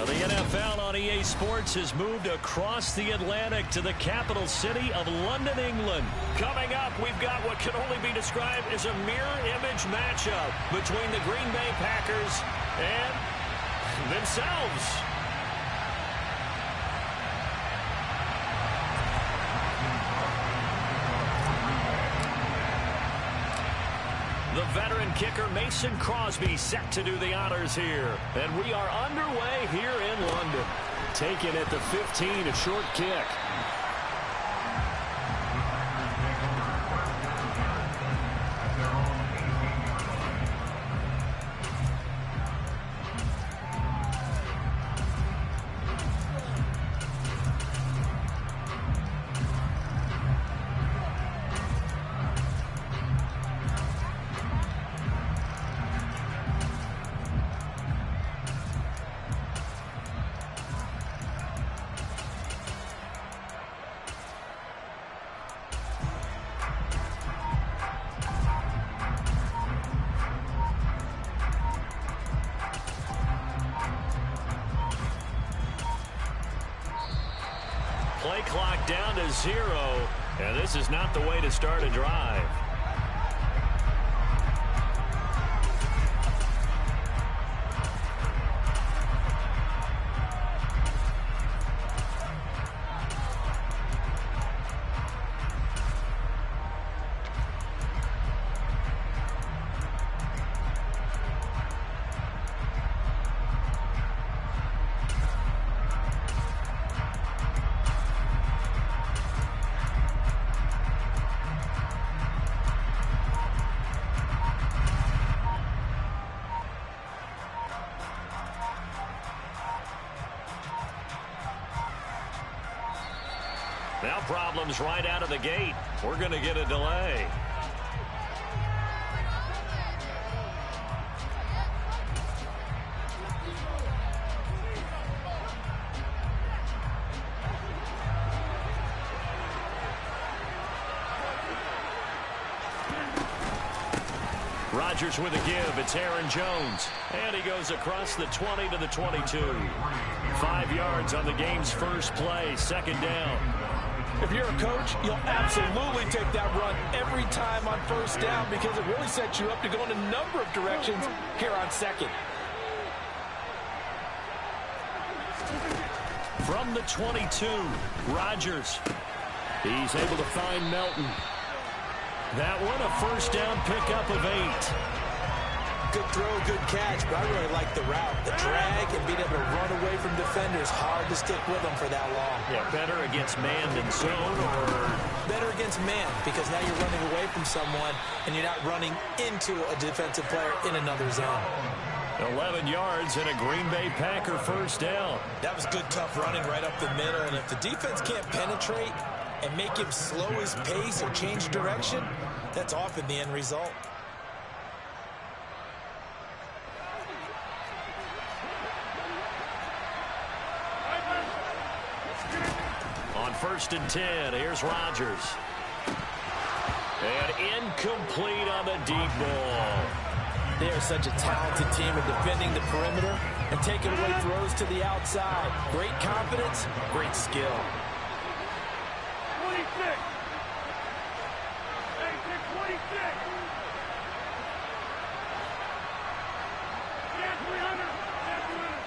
The NFL on EA Sports has moved across the Atlantic to the capital city of London, England. Coming up, we've got what can only be described as a mirror image matchup between the Green Bay Packers and themselves. The veteran kicker Mason Crosby set to do the honors here. And we are underway here in London. Taken at the 15, a short kick. Play clock down to 0, and this is not the way to start a drive. Now problems right out of the gate. We're going to get a delay. Rodgers with a give. It's Aaron Jones. And he goes across the 20 to the 22. 5 yards on the game's first play. Second down. If you're a coach, you'll absolutely take that run every time on first down because it really sets you up to go in a number of directions here on second. From the 22, Rodgers. He's able to find Melton. That one a first down pickup of 8. Good throw, good catch, but I really like the route. The drag and being able to run away from defenders, hard to stick with them for that long. Yeah, better against man than zone, or better against man because now you're running away from someone and you're not running into a defensive player in another zone. 11 yards and a Green Bay Packer first down. That was good, tough running right up the middle, and if the defense can't penetrate and make him slow his pace or change direction, that's often the end result. On 1st and 10, here's Rodgers. And incomplete on the deep ball. They are such a talented team in defending the perimeter and taking away throws to the outside. Great confidence, great skill. 26. Hey, 26. Yeah, 300. Yeah, 300.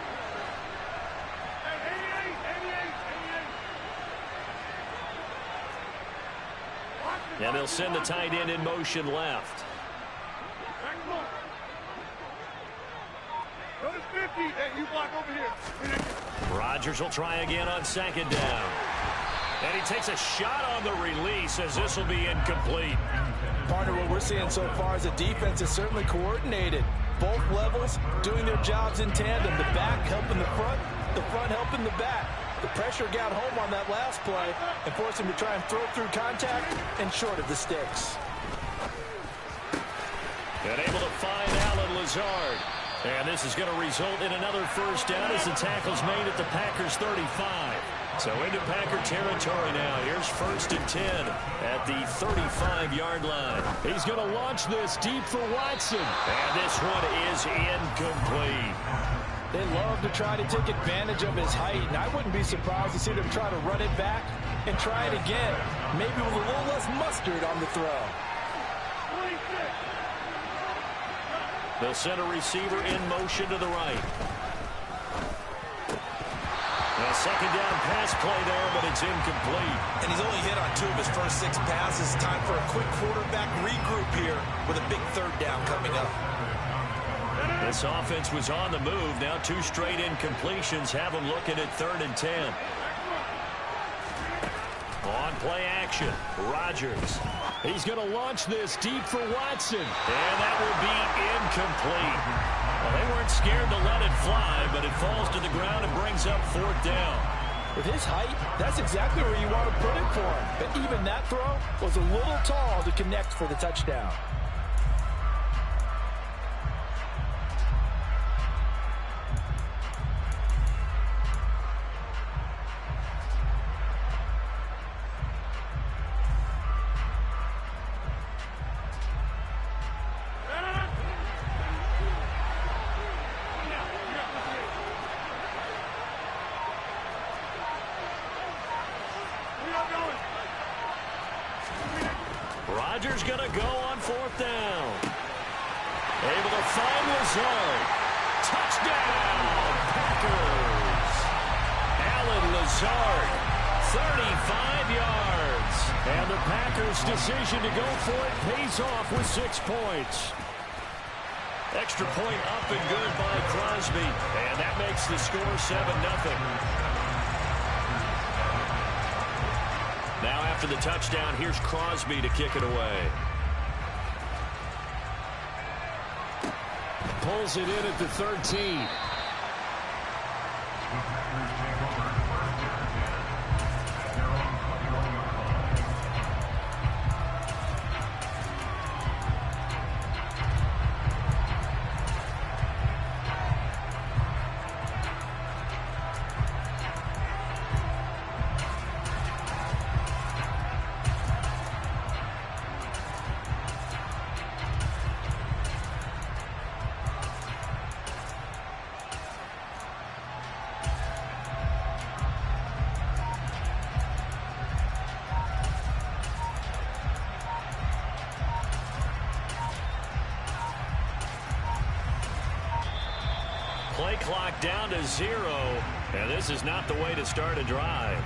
Hey, 88. And they'll send the tight end in motion left. Go to 50. Hey, you block over here. Rodgers will try again on 2nd down. And he takes a shot on the release as this will be incomplete. Partner, what we're seeing so far is the defense is certainly coordinated. Both levels doing their jobs in tandem. The back helping the front helping the back. The pressure got home on that last play and forced him to try and throw through contact and short of the sticks. And able to find Allen Lazard. And this is going to result in another first down as the tackle's made at the Packers' 35. So into Packer territory now. Here's 1st and 10 at the 35-yard line. He's going to launch this deep for Watson. And this one is incomplete. They love to try to take advantage of his height, and I wouldn't be surprised to see them try to run it back and try it again, maybe with a little less mustard on the throw. The center receiver in motion to the right. A second down pass play there, but it's incomplete. And he's only hit on 2 of his first 6 passes. Time for a quick quarterback regroup here with a big third down coming up. This offense was on the move. Now 2 straight incompletions have them looking at 3rd and 10. On play action, Rodgers. He's going to launch this deep for Watson. And that will be incomplete. Well, they weren't scared to let it fly, but it falls to the ground and brings up 4th down. With his height, that's exactly where you want to put it for him. But even that throw was a little tall to connect for the touchdown. Rodgers going to go on 4th down. Able to find Lazard. Touchdown, Packers. Allen Lazard, 35 yards. And the Packers' decision to go for it pays off with 6 points. Extra point up and good by Crosby. And that makes the score 7-0. Now after the touchdown, here's Crosby to kick it away. Pulls it in at the 13. Play clock down to 0, and this is not the way to start a drive.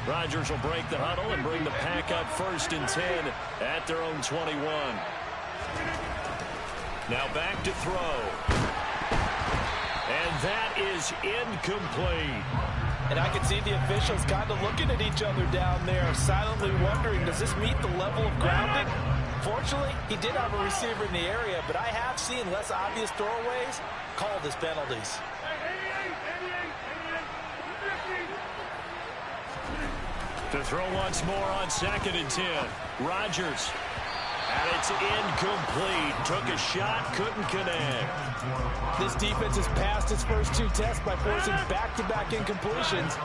Rodgers will break the huddle and bring the Pack up 1st and 10 at their own 21. Now back to throw. And that is incomplete. And I can see the officials kind of looking at each other down there, silently wondering, does this meet the level of grounding? Fortunately, he did have a receiver in the area, but I have seen less obvious throwaways called as penalties. To throw once more on 2nd and 10. Rodgers. And it's incomplete. Took a shot, couldn't connect. This defense has passed its first 2 tests by forcing back-to-back incompletions.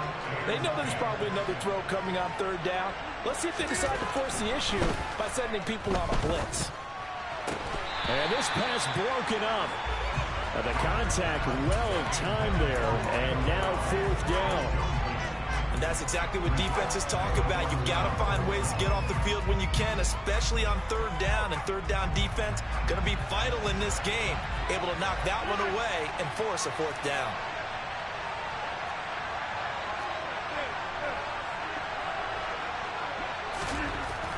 They know there's probably another throw coming on 3rd down. Let's see if they decide to force the issue by sending people on a blitz. And this pass broken up. The contact well timed there, and now 4th down. And that's exactly what defenses talk about. You've got to find ways to get off the field when you can, especially on 3rd down. And 3rd down defense going to be vital in this game. Able to knock that one away and force a 4th down.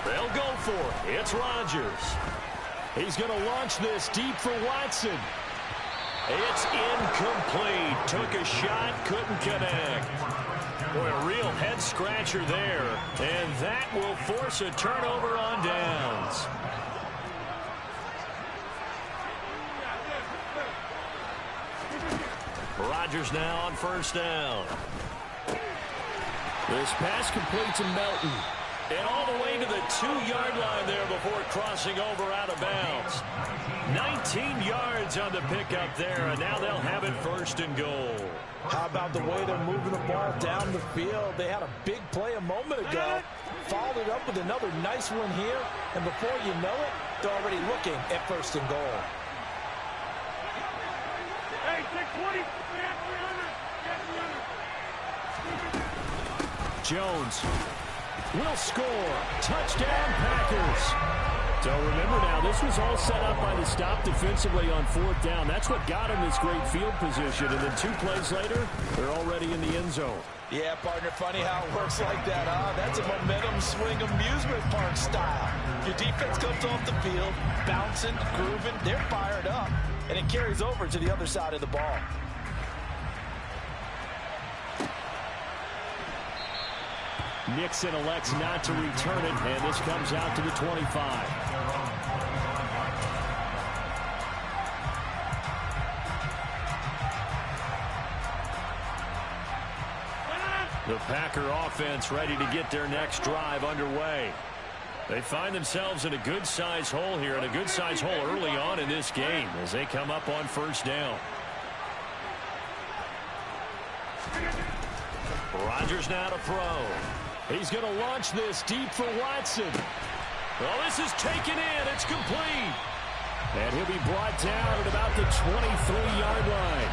They'll go for it. It's Rodgers. He's going to launch this deep for Watson. It's incomplete. Took a shot, couldn't connect. Boy, a real head-scratcher there. And that will force a turnover on downs. Rodgers now on 1st down. This pass complete to Melton. And all the way to the 2-yard line there before crossing over out of bounds. 19 yards on the pickup there, and now they'll have it 1st and goal. How about the way they're moving the ball down the field? They had a big play a moment ago, followed it up with another nice one here, and before you know it, they're already looking at 1st and goal. Hey, 620. Jones will score. Touchdown, Packers. So remember now, this was all set up by the stop defensively on 4th down. That's what got them this great field position. And then 2 plays later, they're already in the end zone. Yeah, partner, funny how it works like that, huh? That's a momentum swing amusement park style. Your defense comes off the field, bouncing, grooving, they're fired up, and it carries over to the other side of the ball. Nixon elects not to return it, and this comes out to the 25. The Packer offense ready to get their next drive underway. They find themselves in a good-sized hole here, and a good-sized hole early on in this game as they come up on 1st down. Rodgers now to throw. He's going to launch this deep for Watson. Well, this is taken in. It's complete. And he'll be brought down at about the 23-yard line.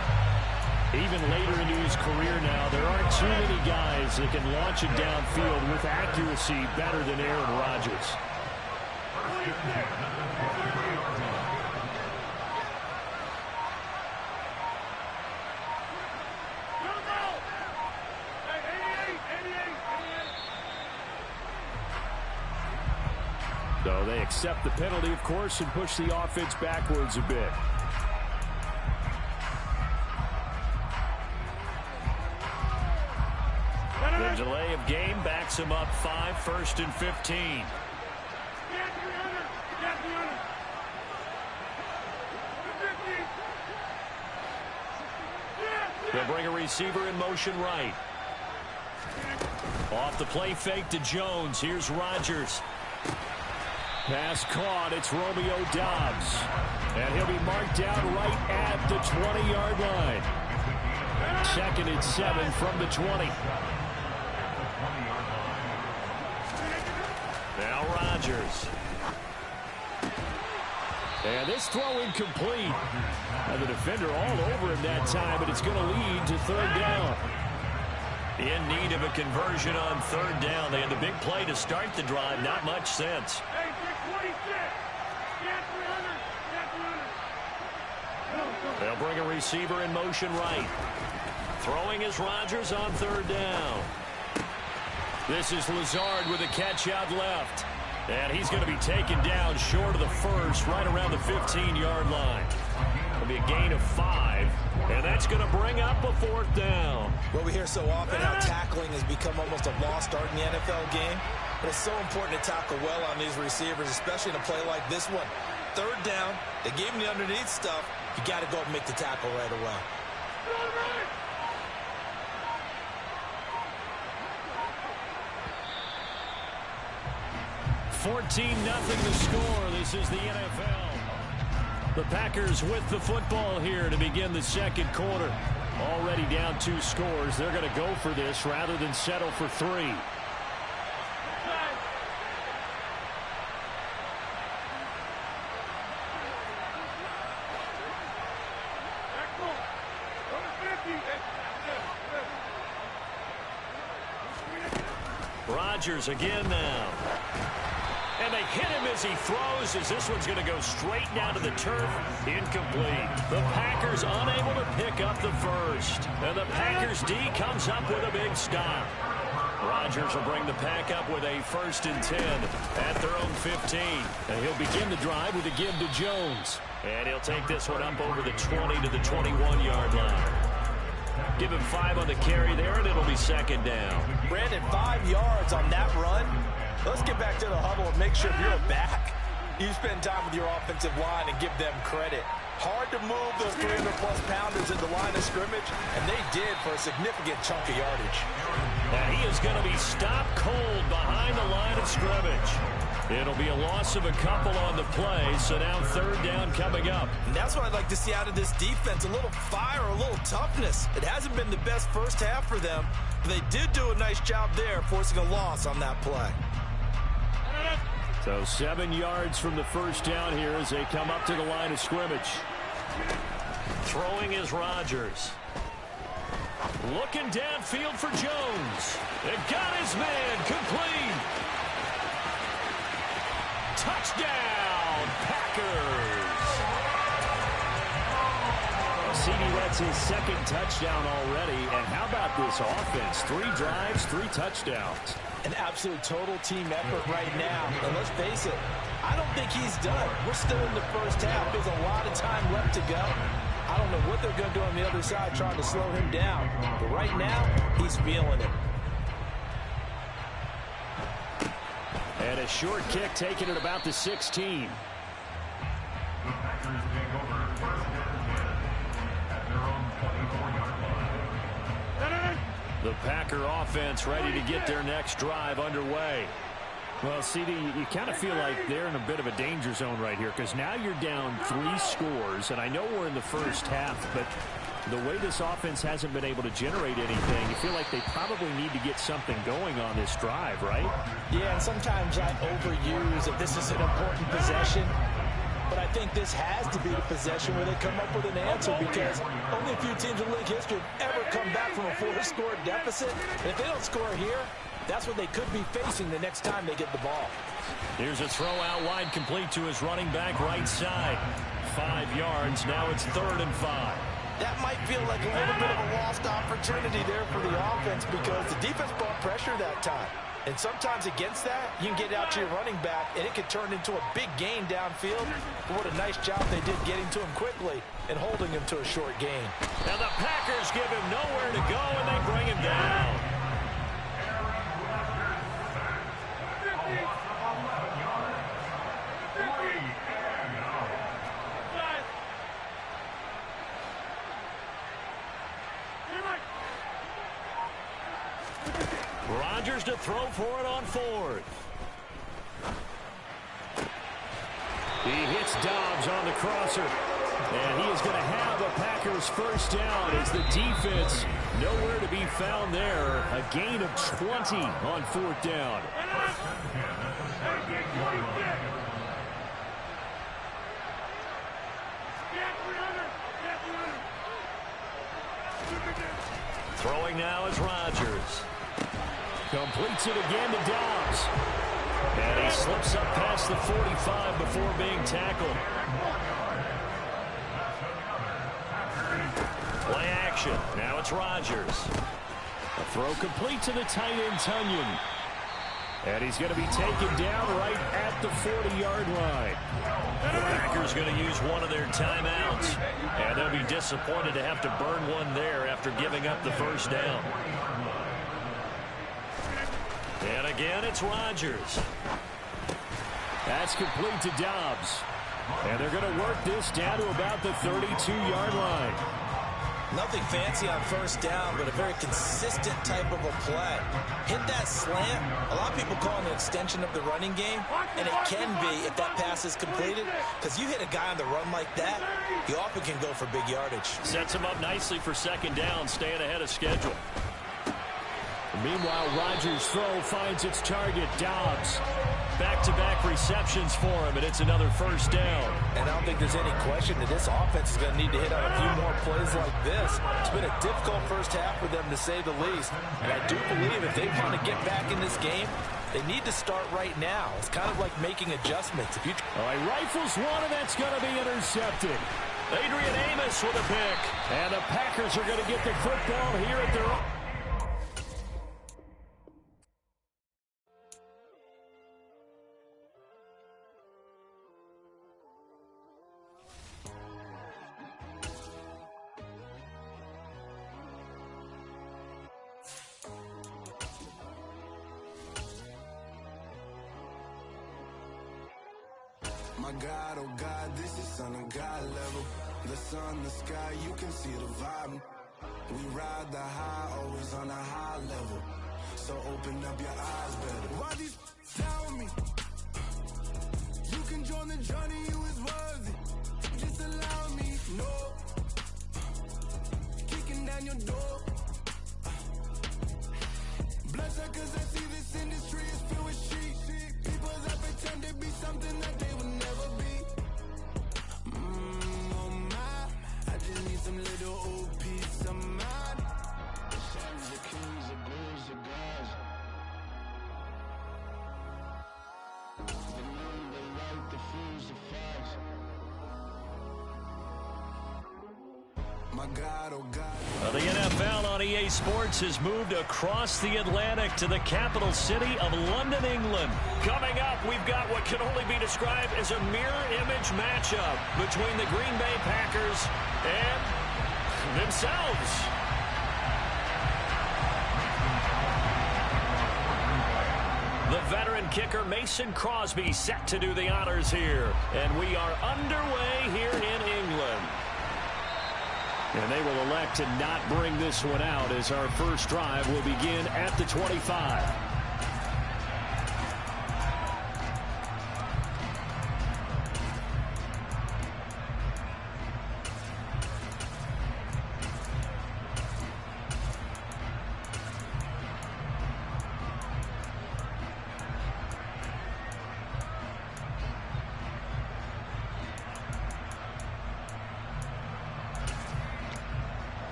Even later into his career now, there aren't too many guys that can launch it downfield with accuracy better than Aaron Rodgers. So they accept the penalty, of course, and push the offense backwards a bit. The delay of game backs him up 5, 1st and 15. They'll bring a receiver in motion right. Off the play fake to Jones. Here's Rodgers. Pass caught. It's Romeo Doubs. And he'll be marked down right at the 20-yard line. 2nd and 7 from the 20. Now Rodgers. And this throw incomplete. And the defender all over him that time, but it's going to lead to 3rd down. In need of a conversion on 3rd down. They had the big play to start the drive. Not much sense. They'll bring a receiver in motion right. Throwing is Rodgers on 3rd down. This is Lazard with a catch out left. And he's going to be taken down short of the 1st, right around the 15-yard line. It'll be a gain of 5, and that's going to bring up a 4th down. Well, we hear so often how tackling has become almost a lost art in the NFL game, but it's so important to tackle well on these receivers, especially in a play like this one. 3rd down, they gave him the underneath stuff. You got to go and make the tackle right away. 14-0 the score. This is the NFL. The Packers with the football here to begin the 2nd quarter. Already down 2 scores. They're going to go for this rather than settle for 3. Rodgers again now. And they hit him as he throws, as this one's going to go straight down to the turf. Incomplete. The Packers unable to pick up the 1st. And the Packers D comes up with a big stop. Rodgers will bring the Pack up with a 1st and 10 at their own 15. And he'll begin the drive with a give to Jones. And he'll take this one up over the 20 to the 21-yard line. Give him 5 on the carry there, and it'll be 2nd down. Brandon, 5 yards on that run. Let's get back to the huddle and make sure you're back. You spend time with your offensive line and give them credit. Hard to move those 300-plus pounders in the line of scrimmage. scrimmage, and they did for a significant chunk of yardage. And he is going to be stopped cold behind the line of scrimmage. It'll be a loss of a couple on the play, so now third down coming up. And that's what I'd like to see out of this defense, a little fire, a little toughness. It hasn't been the best first half for them, but they did do a nice job there, forcing a loss on that play. So 7 yards from the first down here as they come up to the line of scrimmage. Throwing is Rodgers. Looking downfield for Jones. It got his man complete. Touchdown, Packers. CD, that's his second touchdown already. And how about this offense? 3 drives, 3 touchdowns. An absolute total team effort right now. And let's face it, I don't think he's done. We're still in the first half. There's a lot of time left to go. I don't know what they're going to do on the other side trying to slow him down. But right now, he's feeling it. And a short kick taken at about the 16. The Packer offense ready to get their next drive underway. Well, CD, you kind of feel like they're in a bit of a danger zone right here because now you're down 3 scores, and I know we're in the first half, but the way this offense hasn't been able to generate anything, you feel like they probably need to get something going on this drive, right? Yeah, and sometimes I overuse that this is an important possession. But I think this has to be the possession where they come up with an answer because only a few teams in league history have ever come back from a 4-score deficit. And if they don't score here, that's what they could be facing the next time they get the ball. Here's a throw out wide complete to his running back right side. 5 yards. Now it's 3rd and 5. That might feel like a little bit of a lost opportunity there for the offense because the defense brought pressure that time. And sometimes against that, you can get out to your running back, and it could turn into a big gain downfield. But what a nice job they did getting to him quickly and holding him to a short gain. Now the Packers give him nowhere to go, and they bring him down. Rodgers to throw for it on 4th. He hits Dobbs on the crosser. And he is going to have a Packers first down as the defense nowhere to be found there. A gain of 20 on 4th down. Throwing now is Rodgers. Completes it again to Dobbs. And he slips up past the 45 before being tackled. Play action. Now it's Rodgers. A throw complete to the tight end, Tunyon. And he's going to be taken down right at the 40-yard line. The Packers going to use one of their timeouts. And they'll be disappointed to have to burn one there after giving up the first down. And again, it's Rodgers. That's complete to Dobbs. And they're going to work this down to about the 32-yard line. Nothing fancy on first down, but a very consistent type of a play. Hit that slant. A lot of people call it an extension of the running game, and it can be if that pass is completed, because you hit a guy on the run like that, he often can go for big yardage. Sets him up nicely for second down, staying ahead of schedule. Meanwhile, Rodgers' throw finds its target, Dobbs. Back-to-back receptions for him, and it's another first down. And I don't think there's any question that this offense is going to need to hit on a few more plays like this. It's been a difficult first half for them, to say the least. And I do believe if they want to get back in this game, they need to start right now. It's kind of like making adjustments. All right, rifles one, and that's going to be intercepted. Adrian Amos with a pick. And the Packers are going to get the football here at their own. My God, oh God, this is Son of God level. The sun, the sky, you can see the vibe. We ride the high, always on a high level. So open up your eyes better. Why these tell me? You can join the journey, you is worthy. Just allow me, no. Kicking down your door. Bloodshot cause I see this industry is filled with sheep. People that pretend to be something that they would never be. Oh my, I just need some little old peace of mind. The sons of kings, the bulls, the gods. The moon, the light, the fools, the facts. My God, oh God. The NFL on EA Sports has moved across the Atlantic to the capital city of London, England. Coming up, we've got what can only be described as a mirror image matchup between the Green Bay Packers and themselves. The veteran kicker Mason Crosby set to do the honors here. And we are underway here in England. And they will elect to not bring this one out as our first drive will begin at the 25.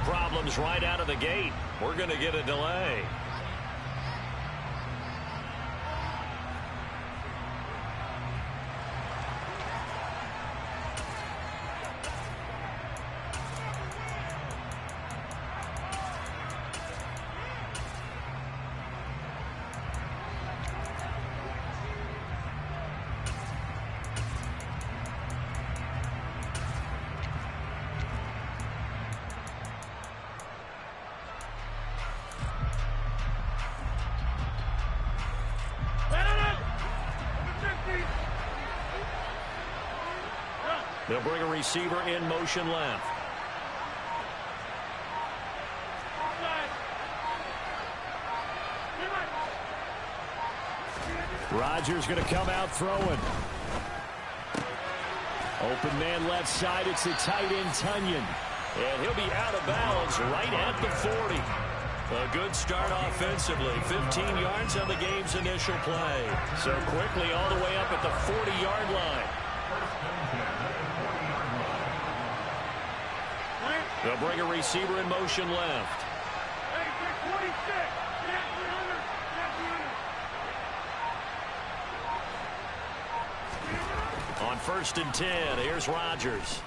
Problems right out of the gate. We're going to get a delay. They'll bring a receiver in motion left. Rodgers going to come out throwing. Open man left side. It's the tight end Tunyon. And he'll be out of bounds right at the 40. A good start offensively. 15 yards on the game's initial play. So quickly all the way up at the 40-yard line. They'll bring a receiver in motion left. On 1st and 10, here's Rodgers.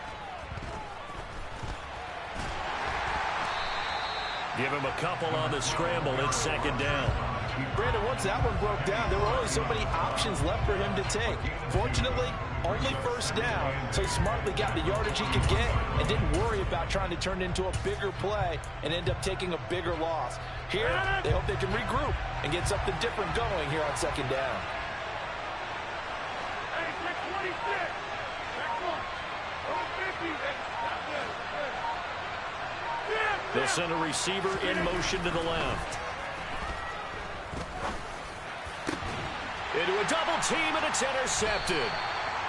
Give him a couple on the scramble. It's 2nd down. Brandon, once that one broke down, there were only so many options left for him to take. Fortunately, only 1st down, so he smartly got the yardage he could get and didn't worry about trying to turn it into a bigger play and end up taking a bigger loss. Here, they hope they can regroup and get something different going here on 2nd down. They'll send a receiver in motion to the left. Into a double team, and it's intercepted.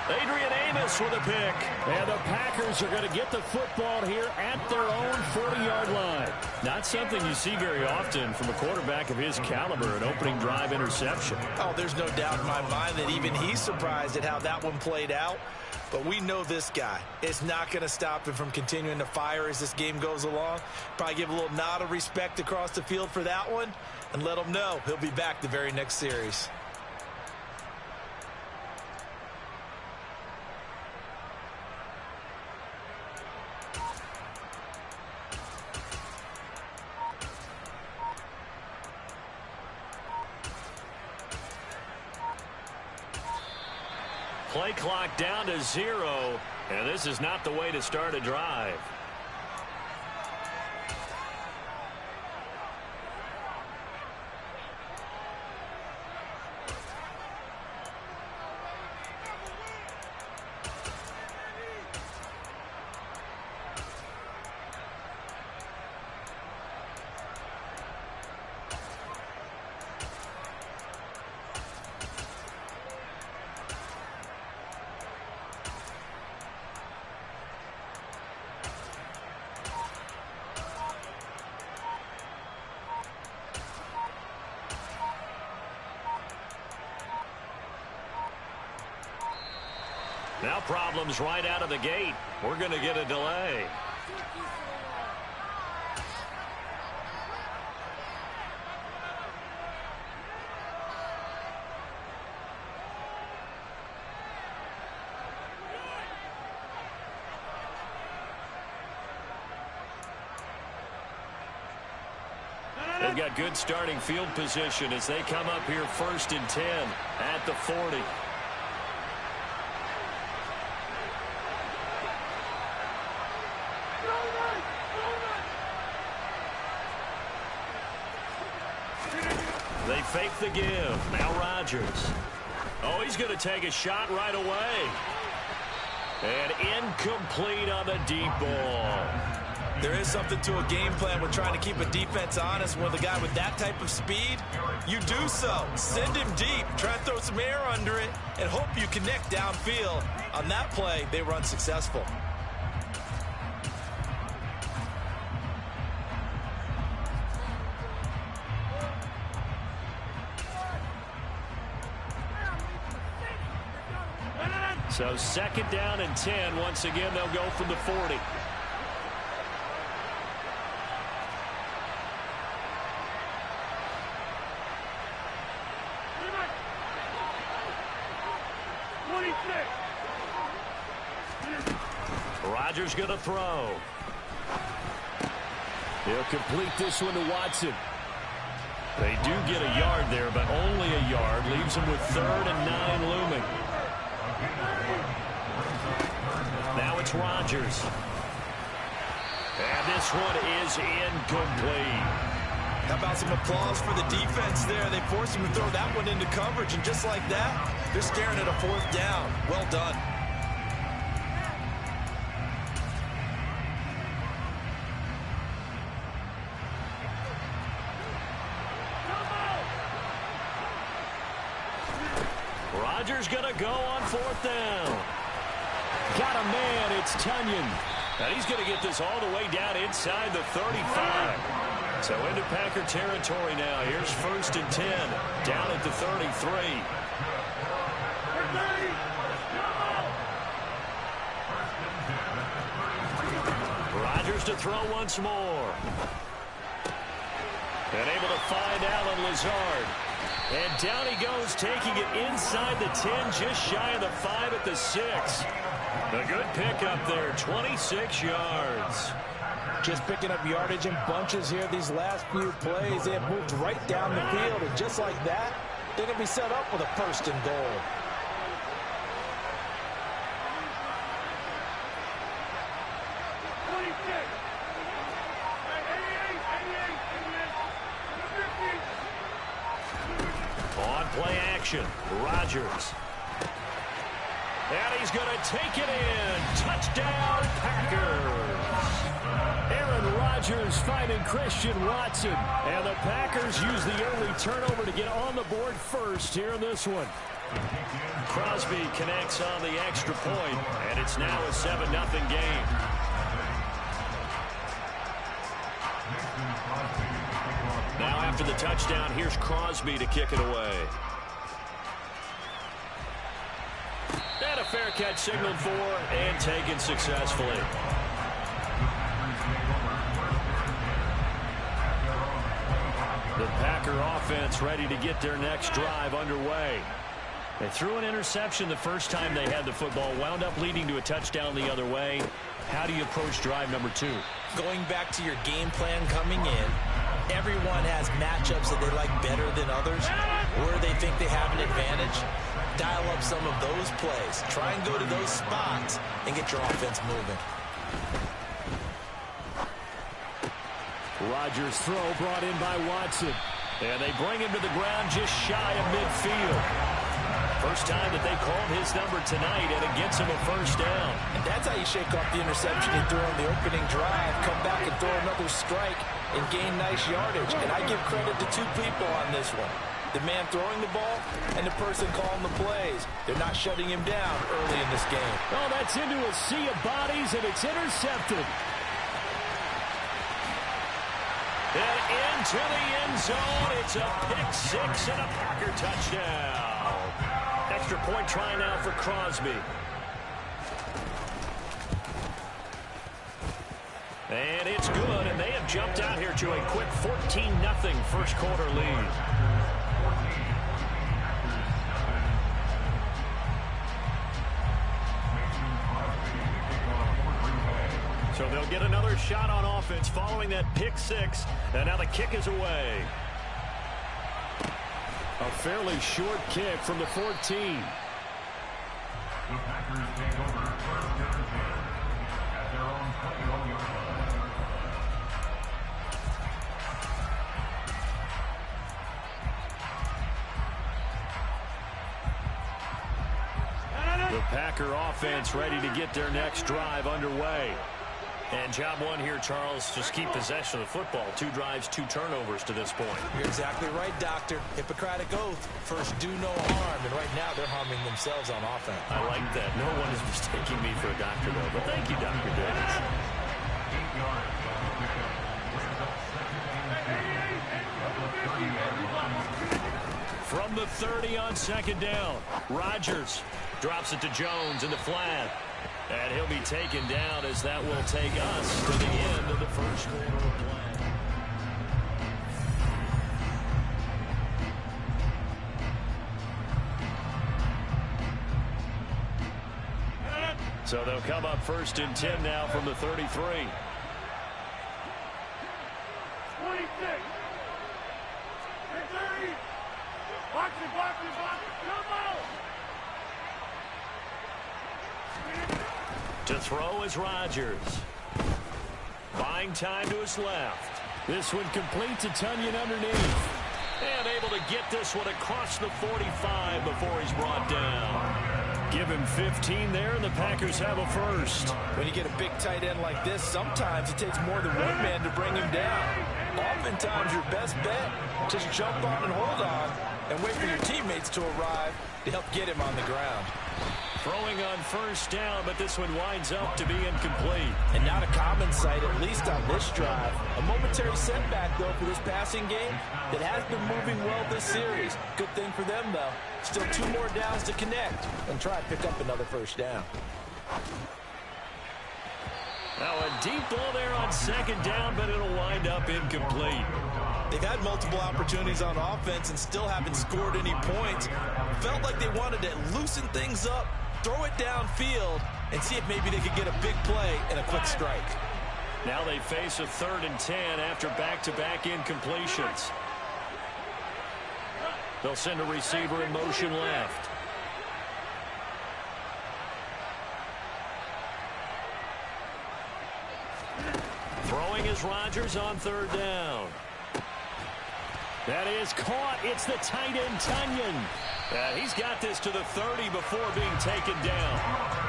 Adrian Amos with a pick. And the Packers are going to get the football here at their own 40-yard line. Not something you see very often from a quarterback of his caliber, an opening drive interception. Oh, there's no doubt in my mind that even he's surprised at how that one played out. But we know this guy. It's not going to stop him from continuing to fire as this game goes along. Probably give a little nod of respect across the field for that one and let him know he'll be back the very next series. Play clock down to 0, and this is not the way to start a drive. Now problems right out of the gate. We're going to get a delay. They've got good starting field position as they come up here 1st and 10 at the 40. They fake the give. Now Rodgers. Oh, he's going to take a shot right away. And incomplete on the deep ball. There is something to a game plan with trying to keep a defense honest. With a guy with that type of speed, you do so. Send him deep. Try and throw some air under it and hope you connect downfield. On that play, they were unsuccessful. So 2nd down and 10. Once again, they'll go from the 40. Rodgers going to throw. He'll complete this one to Watson. They do get a yard there, but only a yard. Leaves them with 3rd and 9 looming. Now it's Rodgers. And this one is incomplete. How about some applause for the defense there? They forced him to throw that one into coverage, and just like that, they're staring at a 4th down. Well done. Rodgers going to go on 4th down. Got a man. It's Tunyon. And he's going to get this all the way down inside the 35. So into Packer territory now. Here's 1st and 10. Down at the 33. Rodgers to throw once more. And able to find Allen Lazard. And down he goes, taking it inside the 10, just shy of the 5 at the 6. A good pickup there, 26 yards. Just picking up yardage in bunches here these last few plays. They have moved right down the field, and just like that, they're going to be set up with a 1st and goal. On play action, Rodgers. And he's going to take it in. Touchdown, Packers. Aaron Rodgers finding Christian Watson. And the Packers use the early turnover to get on the board first here in this one. Crosby connects on the extra point, and it's now a 7-0 game. Now after the touchdown, here's Crosby to kick it away. And a fair catch signaled for and taken successfully. The Packer offense ready to get their next drive underway. They threw an interception the first time they had the football, wound up leading to a touchdown the other way. How do you approach drive number 2? Going back to your game plan coming in, everyone has matchups that they like better than others, where they think they have an advantage. Dial up some of those plays. Try and go to those spots and get your offense moving. Rodgers' throw brought in by Watson. And they bring him to the ground just shy of midfield. First time that they called his number tonight, and it gets him a 1st down. And that's how you shake off the interception he threw on the opening drive. Come back and throw another strike and gain nice yardage. And I give credit to 2 people on this one. The man throwing the ball and the person calling the plays. They're not shutting him down early in this game. Oh, that's into a sea of bodies, and it's intercepted. And into the end zone. It's a pick-6 and a Packer touchdown. Extra point try now for Crosby. And it's good, and they have jumped out here to a quick 14-0 first quarter lead. So they'll get another shot on offense following that pick six, and now the kick is away. A fairly short kick from the 14. The Packers take over first down and 10 at their own 21-yard line. The Packer offense ready to get their next drive underway. And job one here, Charles, just keep possession of the football. 2 drives, 2 turnovers to this point. You're exactly right, Doctor. Hippocratic oath. First, do no harm. And right now, they're harming themselves on offense. I like that. No one is mistaking me for a doctor, though. But thank you, Dr. Davis. 8 yards. From the 30 on second down, Rodgers drops it to Jones in the flat. And he'll be taken down as that will take us to the end of the first quarter of play. So they'll come up first and 10 now from the 33. 26. Hey, 30. Box it, box it, box it. Come on. To throw is Rodgers. Buying time to his left. This one complete to Tunyon underneath. And able to get this one across the 45 before he's brought down. Give him 15 there, and the Packers have a first. When you get a big tight end like this, sometimes it takes more than one man to bring him down. Oftentimes, your best bet, just jump on and hold on and wait for your teammates to arrive to help get him on the ground. Throwing on first down, but this one winds up to be incomplete. And not a common sight, at least on this drive. A momentary setback, though, for this passing game that has been moving well this series. Good thing for them, though. Still 2 more downs to connect and try to pick up another first down. Now a deep ball there on second down, but it'll wind up incomplete. They've had multiple opportunities on offense and still haven't scored any points. Felt like they wanted to loosen things up, throw it downfield, and see if maybe they could get a big play and a quick strike. Now they face a 3rd and 10 after back-to-back incompletions. They'll send a receiver in motion left. Throwing is Rodgers on 3rd down. That is caught. It's the tight end, Tunyon. He's got this to the 30 before being taken down.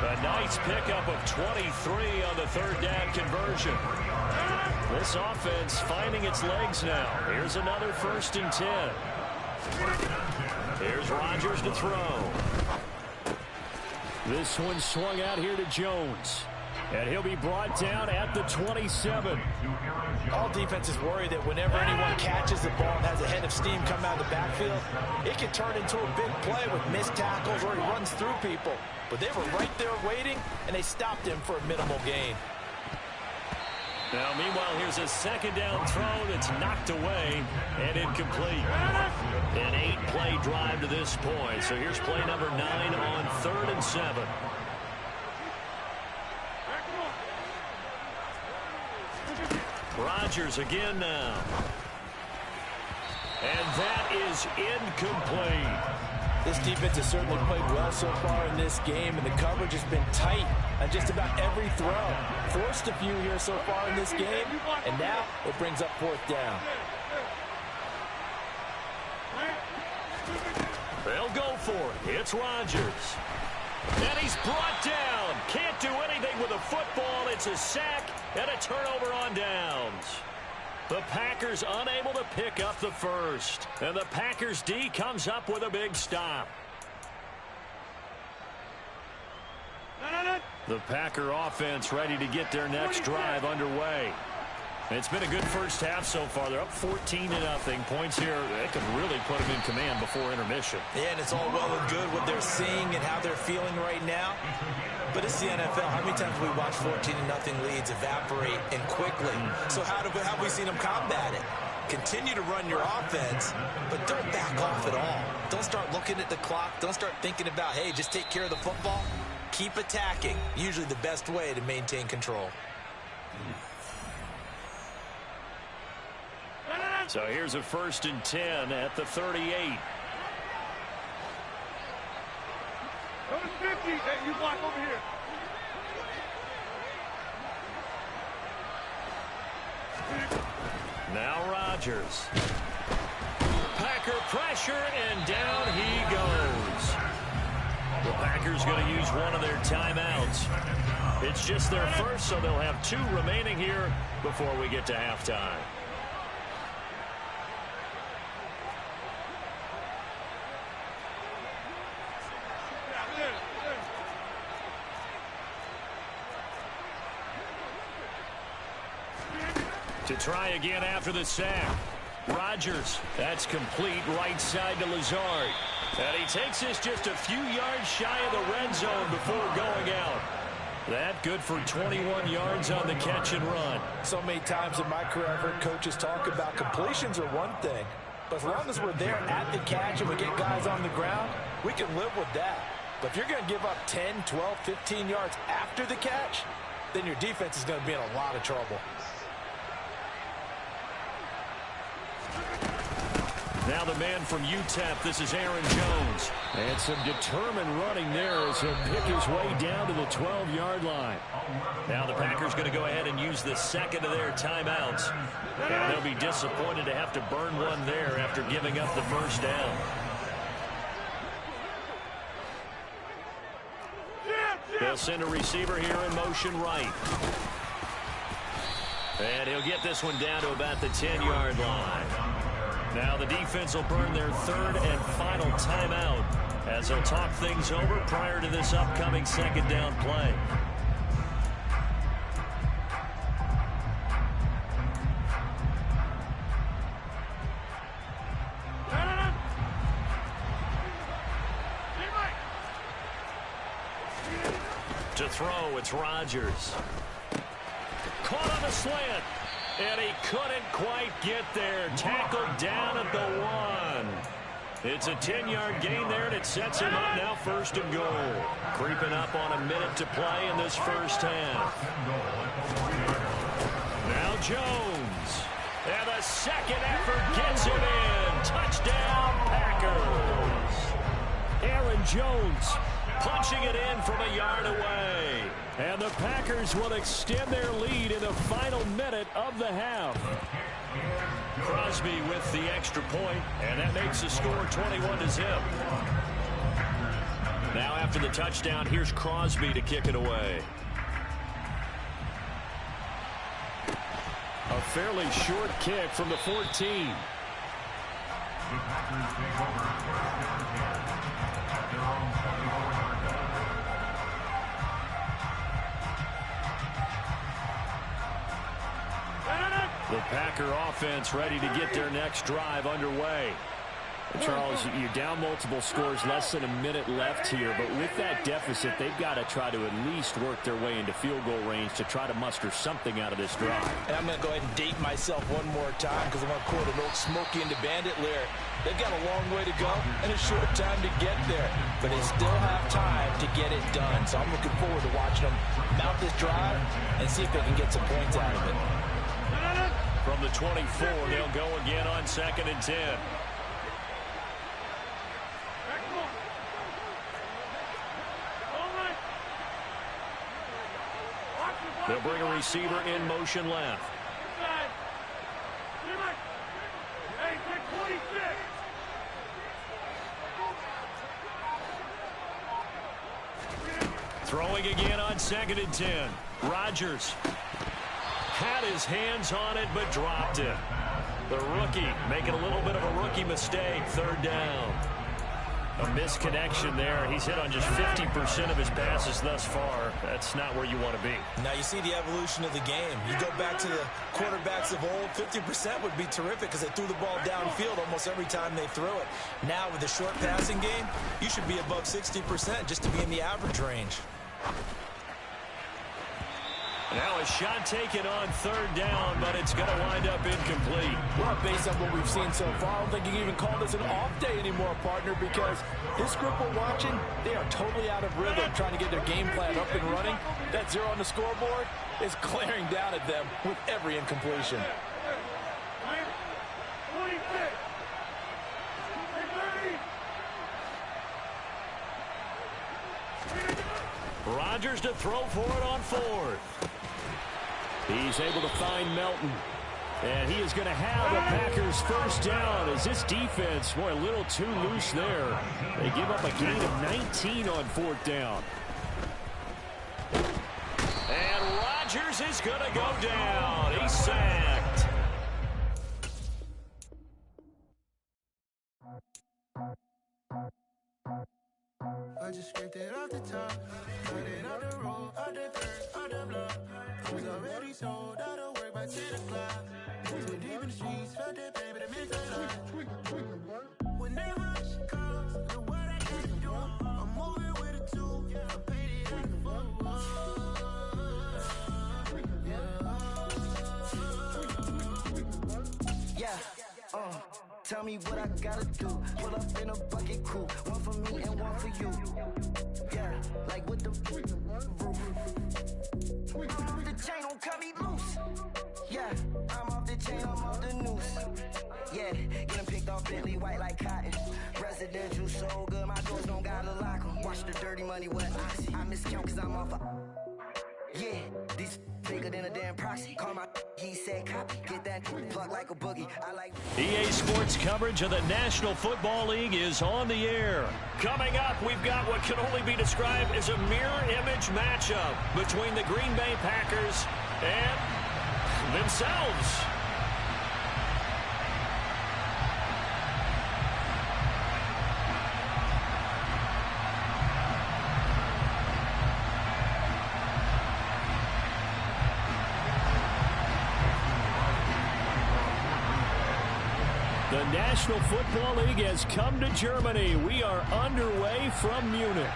A nice pickup of 23 on the 3rd down conversion. This offense finding its legs now. Here's another 1st and 10. Here's Rodgers to throw. This one swung out here to Jones. And he'll be brought down at the 27. All defenses worry that whenever anyone catches the ball and has a head of steam come out of the backfield, it can turn into a big play with missed tackles or he runs through people. But they were right there waiting, and they stopped him for a minimal gain. Now, meanwhile, here's a 2nd down throw that's knocked away and incomplete. An 8-play drive to this point. So here's play number 9 on 3rd and 7. Rodgers again now. And that is incomplete. This defense has certainly played well so far in this game, and the coverage has been tight on just about every throw. Forced a few here so far in this game, and now it brings up 4th down. They'll go for it. It's Rodgers. And he's brought down. Can't do anything with a football. It's a sack and a turnover on downs. The Packers unable to pick up the first. And the Packers D comes up with a big stop. The Packer offense ready to get their next drive underway. It's been a good first half so far. They're up 14-0. Points here, they could really put them in command before intermission. Yeah, and it's all well and good what they're seeing and how they're feeling right now. But it's the NFL. How many times have we watched 14-0 leads evaporate and quickly? So how have we seen them combat it? Continue to run your offense, but don't back off at all. Don't start looking at the clock. Don't start thinking about, hey, just take care of the football. Keep attacking. Usually the best way to maintain control. So here's a 1st and 10 at the 38. Notice 50. Hey, you block over here. Now Rodgers. Packer pressure, and down he goes. The Packers going to use one of their timeouts. It's just their first, so they'll have 2 remaining here before we get to halftime. To try again after the sack. Rodgers, that's complete, right side to Lazard. And he takes this just a few yards shy of the red zone before going out. That good for 21 yards on the catch and run. So many times in my career I've heard coaches talk about completions are one thing, but as long as we're there at the catch and we get guys on the ground, we can live with that. But if you're going to give up 10, 12, 15 yards after the catch, then your defense is going to be in a lot of trouble. Now the man from UTEP, this is Aaron Jones. And some determined running there as he'll pick his way down to the 12-yard line. Now the Packers going to go ahead and use the second of their timeouts. And they'll be disappointed to have to burn one there after giving up the first down. They'll send a receiver here in motion right. And he'll get this one down to about the 10-yard line. Now the defense will burn their 3rd and final timeout as they'll talk things over prior to this upcoming 2nd down play. To throw, it's Rodgers. Caught on the slant. And he couldn't quite get there. Tackled down at the 1. It's a 10-yard gain there, and it sets him up now 1st and goal. Creeping up on a minute to play in this first half. Now Jones. And the second effort gets it in. Touchdown, Packers. Aaron Jones punching it in from a yard away. And the Packers will extend their lead in the final minute of the half. Crosby with the extra point, and that makes the score 21-0. Now after the touchdown, here's Crosby to kick it away. A fairly short kick from the 14. The Packers take over 12 at their own 24-yard line. The Packer offense ready to get their next drive underway. Charles, you're down multiple scores, less than a minute left here, but with that deficit, they've got to try to at least work their way into field goal range to try to muster something out of this drive. And I'm going to go ahead and date myself one more time because I'm going to quote an old Smokey and the Bandit lyric. They've got a long way to go and a short time to get there, but they still have time to get it done. So I'm looking forward to watching them mount this drive and see if they can get some points out of it. From the 24, they'll go again on 2nd and 10. They'll bring a receiver in motion left. Throwing again on 2nd and 10. Rodgers had his hands on it but dropped it. The rookie making a little bit of a rookie mistake. 3rd down. A misconnection there. He's hit on just 50% of his passes thus far. That's not where you want to be. Now you see the evolution of the game. You go back to the quarterbacks of old, 50% would be terrific because they threw the ball downfield almost every time they threw it. Now with the short passing game, you should be above 60% just to be in the average range. Now a shot taken on third down, but it's going to wind up incomplete. Well, based on what we've seen so far, I don't think you can even call this an off day anymore, partner, because this group we're watching, they are totally out of rhythm trying to get their game plan up and running. That 0 on the scoreboard is glaring down at them with every incompletion. Rodgers to throw for it on fourth. He's able to find Melton. And he is going to have the Packers first down as this defense, boy, a little too loose there. They give up a gain of 19 on fourth down. And Rodgers is going to go down. He's sacked. I just scraped it off the top, put it on the road, on the dirt, on the block. Was already sold, out of work by 10 o'clock. Too deep in the streets, felt that pain, but it meant a lot. Whenever she comes, look what I got to do. I'm moving with a two, I paid it out the tell me what I gotta do. Pull up in a bucket crew, one for me and one for you. Yeah, like with the roof. The chain don't cut me loose. Yeah, I'm off the chain, I'm off the noose. Yeah, getting picked off Bentley white like cotton. Residential so good, my doors don't gotta lock 'em. Watch the dirty money with oxy. I miscount cause I'm off a... Yeah, these bigger than a damn proxy. Call my he said copy. Get that plug like a boogie. I like EA Sports coverage of the National Football League is on the air. Coming up, we've got what can only be described as a mirror image matchup between the Green Bay Packers and themselves. The National Football League has come to Germany. We are underway from Munich.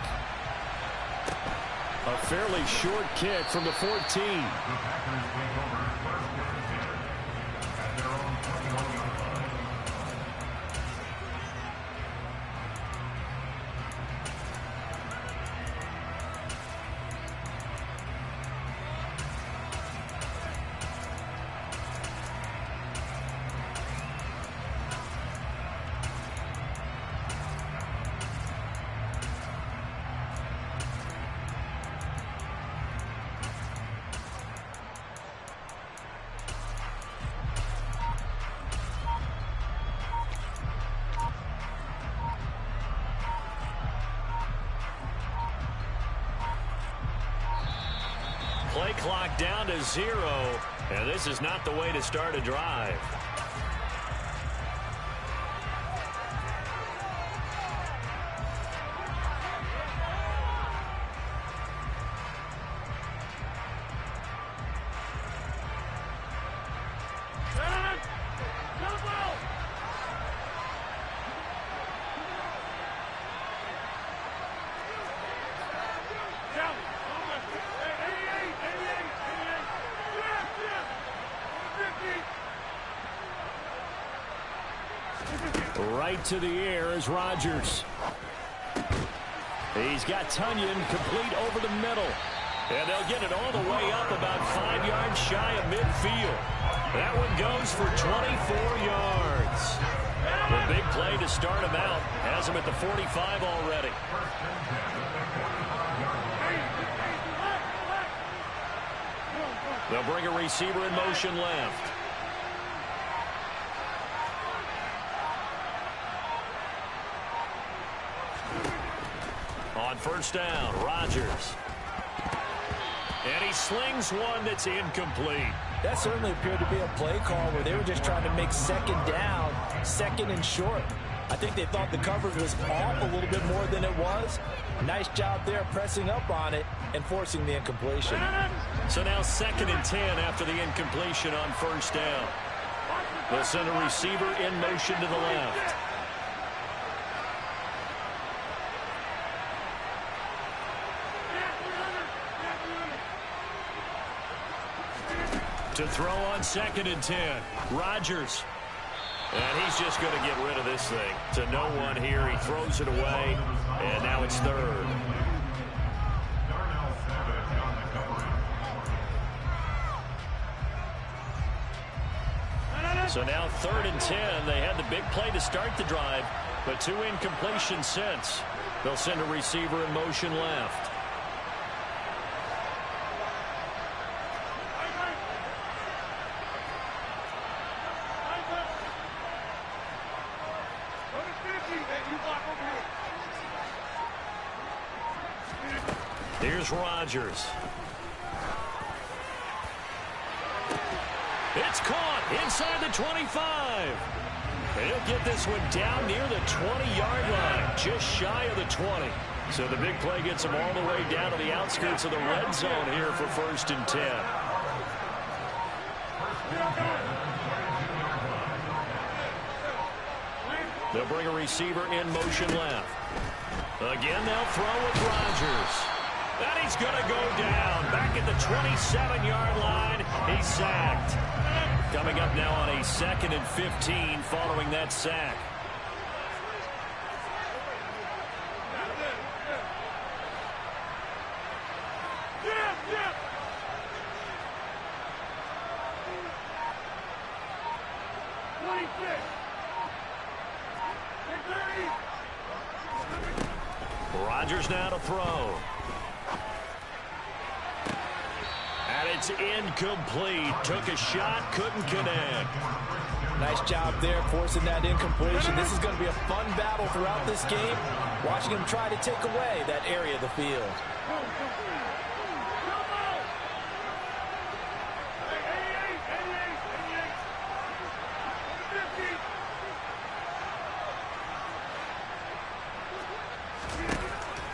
A fairly short kick from the 14. The Packers take over first and 10 at their own 21-yard line. Play clock down to 0, and this is not the way to start a drive. Right to the air is Rodgers. He's got Tunyon complete over the middle. And they'll get it all the way up about 5 yards shy of midfield. That one goes for 24 yards. The big play to start him out has him at the 45 already. They'll bring a receiver in motion left. On first down, Rodgers. And he slings one that's incomplete. That certainly appeared to be a play call where they were just trying to make second down, second and short. I think they thought the coverage was off a little bit more than it was. Nice job there pressing up on it and forcing the incompletion. So now 2nd and 10 after the incompletion on first down. They'll send a receiver in motion to the left. To throw on 2nd and 10. Rodgers. And he's just going to get rid of this thing. To no one here. He throws it away. And now it's 3rd. So now 3rd and 10. They had the big play to start the drive, but 2 incompletions since. They'll send a receiver in motion left. Here's Rodgers. It's caught inside the 25. He'll get this one down near the 20-yard line, just shy of the 20. So the big play gets him all the way down to the outskirts of the red zone here for 1st and 10. They'll bring a receiver in motion left. Again, they'll throw with Rodgers. And he's going to go down. Back at the 27-yard line, he's sacked. Coming up now on a 2nd and 15 following that sack. Rodgers now to throw. And it's incomplete. Took a shot, couldn't connect. Nice job there forcing that incompletion. This is going to be a fun battle throughout this game. Watching him try to take away that area of the field.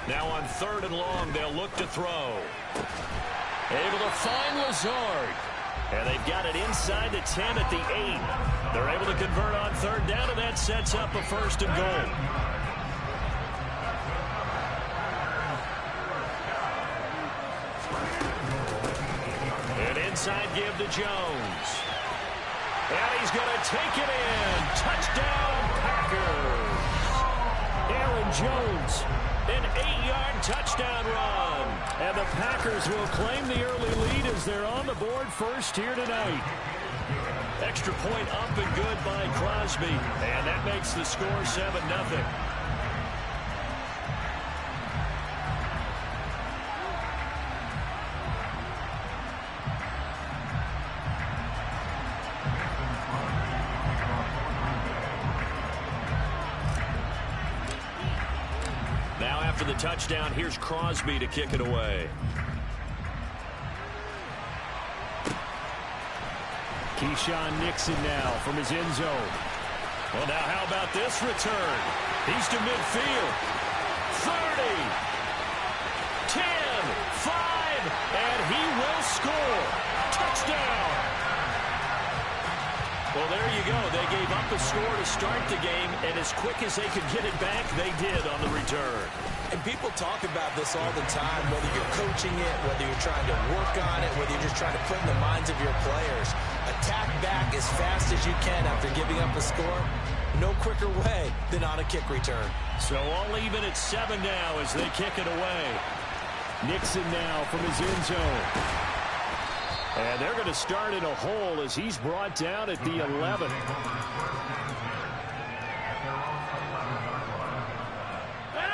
Now on 3rd and long, they'll look to throw. Able to find Lazard. And they've got it inside the 10 at the 8. They're able to convert on 3rd down, and that sets up a 1st and goal. An inside give to Jones. And he's going to take it in. Touchdown, Packers. Aaron Jones. An 8-yard touchdown run. And the Packers will claim the early lead as they're on the board first here tonight. Extra point up and good by Crosby. And that makes the score 7-0. After the touchdown, here's Crosby to kick it away. Keyshawn Nixon now from his end zone. Well, now how about this return? He's to midfield. 30, 10, 5, and he will score. Touchdown. Well, there you go. They gave up a score to start the game, and as quick as they could get it back, they did on the return. And people talk about this all the time, whether you're coaching it, whether you're trying to work on it, whether you're just trying to put in the minds of your players. Attack back as fast as you can after giving up a score. No quicker way than on a kick return. So all even at 7 now as they kick it away. Nixon now from his end zone. And they're going to start in a hole as he's brought down at the 11.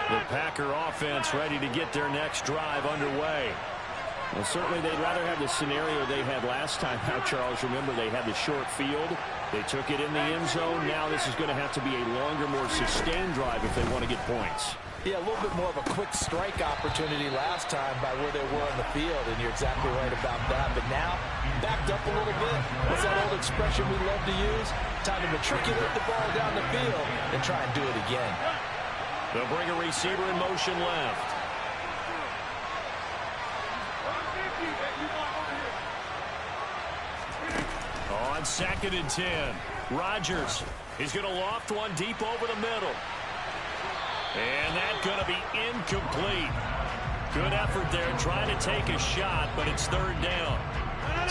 The Packer offense ready to get their next drive underway. Well, certainly they'd rather have the scenario they had last time out, Charles. Remember, they had the short field. They took it in the end zone. Now this is going to have to be a longer, more sustained drive if they want to get points. Yeah, a little bit more of a quick strike opportunity last time by where they were on the field, and you're exactly right about that. But now, backed up a little bit. What's that old expression we love to use? Time to matriculate the ball down the field and try and do it again. They'll bring a receiver in motion left. On 2nd and 10, Rodgers. He's going to loft one deep over the middle. And that's going to be incomplete. Good effort there trying to take a shot, but it's 3rd down.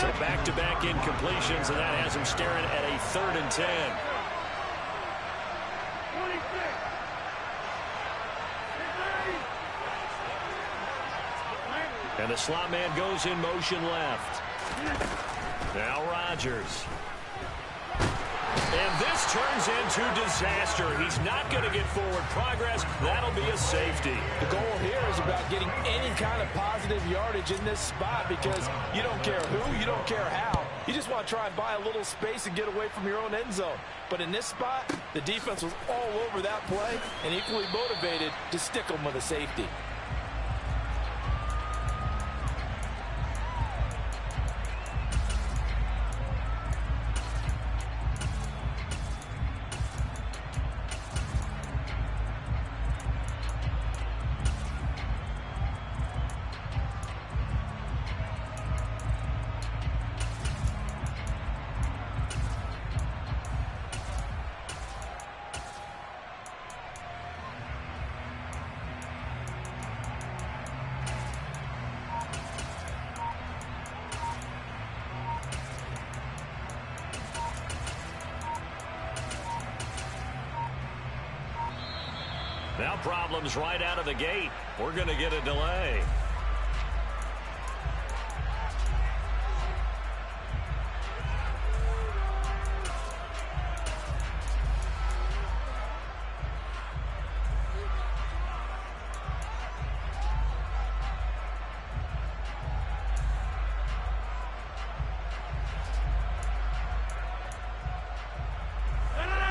So back-to-back incompletions, and that has him staring at a 3rd and 10. 26. And the slot man goes in motion left. Now Rodgers. And this turns into disaster. He's not going to get forward progress. That'll be a safety. The goal here is about getting any kind of positive yardage in this spot because you don't care who, you don't care how. You just want to try and buy a little space and get away from your own end zone. But in this spot, the defense was all over that play and equally motivated to stick them with a safety. Now problems right out of the gate. We're going to get a delay.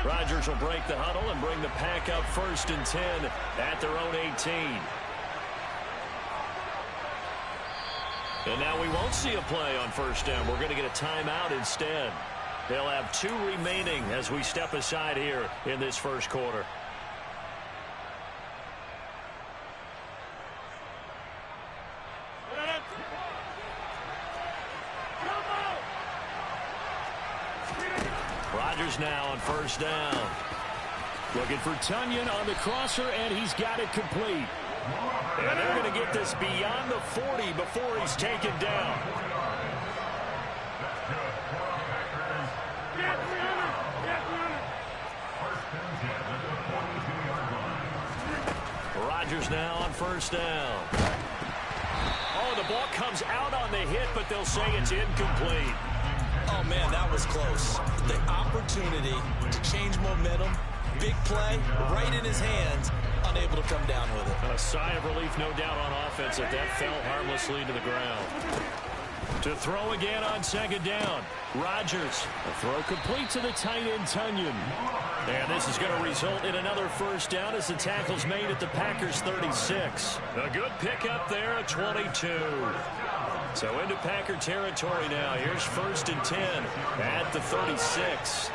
Rodgers will break the huddle and bring the pack up 1st and 10 at their own 18. And now we won't see a play on 1st down. We're going to get a timeout instead. They'll have 2 remaining as we step aside here in this 1st quarter. Rodgers now on 1st down. Looking for Tonyan on the crosser, and he's got it complete. And they're going to get this beyond the 40 before he's taken down. Rodgers now on 1st down. Oh, the ball comes out on the hit, but they'll say it's incomplete. Oh, man, that was close. The opportunity to change momentum, big play, right in his hands, unable to come down with it. A sigh of relief, no doubt, on offense that fell harmlessly to the ground. To throw again on 2nd down. Rodgers. A throw complete to the tight end, Tonyan. And this is going to result in another 1st down as the tackle's made at the Packers' 36. A good pickup there at 22. So into Packer territory now. Here's 1st and 10 at the 36.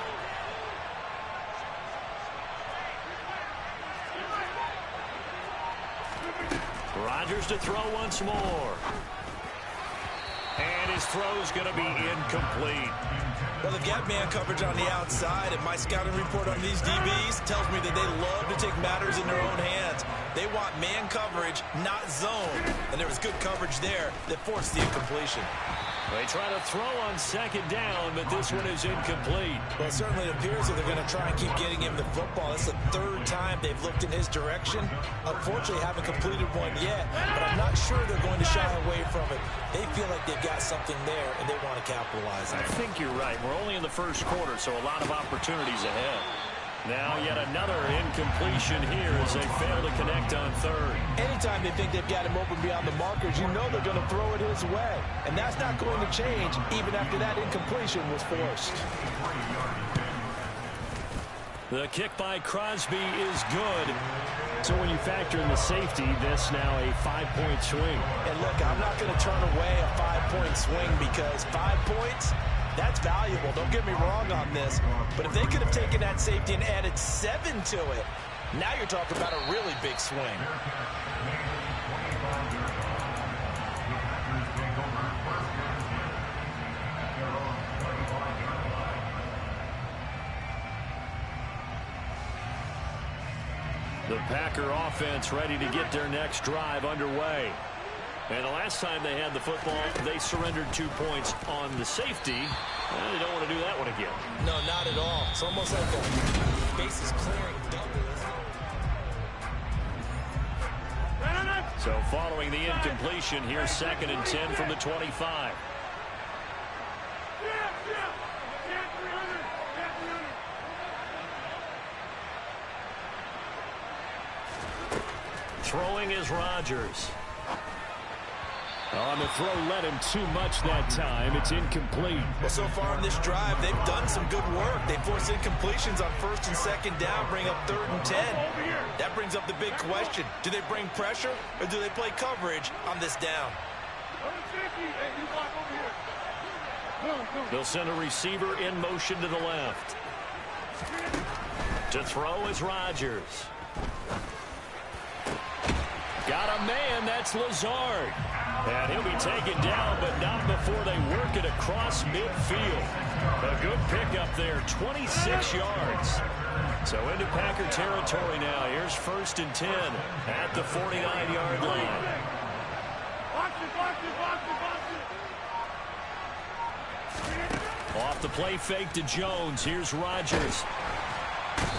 Rodgers to throw once more. And his throw's going to be incomplete. Well, they've got man coverage on the outside, and my scouting report on these DBs tells me that they love to take matters in their own hands. They want man coverage, not zone. And there was good coverage there that forced the incompletion. They try to throw on 2nd down, but this one is incomplete. Well, it certainly appears that they're going to try and keep getting him the football. That's the 3rd time they've looked in his direction. Unfortunately, haven't completed one yet, but I'm not sure they're going to shy away from it. They feel like they've got something there, and they want to capitalize on it. I think you're right. We're only in the 1st quarter, so a lot of opportunities ahead. Now yet another incompletion here as they fail to connect on 3rd. Anytime they think they've got him open beyond the markers, you know they're going to throw it his way. And that's not going to change even after that incompletion was forced. The kick by Crosby is good. So when you factor in the safety, this now a 5-point swing. And look, I'm not going to turn away a 5-point swing because 5 points, that's valuable. Don't get me wrong on this. But if they could have taken that safety and added 7 to it, now you're talking about a really big swing. The Packer offense ready to get their next drive underway. And the last time they had the football, they surrendered 2 points on the safety. Well, they don't want to do that one again. No, not at all. It's almost like a bases clearing double. So following the incompletion, here's 2nd and 10 from the 25. Throwing is Rodgers. On the throw, led him too much that time. It's incomplete. Well, so far in this drive, they've done some good work. They force incompletions on 1st and 2nd down, bring up 3rd and 10. That brings up the big question. Do they bring pressure or do they play coverage on this down? They'll send a receiver in motion to the left. To throw is Rodgers. Got a man, that's Lazard. And he'll be taken down, but not before they work it across midfield. A good pickup there, 26 yards. So into Packer territory now. Here's 1st and 10 at the 49-yard line. Off the play fake to Jones. Here's Rodgers.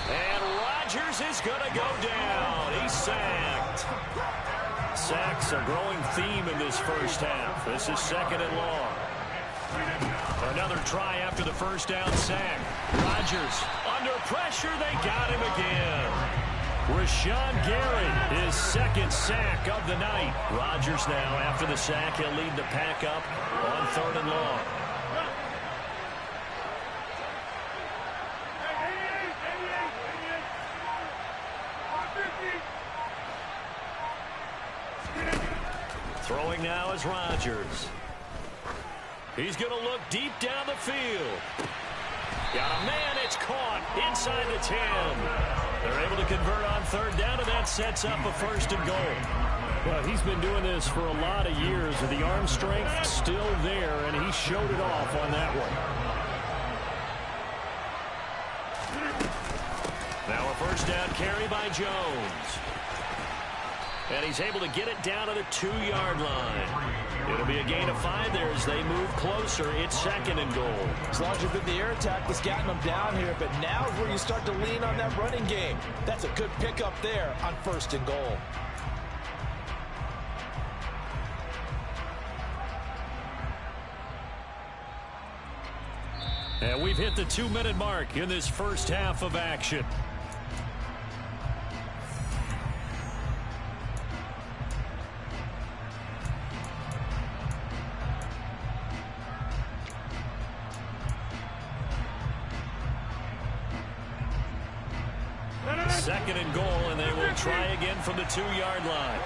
And Rodgers is going to go down. He's sacked. Sacks a growing theme in this first half. This is 2nd and long. Another try after the first down sack. Rodgers under pressure. They got him again. Rashawn Gary, his 2nd sack of the night. Rodgers now, after the sack, he'll lead the pack up on 3rd and long. Throwing now is Rodgers. He's going to look deep down the field. Got a man, it's caught inside the 10. They're able to convert on 3rd down, and that sets up a 1st and goal. Well, he's been doing this for a lot of years, with the arm strength still there, and he showed it off on that one. Now a 1st down carry by Jones. And he's able to get it down to the 2-yard line. It'll be a gain of 5 there as they move closer. It's 2nd and goal. As long as you've been the air attack that's gotten them down here, but now is where you start to lean on that running game. That's a good pickup there on 1st and goal. And we've hit the 2-minute mark in this first half of action. Second and goal, and they will try again from the 2-yard line.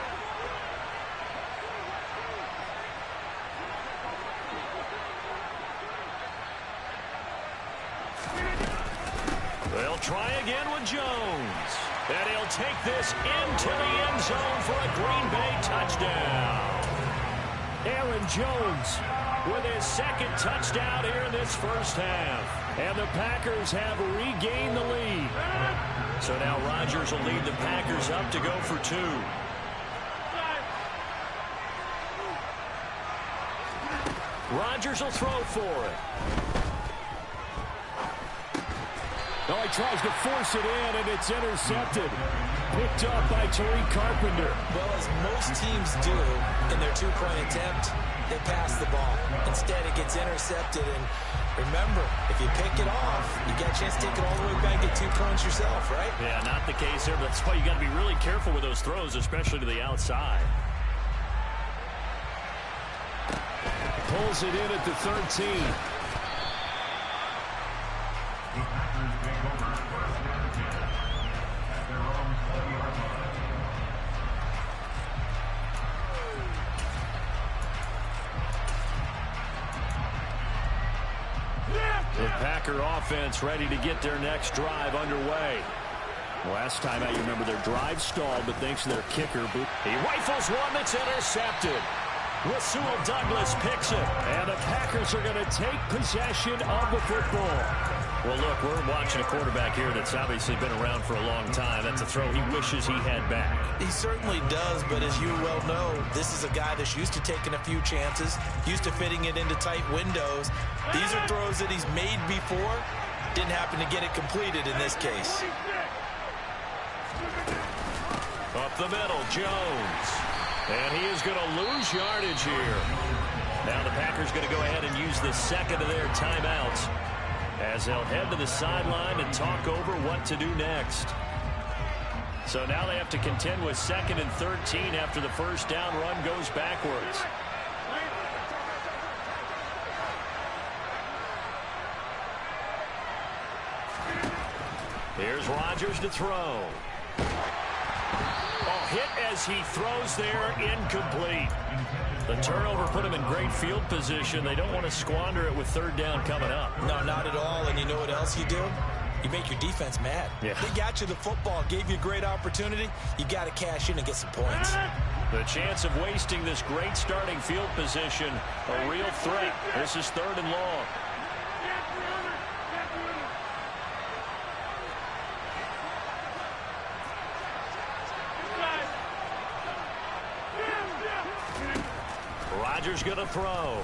They'll try again with Jones. And he'll take this into the end zone for a Green Bay touchdown. Aaron Jones with his 2nd touchdown here in this first half. And the Packers have regained the lead. So now Rodgers will lead the Packers up to go for 2. Rodgers will throw for it. Oh, he tries to force it in, and it's intercepted. Picked up by Tariq Carpenter. Well, as most teams do in their 2-point attempt, they pass the ball. Instead, it gets intercepted, and remember, if you pick it off, you get a chance to take it all the way back and get 2 points yourself, right? Yeah, not the case here, but that's why you got to be really careful with those throws, especially to the outside. Pulls it in at the 13. The Packer offense ready to get their next drive underway. Last time out, you remember their drive stalled, but thanks to their kicker, he rifles one that's intercepted. Rasul Douglas picks it. And the Packers are going to take possession of the football. Well, look, we're watching a quarterback here that's obviously been around for a long time. That's a throw he wishes he had back. He certainly does, but as you well know, this is a guy that's used to taking a few chances, used to fitting it into tight windows. These are throws that he's made before. Didn't happen to get it completed in this case. Up the middle, Jones. And he is going to lose yardage here. Now the Packers going to go ahead and use the second of their timeouts as they'll head to the sideline and talk over what to do next. So now they have to contend with 2nd and 13 after the first down run goes backwards. Here's Rodgers to throw. Oh, hit as he throws there, incomplete. The turnover put him in great field position. They don't want to squander it with 3rd down coming up. No, not at all. And you know what else you do? You make your defense mad. Yeah. They got you the football, gave you a great opportunity. You got to cash in and get some points. The chance of wasting this great starting field position, a real threat. This is 3rd and long. Rodgers going to throw.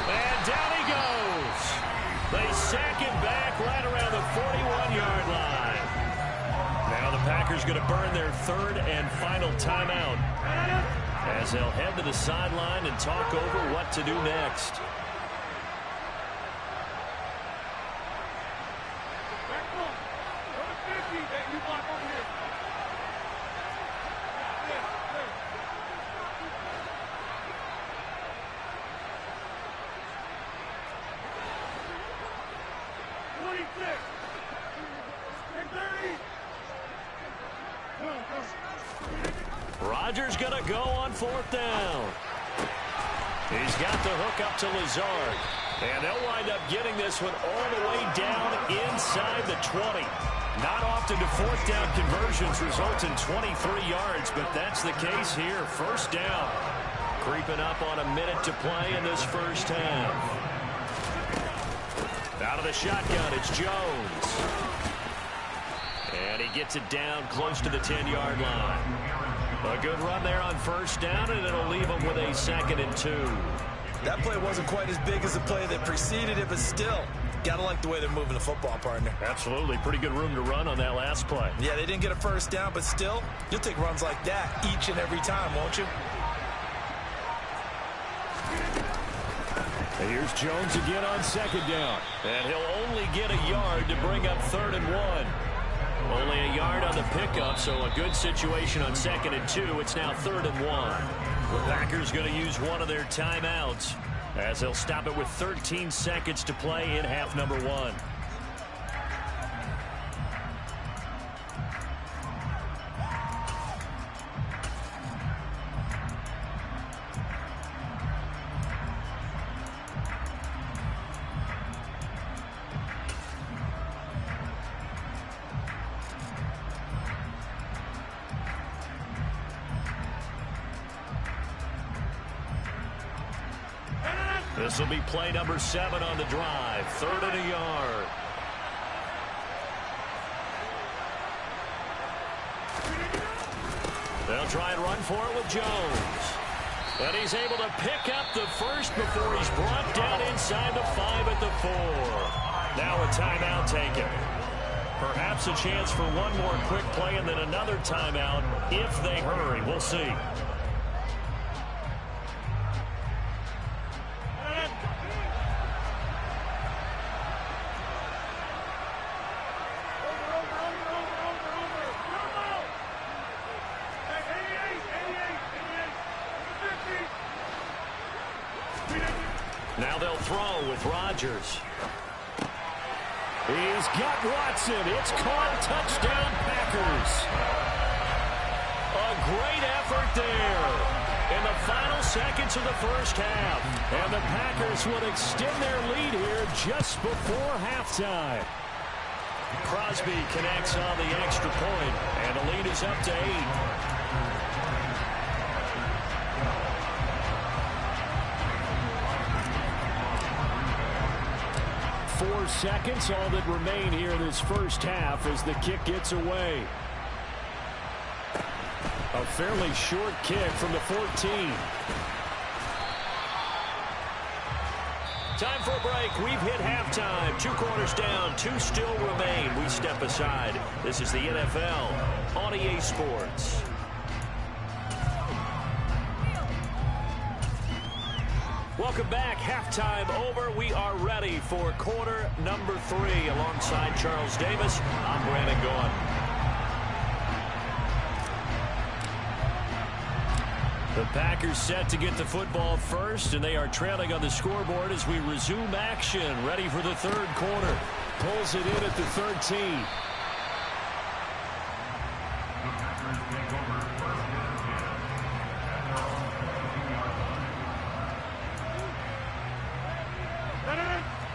And down he goes. They sack him back right around the 41-yard line. Now the Packers going to burn their 3rd and final timeout as they'll head to the sideline and talk over what to do next. Rodgers going to go on 4th down. He's got the hook up to Lazard. And they'll wind up getting this one all the way down inside the 20. Not often do 4th down conversions result in 23 yards, but that's the case here. 1st down. Creeping up on a minute to play in this first half. Out of the shotgun, it's Jones. And he gets it down close to the 10-yard line. A good run there on 1st down, and it'll leave them with a 2nd and 2. That play wasn't quite as big as the play that preceded it, but still, got to like the way they're moving the football, partner. Absolutely. Pretty good room to run on that last play. Yeah, they didn't get a 1st down, but still, you'll take runs like that each and every time, won't you? And here's Jones again on 2nd down. And he'll only get a yard to bring up 3rd and 1. Only a yard on the pickup, so a good situation on 2nd and 2. It's now 3rd and 1. The Packers going to use one of their timeouts as they'll stop it with 13 seconds to play in half number 1. This will be play number 7 on the drive. 3rd and a yard. They'll try and run for it with Jones. And he's able to pick up the first before he's brought down inside the 5 at the 4. Now a timeout taken. Perhaps a chance for one more quick play and then another timeout if they hurry. We'll see. Now they'll throw with Rodgers. He's got Watson. It's caught. Touchdown, Packers. A great effort there in the final seconds of the first half. And the Packers would extend their lead here just before halftime. Crosby connects on the extra point, and the lead is up to 8. 4 seconds, all that remain here in this first half as the kick gets away. A fairly short kick from the 14. Time for a break. We've hit halftime. 2 quarters down. 2 still remain. We step aside. This is the NFL on EA Sports. Welcome back. Halftime over. We are ready for quarter number 3. Alongside Charles Davis, I'm Brandon Gaughan. The Packers set to get the football first, and they are trailing on the scoreboard as we resume action. Ready for the third quarter. Pulls it in at the 13.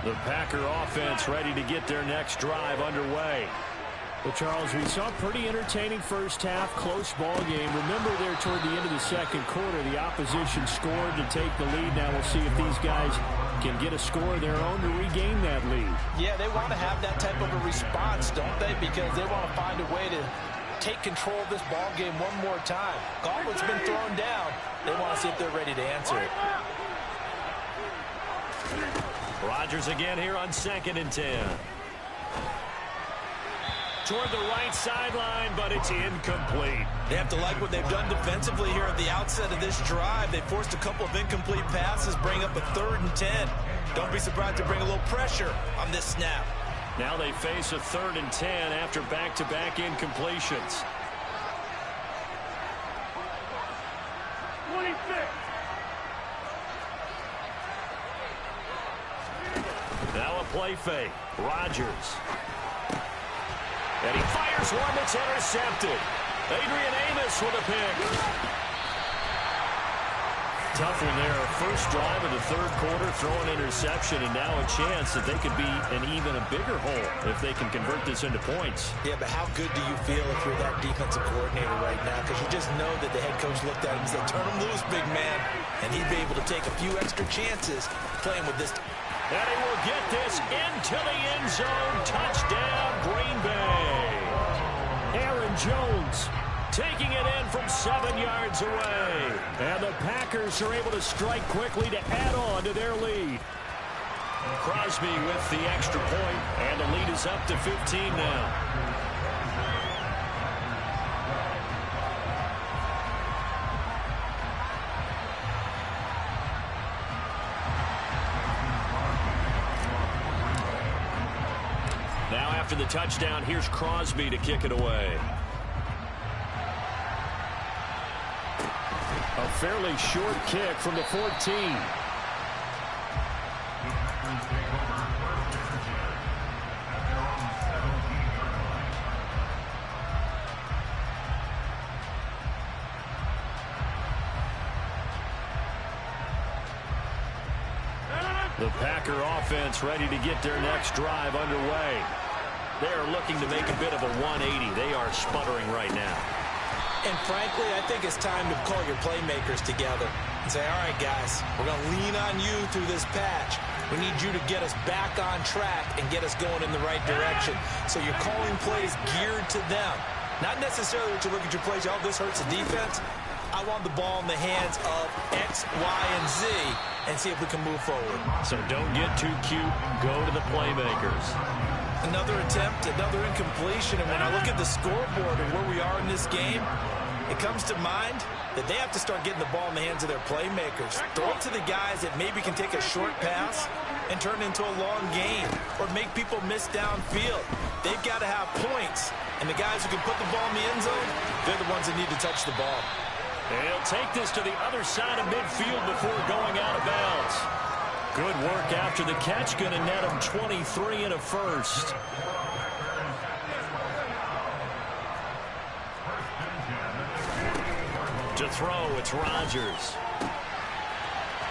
The Packer offense ready to get their next drive underway. Well, Charles, we saw a pretty entertaining first half, close ball game. Remember there toward the end of the second quarter, the opposition scored to take the lead. Now we'll see if these guys can get a score of their own to regain that lead. Yeah, they want to have that type of a response, don't they? Because they want to find a way to take control of this ball game one more time. Gauntlet's been thrown down. They want to see if they're ready to answer it. Rodgers again here on 2nd and 10. Toward the right sideline, but it's incomplete. They have to like what they've done defensively here at the outset of this drive. They forced a couple of incomplete passes, bring up a 3rd and 10. Don't be surprised to bring a little pressure on this snap. Now they face a 3rd and 10 after back-to-back incompletions. 26. Now a play fake. Rodgers. And he fires one that's intercepted. Adrian Amos with a pick. Tough one there. First drive of the third quarter, throw an interception, and now a chance that they could be an even a bigger hole if they can convert this into points. Yeah, but how good do you feel if you're that defensive coordinator right now? Because you just know that the head coach looked at him and said, turn him loose, big man. And he'd be able to take a few extra chances playing with this. And he will get this into the end zone. Touchdown, Green Bay. Aaron Jones taking it in from 7 yards away. And the Packers are able to strike quickly to add on to their lead. Crosby with the extra point, and the lead is up to 15 now. Now after the touchdown, here's Crosby to kick it away. A fairly short kick from the 14. The Packer offense ready to get their next drive underway. They're looking to make a bit of a 180. They are sputtering right now. And frankly, I think it's time to call your playmakers together and say, all right, guys, we're going to lean on you through this patch. We need you to get us back on track and get us going in the right direction. So you're calling plays geared to them. Not necessarily that you look at your plays, oh, this hurts the defense. I want the ball in the hands of X, Y, and Z and see if we can move forward. So don't get too cute. Go to the playmakers. Another attempt, another incompletion. And when I look at the scoreboard and where we are in this game, it comes to mind that they have to start getting the ball in the hands of their playmakers. Throw it to the guys that maybe can take a short pass and turn it into a long gain or make people miss downfield. They've got to have points. And the guys who can put the ball in the end zone, they're the ones that need to touch the ball. And he'll take this to the other side of midfield before going out of bounds. Good work after the catch. Going to net him 23 and a first. To throw, it's Rodgers.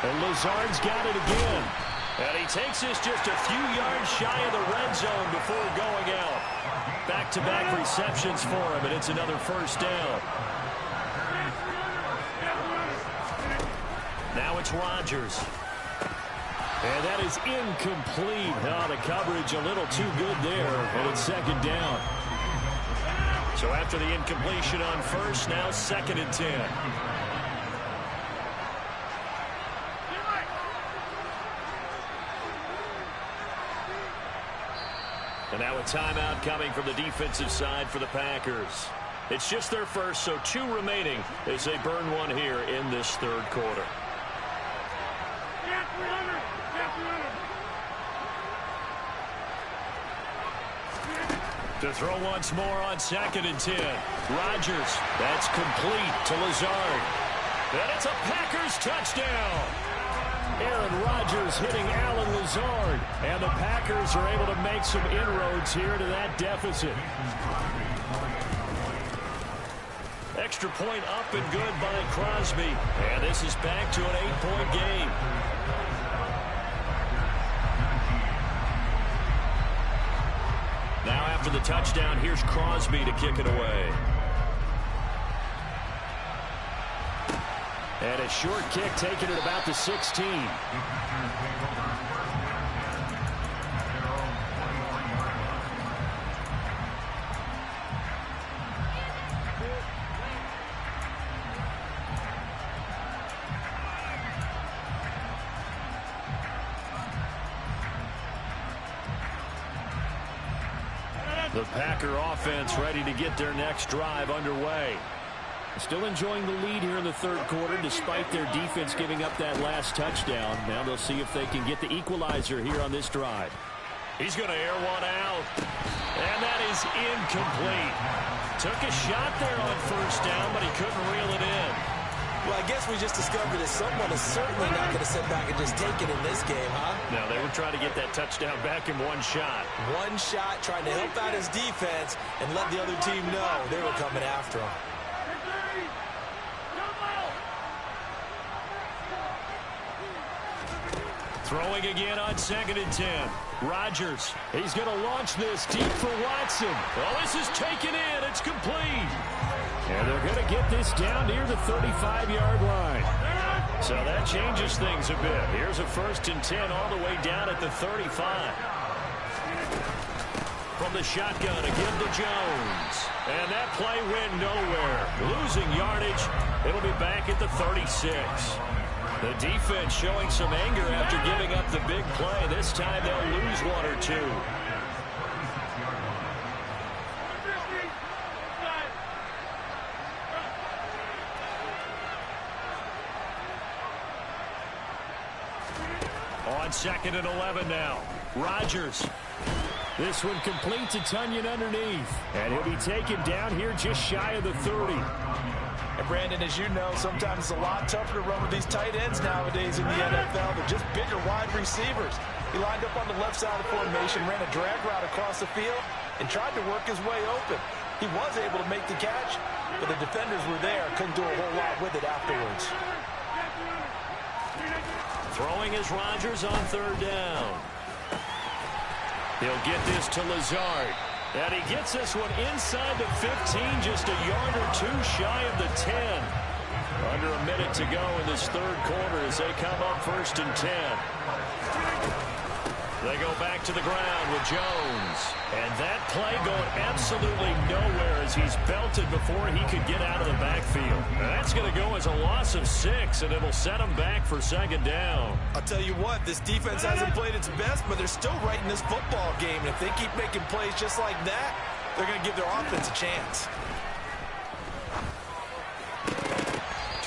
And Lazard's got it again. And he takes this just a few yards shy of the red zone before going out. Back-to-back receptions for him, and it's another first down. Now it's Rodgers. And that is incomplete. Oh, the coverage a little too good there, and it's second down. So after the incompletion on first, now 2nd and 10. And now a timeout coming from the defensive side for the Packers. It's just their first, so 2 remaining as they burn one here in this third quarter. To throw once more on 2nd and 10. Rodgers, that's complete to Lazard. And it's a Packers touchdown. Aaron Rodgers hitting Alan Lazard. And the Packers are able to make some inroads here to that deficit. Extra point up and good by Crosby. And this is back to an 8-point game. Now after the touchdown, here's Crosby to kick it away. And a short kick taken at about the 16. The Packer offense ready to get their next drive underway. Still enjoying the lead here in the third quarter despite their defense giving up that last touchdown. Now they'll see if they can get the equalizer here on this drive. He's going to air one out. And that is incomplete. Took a shot there on first down, but he couldn't reel it in. Well, I guess we just discovered that someone is certainly not going to sit back and just take it in this game, huh? No, they were trying to get that touchdown back in one shot. One shot, trying to help out his defense and let the other team know they were coming after him. Throwing again on 2nd and 10. Rodgers, he's going to launch this deep for Watson. Oh, this is taken in. It's complete. And they're going to get this down near the 35-yard line. So that changes things a bit. Here's a 1st and 10 all the way down at the 35. From the shotgun, a give to Jones. And that play went nowhere. Losing yardage. It'll be back at the 36. The defense showing some anger after giving up the big play. This time they'll lose 1 or 2. On 2nd and 11 now. Rodgers. This one complete to Tunyon underneath. And he'll be taken down here just shy of the 30. And Brandon, as you know, sometimes it's a lot tougher to run with these tight ends nowadays in the NFL. They're just bigger wide receivers. He lined up on the left side of the formation, ran a drag route across the field, and tried to work his way open. He was able to make the catch, but the defenders were there. Couldn't do a whole lot with it afterwards. Throwing is Rodgers on 3rd down. He'll get this to Lazard. And he gets this one inside the 15, just a yard or 2 shy of the 10. Under a minute to go in this third quarter as they come up 1st and 10. They go back to the ground with Jones. And that play going absolutely nowhere as he's belted before he could get out of the backfield. And that's going to go as a loss of 6, and it'll set him back for 2nd down. I'll tell you what, this defense hasn't played its best, but they're still right in this football game. And if they keep making plays just like that, they're going to give their offense a chance.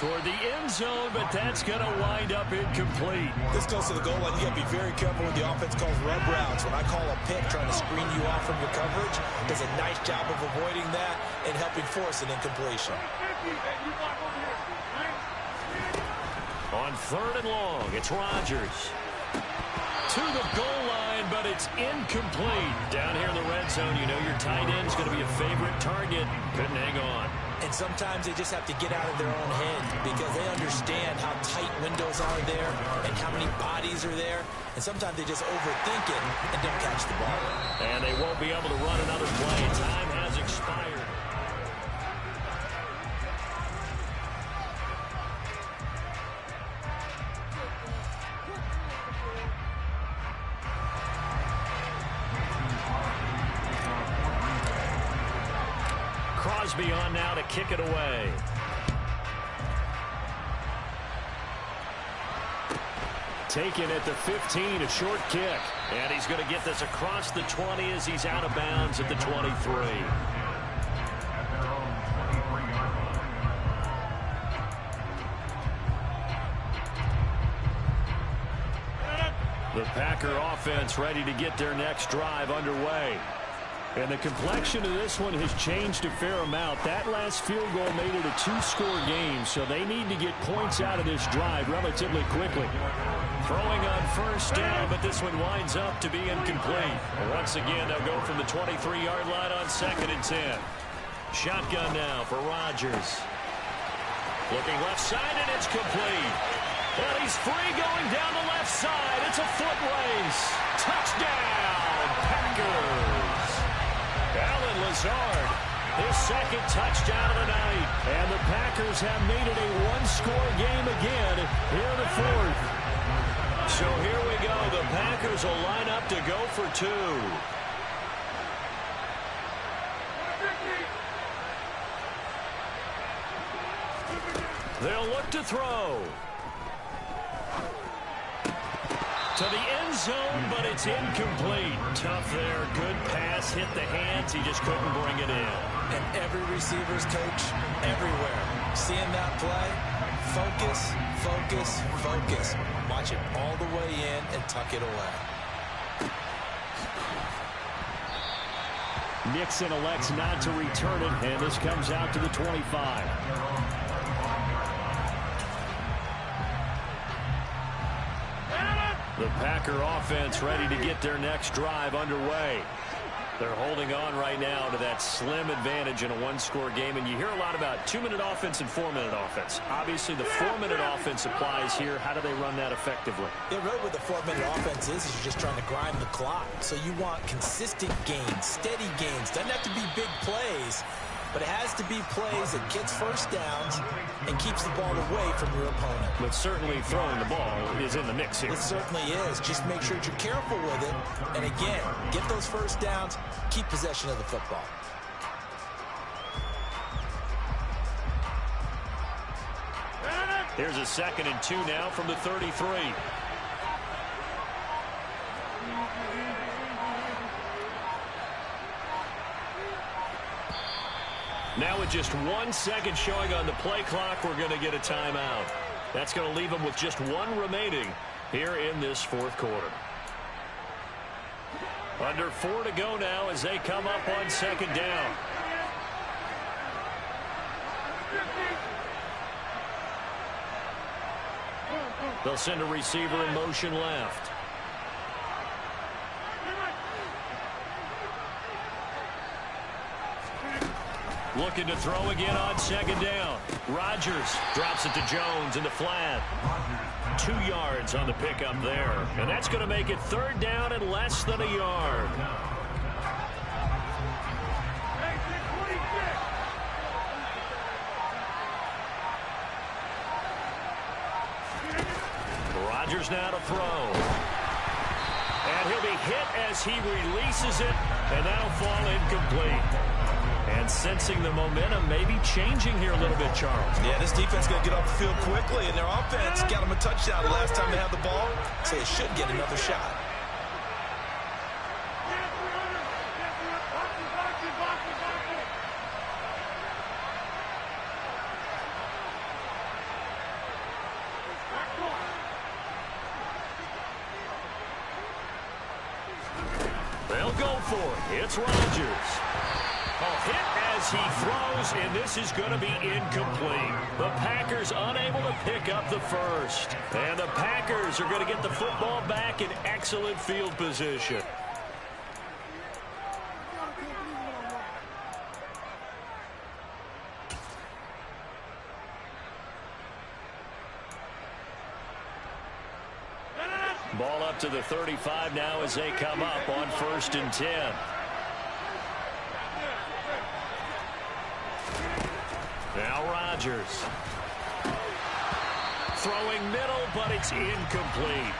Toward the end zone, but that's going to wind up incomplete. This close to the goal line, you got to be very careful when the offense calls rub routes. When I call a pick trying to screen you off from your coverage, does a nice job of avoiding that and helping force an incompletion. On 3rd and long, it's Rodgers. To the goal line, but it's incomplete. Down here in the red zone, you know your tight end's going to be a favorite target. Couldn't hang on. And sometimes they just have to get out of their own head because they understand how tight windows are there and how many bodies are there. And sometimes they just overthink it and don't catch the ball. And they won't be able to run another play. Time has expired. Crosby on now to kick it away. Taken at the 15, a short kick. And he's going to get this across the 20 as he's out of bounds at the 23. The Packer offense ready to get their next drive underway. And the complexion of this one has changed a fair amount. That last field goal made it a two-score game, so they need to get points out of this drive relatively quickly. Throwing on first down, but this one winds up to be incomplete. And once again, they'll go from the 23-yard line on 2nd and 10. Shotgun now for Rodgers. Looking left side, and it's complete. But he's free going down the left side. It's a foot race. Touchdown, Packers. Allen Lazard, his second touchdown of the night. And the Packers have made it a one-score game again here in the fourth. So here we go. The Packers will line up to go for two. They'll look to throw. To the end zone, but it's incomplete. Tough there. Good pass. Hit the hands. He just couldn't bring it in. And every receiver's coach everywhere. Seeing that play, focus, focus, focus. Watch it all the way in and tuck it away. Nixon elects not to return it, and this comes out to the 25. The Packer offense ready to get their next drive underway. They're holding on right now to that slim advantage in a one-score game, and you hear a lot about 2-minute offense and 4-minute offense. Obviously, the 4-minute offense applies here. How do they run that effectively? Yeah, really what the 4-minute offense is you're just trying to grind the clock. So you want consistent gains, steady gains. Doesn't have to be big plays, but it has to be plays that gets first downs and keeps the ball away from your opponent. But certainly throwing the ball is in the mix here. It certainly is. Just make sure that you're careful with it. And again, get those first downs, keep possession of the football. Here's a 2nd and 2 now from the 33. Now with just 1 second showing on the play clock, we're going to get a timeout. That's going to leave them with just one remaining here in this fourth quarter. Under 4 to go now as they come up on 2nd down. They'll send a receiver in motion left. Looking to throw again on 2nd down. Rodgers drops it to Jones in the flat. 2 yards on the pickup there. And that's going to make it 3rd down and less than a yard. Rodgers now to throw. And he'll be hit as he releases it, and that'll fall incomplete. And sensing the momentum maybe changing here a little bit, Charles. Yeah, this defense is going to get off the field quickly, and their offense got them a touchdown the last time they had the ball, so they should get another shot. They'll go for it. It's Rodgers. A hit as he throws, and this is going to be incomplete. The Packers unable to pick up the first. And the Packers are going to get the football back in excellent field position. Ball up to the 35 now as they come up on 1st and 10. Now Rodgers. Throwing middle, but it's incomplete.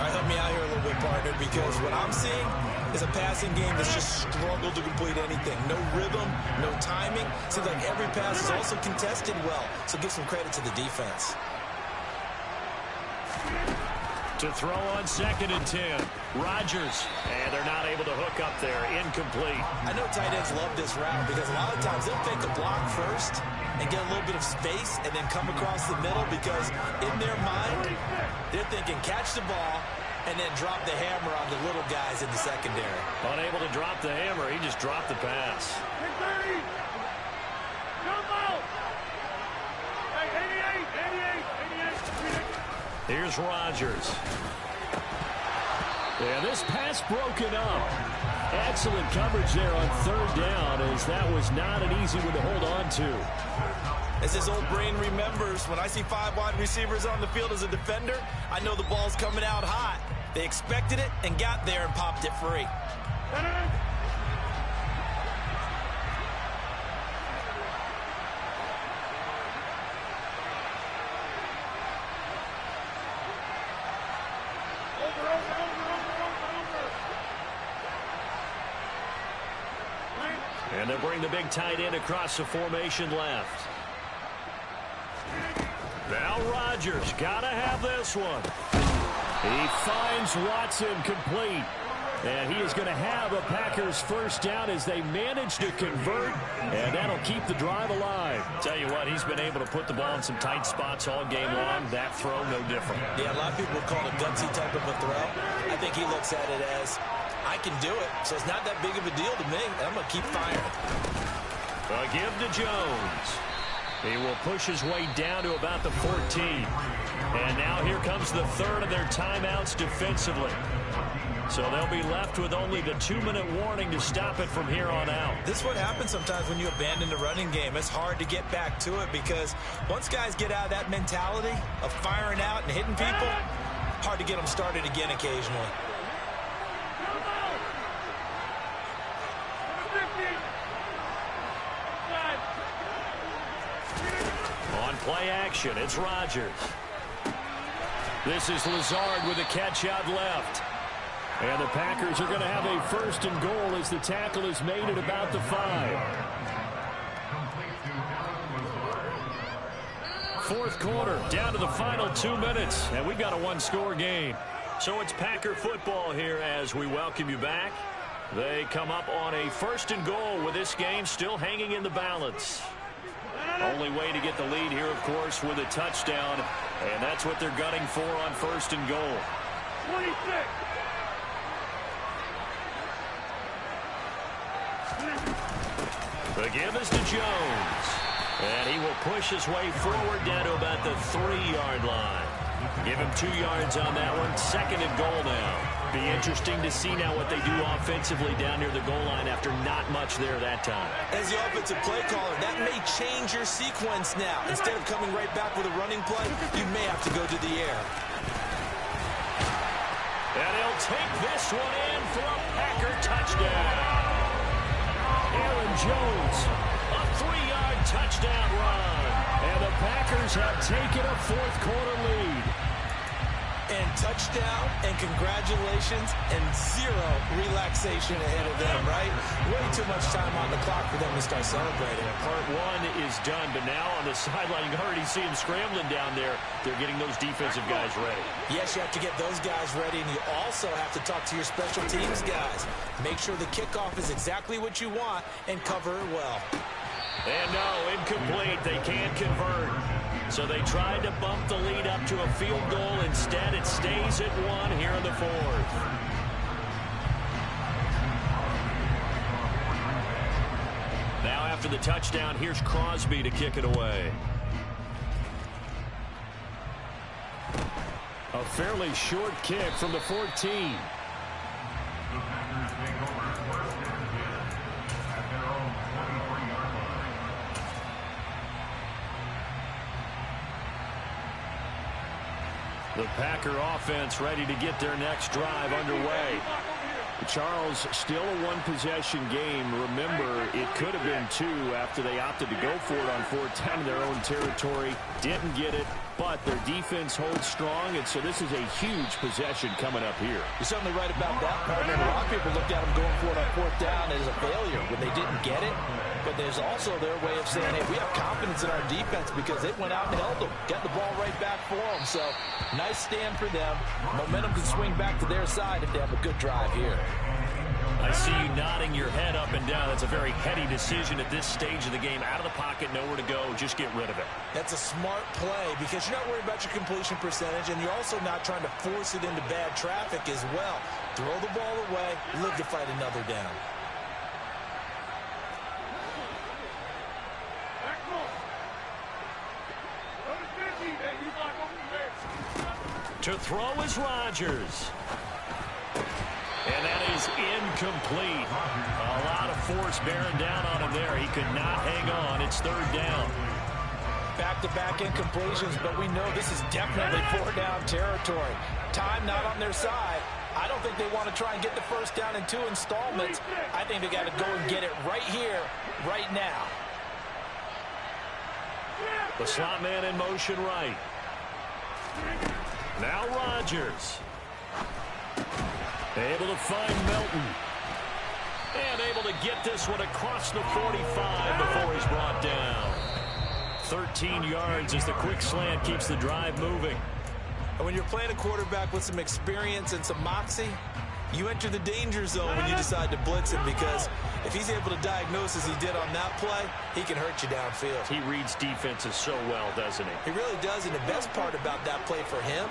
All right, help me out here a little bit, partner, because what I'm seeing, is a passing game that's just struggled to complete anything. No rhythm, no timing. Seems like every pass is also contested well. So give some credit to the defense. To throw on 2nd and 10. Rodgers. And they're not able to hook up there. Incomplete. I know tight ends love this route because a lot of times they'll take the block first and get a little bit of space and then come across the middle because in their mind, they're thinking catch the ball and then drop the hammer on the little guys in the secondary. Unable to drop the hammer. He just dropped the pass. Big 30. Jump out. Hey, 88. Here's Rodgers. Yeah, this pass broken up. Excellent coverage there on 3rd down, as that was not an easy one to hold on to. As his old brain remembers, when I see 5 wide receivers on the field as a defender, I know the ball's coming out hot. They expected it and got there and popped it free. And they'll bring the big tight end across the formation left. Now Rodgers, gotta have this one. He finds Watson complete. And he is going to have a Packers first down as they manage to convert, and that'll keep the drive alive. Tell you what, he's been able to put the ball in some tight spots all game long. That throw, no different. Yeah, a lot of people would call it a gutsy type of a throw. I think he looks at it as, I can do it, so it's not that big of a deal to me, and I'm going to keep firing. A give to Jones. He will push his way down to about the 14. And now here comes the 3rd of their timeouts defensively. So they'll be left with only the 2-minute warning to stop it from here on out. This is what happens sometimes when you abandon the running game. It's hard to get back to it because once guys get out of that mentality of firing out and hitting people, hard to get them started again occasionally. On play action, it's Rodgers. This is Lazard with a catch out left. And the Packers are going to have a 1st and goal as the tackle is made at about the 5. 4th quarter, down to the final 2 minutes, and we've got a 1-score game. So it's Packer football here as we welcome you back. They come up on a 1st and goal with this game still hanging in the balance. Only way to get the lead here, of course, with a touchdown, and that's what they're gunning for on 1st and goal. 26. The give is to Jones. And he will push his way forward down to about the 3-yard line. Give him 2 yards on that one. 2nd and goal now. Be interesting to see now what they do offensively down near the goal line after not much there that time. As the offensive play caller, that may change your sequence now. Instead of coming right back with a running play, you may have to go to the air. And he'll take this one in for a Packer touchdown. Aaron Jones, a 3-yard touchdown run. And the Packers have taken a 4th quarter lead. And touchdown, and congratulations, and 0 relaxation ahead of them, right? Way too much time on the clock for them to start celebrating. Part 1 is done, but now on the sideline, you can already see them scrambling down there. They're getting those defensive guys ready. Yes, you have to get those guys ready, and you also have to talk to your special teams guys. Make sure the kickoff is exactly what you want and cover it well. And no, incomplete. They can't convert. So they tried to bump the lead up to a field goal. Instead, it stays at 1 here in the 4th. Now after the touchdown, here's Crosby to kick it away. A fairly short kick from the 14. The Packer offense ready to get their next drive underway. Charles, still a 1-possession game. Remember, it could have been 2 after they opted to go for it on 4th down in their own territory. Didn't get it. but their defense holds strong, and so this is a huge possession coming up here. You're certainly right about that, partner. A lot of people looked at them going for it on fourth down as a failure when they didn't get it. But there's also their way of saying, hey, we have confidence in our defense because they went out and held them, got the ball right back for them. So nice stand for them. Momentum can swing back to their side if they have a good drive here. I see you nodding your head up and down. That's a very heady decision at this stage of the game. Out of the pocket, nowhere to go. Just get rid of it. That's a smart play because you're not worried about your completion percentage, and you're also not trying to force it into bad traffic as well. Throw the ball away, live to fight another down. To throw is Rodgers. And that is incomplete. A lot of force bearing down on him there. He could not hang on. It's third down. Back-to-back incompletions, but we know this is definitely four-down territory. Time not on their side. I don't think they want to try and get the first down in 2 installments. I think they got to go and get it right here, right now. The slot man in motion right. Now Rodgers. Able to find Melton. And able to get this one across the 45 before he's brought down. 13 yards as the quick slant keeps the drive moving. And when you're playing a quarterback with some experience and some moxie, you enter the danger zone when you decide to blitz him, because if he's able to diagnose as he did on that play, he can hurt you downfield. He reads defenses so well, doesn't he? He really does, and the best part about that play for him,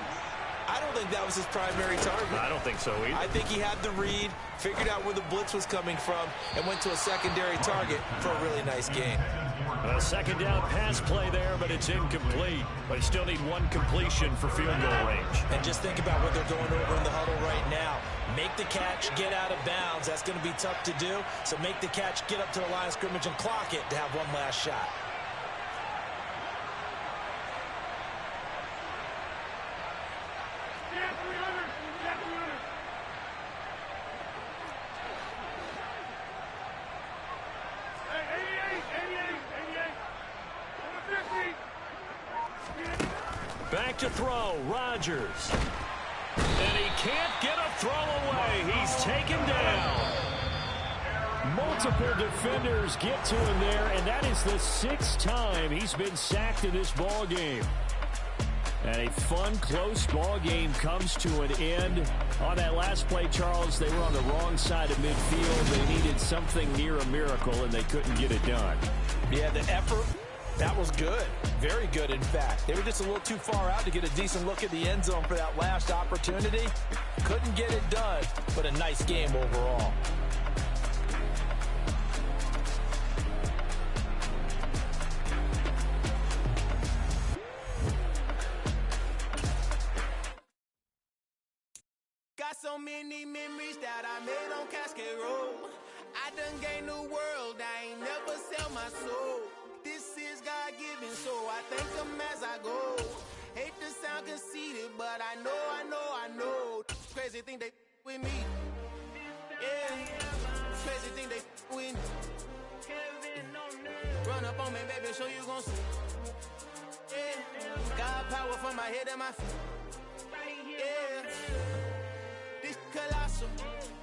I don't think that was his primary target. I don't think so either. I think he had the read, figured out where the blitz was coming from, and went to a secondary target for a really nice gain. A second down pass play there, but it's incomplete. But still need one completion for field goal range. And just think about what they're going over in the huddle right now. Make the catch, get out of bounds. That's going to be tough to do. So make the catch, get up to the line of scrimmage, and clock it to have one last shot. Back to throw, Rodgers. And he can't get a throw away. He's taken down. Multiple defenders get to him there, and that is the 6th time he's been sacked in this ball game. And a fun, close ball game comes to an end. On that last play, Charles, they were on the wrong side of midfield. They needed something near a miracle, and they couldn't get it done. Yeah, the effort, that was good. Very good, in fact. They were just a little too far out to get a decent look at the end zone for that last opportunity. Couldn't get it done, but a nice game overall. Got so many memories that I made on Cascade Road. I done gained the world, I ain't never sell my soul. This is God-given, so I thank him as I go. Hate to sound conceited, but I know. Crazy thing they with me. Yeah, crazy thing they with me. Run up on me, baby, show you gon' see. Yeah, God power from my head and my feet. Yeah. This colossal,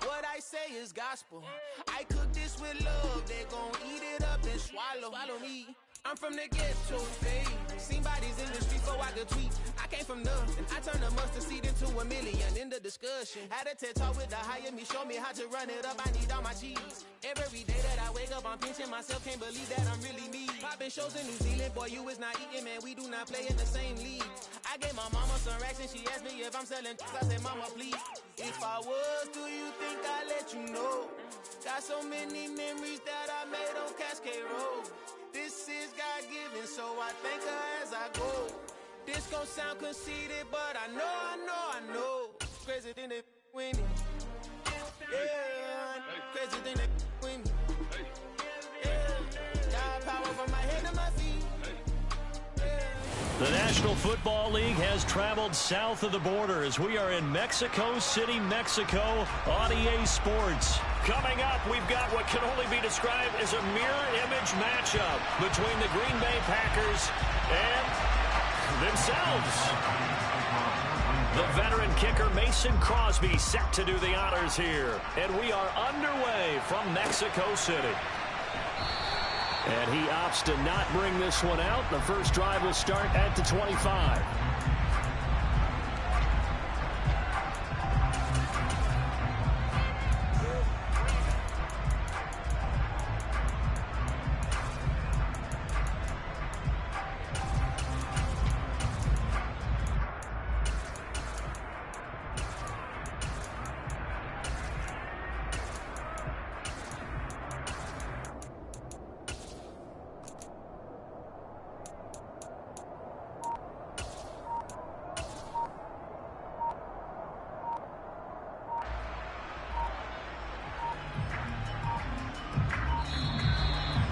what I say is gospel. I cook this with love, they gon' eat it up and swallow me. I'm from the ghetto, babe. Seen bodies in the street so I could tweet. I came from nothing. I turned a mustard seed into a million in the discussion. Had a TED talk with the higher me, show me how to run it up. I need all my cheese. Every day that I wake up, I'm pinching myself. Can't believe that I'm really me. Popping shows in New Zealand, boy, you is not eating, man. We do not play in the same league. I gave my mama some racks and she asked me if I'm selling. I said, mama, please. If I was, do you think I'd let you know? Got so many memories that I made on Cascade Road. This is God-given, so I thank her as I go. This gon' sound conceited, but I know. Crazy thing they with me. Yeah, crazy thing they with me. Yeah, God power from my head to my feet. The National Football League has traveled south of the border as we are in Mexico City, Mexico on EA Sports. Coming up, we've got what can only be described as a mirror image matchup between the Green Bay Packers and themselves. The veteran kicker Mason Crosby set to do the honors here. And we are underway from Mexico City. And he opts to not bring this one out. The first drive will start at the 25.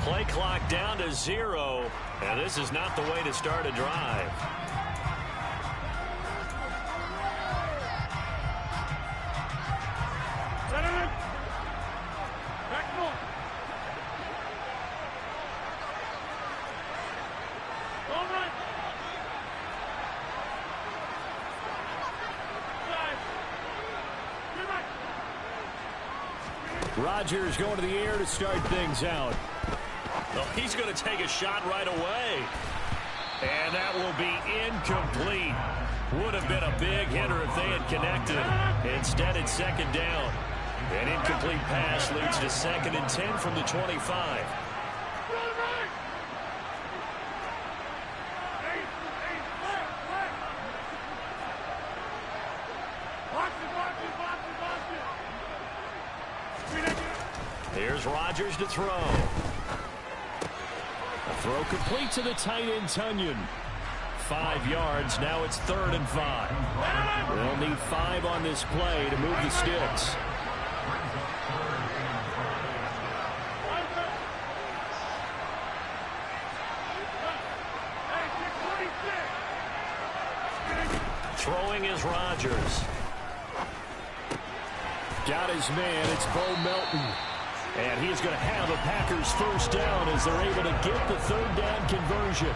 Play clock down to 0, and this is not the way to start a drive. Rodgers going to the air to start things out. Well, he's going to take a shot right away. And that will be incomplete. Would have been a big hitter if they had connected. Instead, it's second down. An incomplete pass leads to 2nd and 10 from the 25. Here's Rodgers to throw. A throw complete to the tight end, Tonyan. 5 yards. Now it's 3rd and 5. They'll need 5 on this play to move the sticks. Throwing is Rodgers. Got his man. It's Bo Melton. And he's going to have a Packers first down as they're able to get the 3rd down conversion.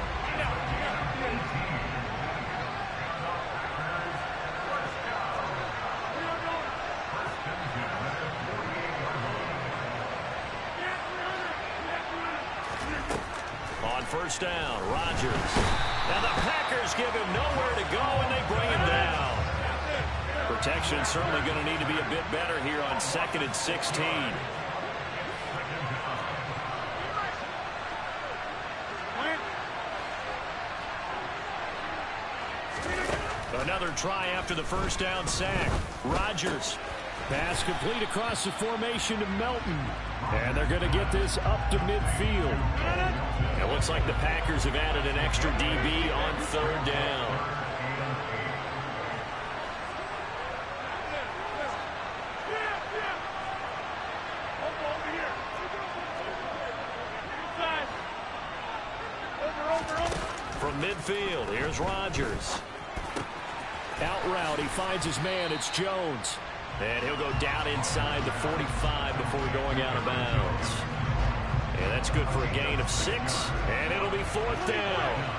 On first down, Rodgers. And the Packers give him nowhere to go, and they bring him down. Protection certainly going to need to be a bit better here on 2nd and 16. Another try after the first down sack. Rodgers. Pass complete across the formation to Melton. And they're going to get this up to midfield. It looks like the Packers have added an extra DB on 3rd down. From midfield, here's Rodgers. Out route, he finds his man. It's Jones. And he'll go down inside the 45 before going out of bounds. And that's good for a gain of 6. And it'll be 4th down.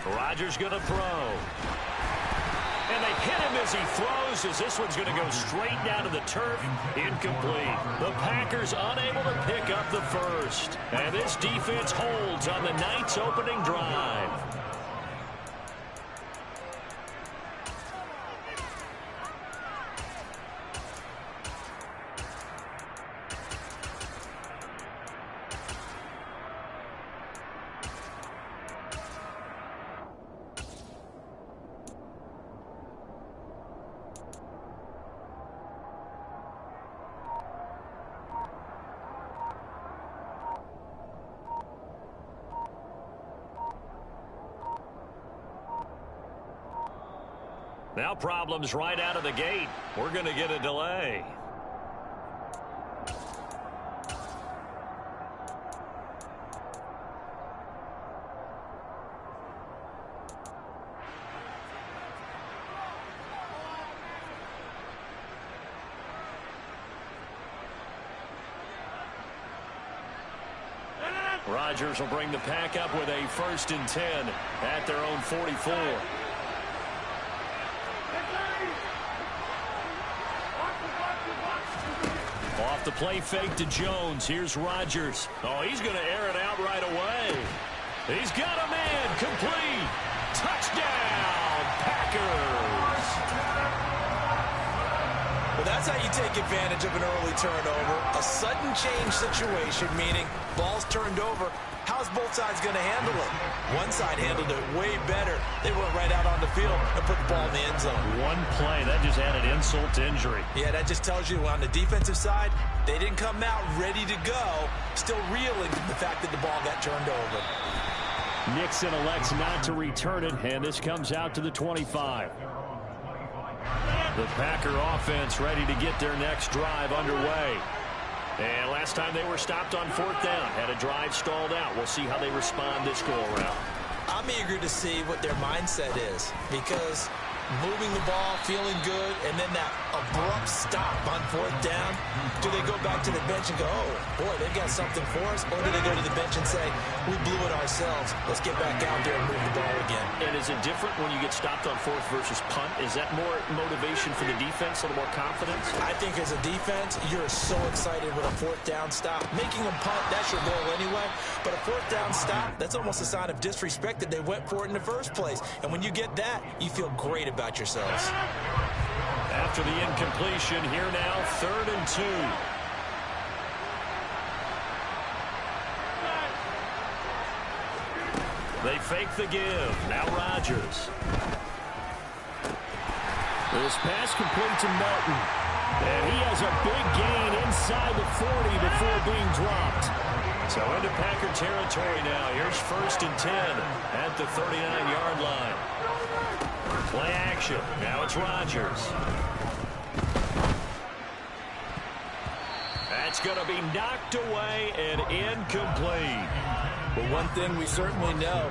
Rodgers going to throw. And they hit him as he throws, as this one's going to go straight down to the turf. Incomplete. The Packers unable to pick up the first. And this defense holds on the night's opening drive. Now problems right out of the gate. We're going to get a delay. Rodgers will bring the pack up with a 1st and 10 at their own 44. Off the play fake to Jones. Here's Rodgers. Oh, he's going to air it out right away. He's got a man. Complete. Touchdown, Packers. Well, that's how you take advantage of an early turnover. A sudden change situation, meaning ball's turned over. How's both sides going to handle it? One side handled it way better. They went right out on the field and put the ball in the end zone. One play, that just added insult to injury. Yeah, that just tells you on the defensive side, they didn't come out ready to go, still reeling from the fact that the ball got turned over. Nixon elects not to return it, and this comes out to the 25. The Packer offense ready to get their next drive underway. And last time they were stopped on 4th down, had a drive stalled out. We'll see how they respond this go-around. I'm eager to see what their mindset is, because moving the ball, feeling good, and then that abrupt stop on 4th down, do they go back to the bench and go, oh, boy, they've got something for us? Or do they go to the bench and say, we blew it ourselves, let's get back out there and move the ball again? And is it different when you get stopped on 4th versus punt? Is that more motivation for the defense, a little more confidence? I think as a defense, you're so excited with a 4th down stop. Making them punt, that's your goal anyway. But a 4th down stop, that's almost a sign of disrespect that they went for it in the first place. And when you get that, you feel great about yourselves. After the incompletion, here now, 3rd and 2. They fake the give. Now Rodgers. This pass complete to Melton. And he has a big gain inside the 40 before being dropped. So into Packer territory now. Here's 1st and 10 at the 39-yard line. Play action. Now it's Rodgers. That's going to be knocked away and incomplete. But one thing we certainly know,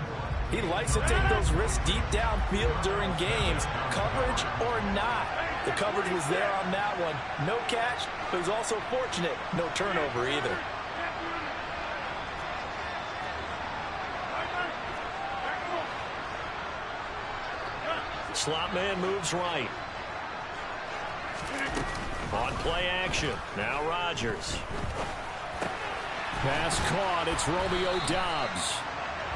he likes to take those risks deep downfield during games, coverage or not. The coverage was there on that one. No catch, but he's also fortunate. No turnover either. Slot man moves right. On play action. Now Rodgers. Pass caught. It's Romeo Doubs.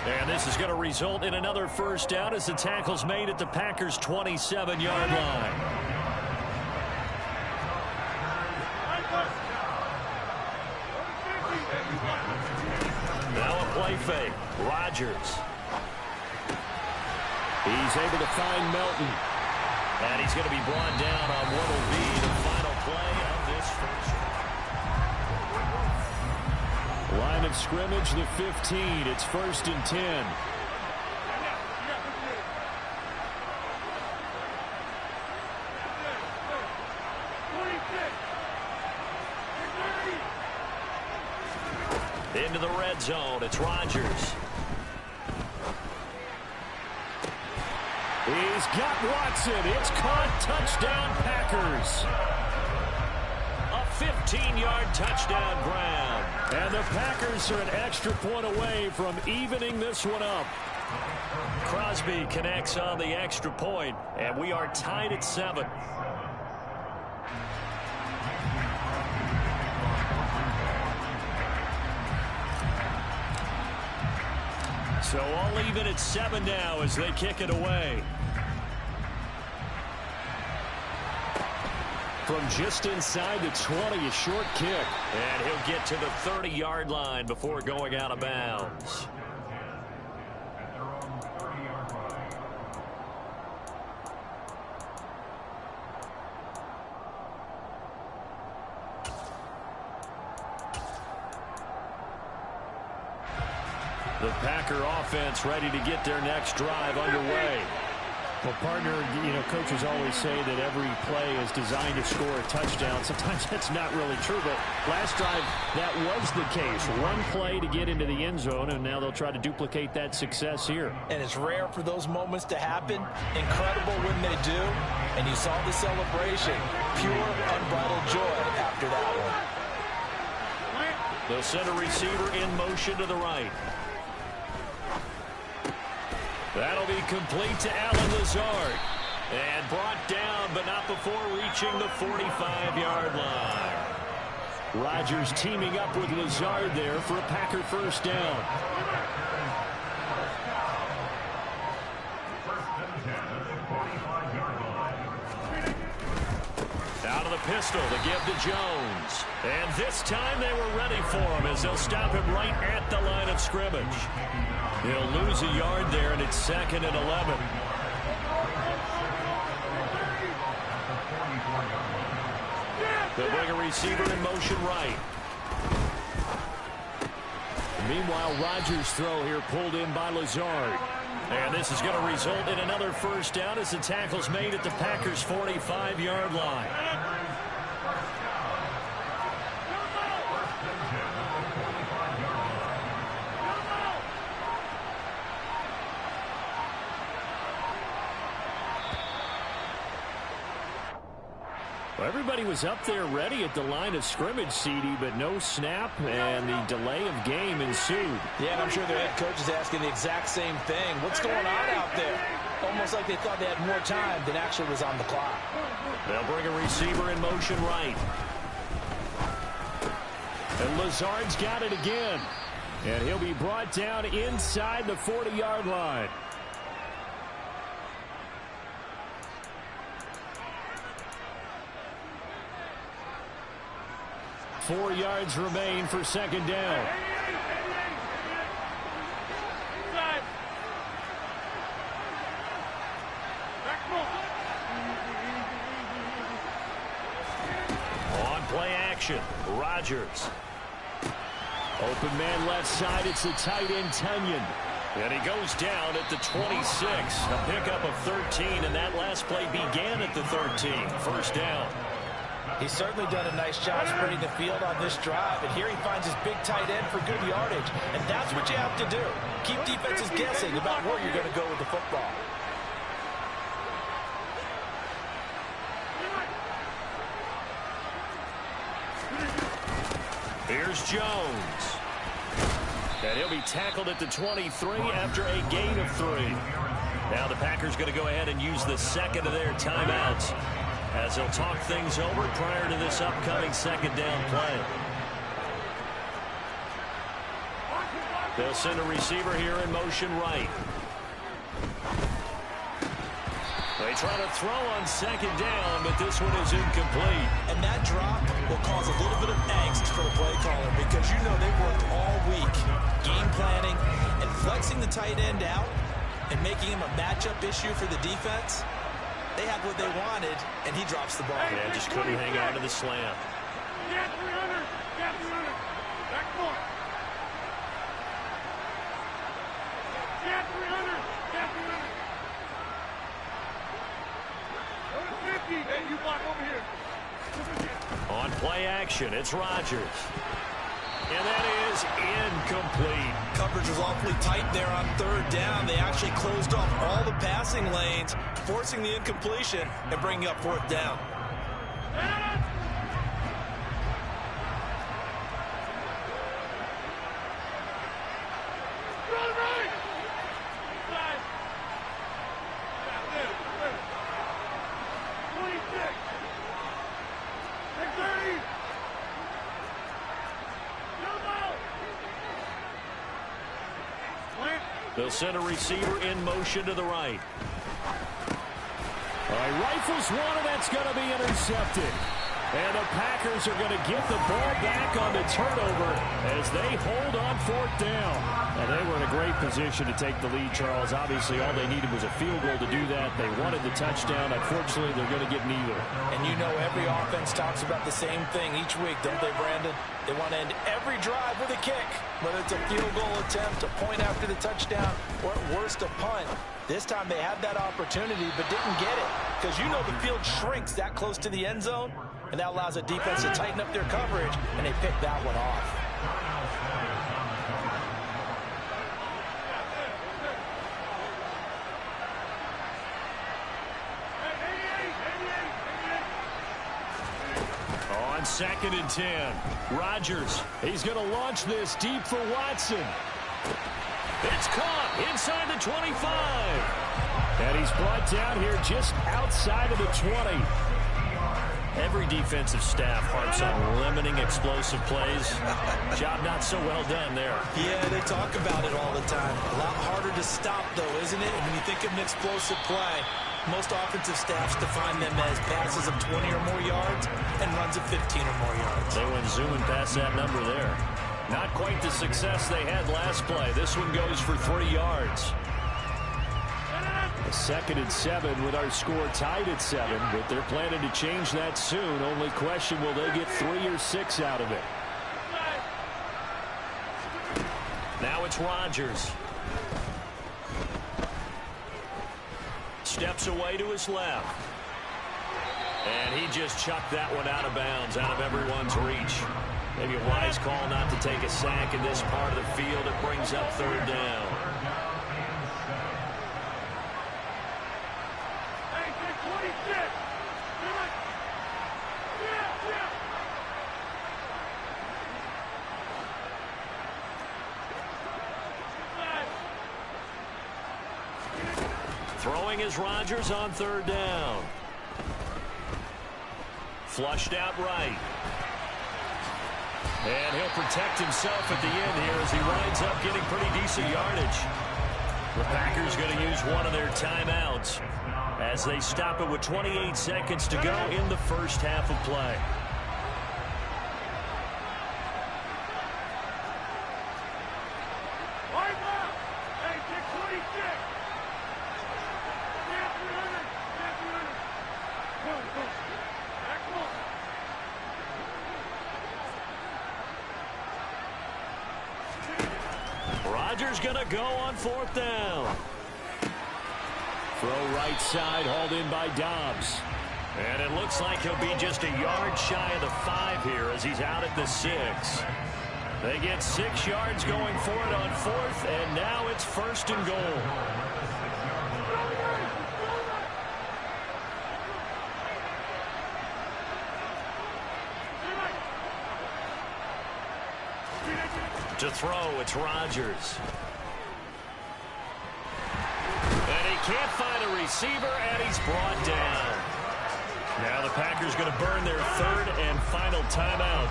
And this is going to result in another 1st down as the tackle's made at the Packers' 27-yard line. Now a play fake. Rodgers. He's able to find Melton. And he's going to be brought down on what will be the final play of this first. Line of scrimmage, the 15. It's 1st and 10. Into the red zone. It's Rodgers. He's got Watson. It's caught. Touchdown, Packers. A 15-yard touchdown grab. And the Packers are an extra point away from evening this one up. Crosby connects on the extra point, and we are tied at 7. So all even at 7 now as they kick it away. From just inside the 20, a short kick. And he'll get to the 30-yard line before going out of bounds. The Packer offense ready to get their next drive underway. Well, partner, you know, coaches always say that every play is designed to score a touchdown. Sometimes that's not really true, but last drive, that was the case. One play to get into the end zone, and now they'll try to duplicate that success here. And it's rare for those moments to happen. Incredible when they do. And you saw the celebration. Pure, unbridled joy after that one. They'll send a receiver in motion to the right. That'll be complete to Allen Lazard. And brought down, but not before reaching the 45-yard line. Rodgers teaming up with Lazard there for a Packer first down. Out of the pistol, the give to Jones. And this time they were ready for him as they'll stop him right at the line of scrimmage. He'll lose a yard there, and it's 2nd and 11. They'll bring a receiver in motion right. Meanwhile, Rodgers' throw here pulled in by Lazard. And this is going to result in another first down as the tackle's made at the Packers' 45-yard line. Well, everybody was up there ready at the line of scrimmage, CD, but no snap, and the delay of game ensued. Yeah, and I'm sure their head coach is asking the exact same thing. What's going on out there? Almost like they thought they had more time than actually was on the clock. They'll bring a receiver in motion right. And Lazard's got it again. And he'll be brought down inside the 40-yard line. Four yards remain for second down. On play action, Rodgers. Open man left side, it's the tight end Tunyon. And he goes down at the 26. A pickup of 13, and that last play began at the 13. First down. He's certainly done a nice job spreading the field on this drive, and here he finds his big tight end for good yardage. And that's what you have to do. Keep defenses guessing about where you're going to go with the football. Here's Jones. And he'll be tackled at the 23 after a gain of 3. Now the Packers going to go ahead and use the second of their timeouts as they'll talk things over prior to this upcoming second down play. They'll send a receiver here in motion right. They try to throw on second down, but this one is incomplete. And that drop will cause a little bit of angst for the play caller because you know they worked all week game planning and flexing the tight end out and making him a matchup issue for the defense. They had what they wanted, and he drops the ball. Yeah, just couldn't hang on to the slam. Get 300. Get 300. Back foot. Get 300. Get 300. Go to 50. Hey, you block over here. On play action, it's Rodgers. And that is incomplete. Coverage was awfully tight there on third down. They actually closed off all the passing lanes, forcing the incompletion and bringing up fourth down. They'll send a receiver in motion to the right. All right, rifles one, and that's going to be intercepted. And the Packers are going to get the ball back on the turnover as they hold on fourth down. And they were in a great position to take the lead, Charles. Obviously, all they needed was a field goal to do that. They wanted the touchdown. Unfortunately, they're going to get neither. And you know every offense talks about the same thing each week, don't they, Brandon? They want to end every drive with a kick, whether it's a field goal attempt, a point after the touchdown, or at worst, a punt. This time they had that opportunity but didn't get it because you know the field shrinks that close to the end zone, and that allows the defense to tighten up their coverage, and they picked that one off. 2nd and 10. Rodgers, he's going to launch this deep for Watson. It's caught inside the 25. And he's brought down here just outside of the 20. Every defensive staff harps on limiting explosive plays. Job not so well done there. Yeah, they talk about it all the time. A lot harder to stop, though, isn't it? And when you think of an explosive play, most offensive staffs define them as passes of 20 or more yards and runs of 15 or more yards. They went zooming past that number there. Not quite the success they had last play. This one goes for 3 yards. A 2nd and 7 with our score tied at 7, but they're planning to change that soon. Only question, will they get 3 or 6 out of it? Now it's Rodgers. Steps away to his left. And he just chucked that one out of bounds, out of everyone's reach. Maybe a wise call not to take a sack in this part of the field. It brings up 3rd down. Hey, take 26. Throwing is Rodgers on 3rd down. Flushed out right. And he'll protect himself at the end here as he winds up getting pretty decent yardage. The Packers going to use one of their timeouts as they stop it with 28 seconds to go in the first half of play. Hey, take 26. Yeah, 300. Yeah, 300. Go. Back, come on. Rodgers going to go on 4th down. Throw right side, hauled in by Dobbs. And it looks like he'll be just a yard shy of the 5 here as he's out at the 6. They get 6 yards going for it on 4th, and now it's 1st and goal. To throw, it's Rodgers. And he can't find a receiver, and he's brought down. Now the Packers going to burn their 3rd and final timeout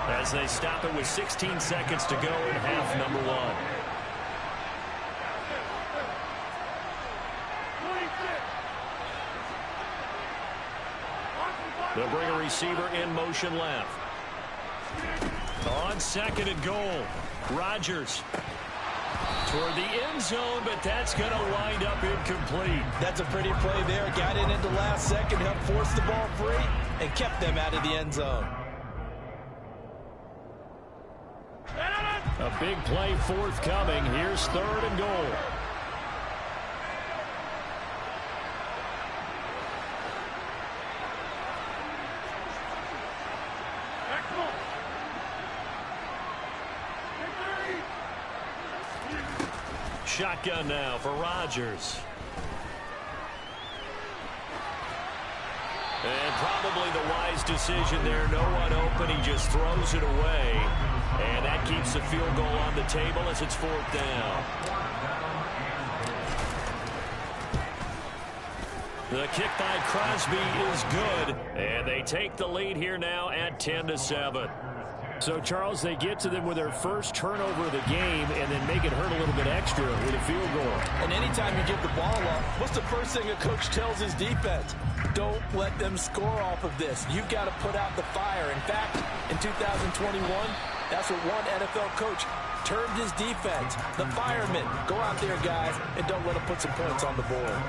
as they stop it with 16 seconds to go in half number 1. They'll bring a receiver in motion left. On 2nd and goal, Rodgers toward the end zone, but that's going to wind up incomplete. That's a pretty play there. Got it into last second, helped force the ball free, and kept them out of the end zone. A big play forthcoming. Here's 3rd and goal. Shotgun now for Rodgers. And probably the wise decision there. No one open. He just throws it away. And that keeps the field goal on the table as it's 4th down. The kick by Crosby is good. And they take the lead here now at 10-7. So, Charles, they get to them with their first turnover of the game and then make it hurt a little bit extra with a field goal. And anytime you give the ball up, what's the first thing a coach tells his defense? Don't let them score off of this. You've got to put out the fire. In fact, in 2021, that's what one NFL coach termed his defense. The firemen. Go out there, guys, and don't let them put some points on the board.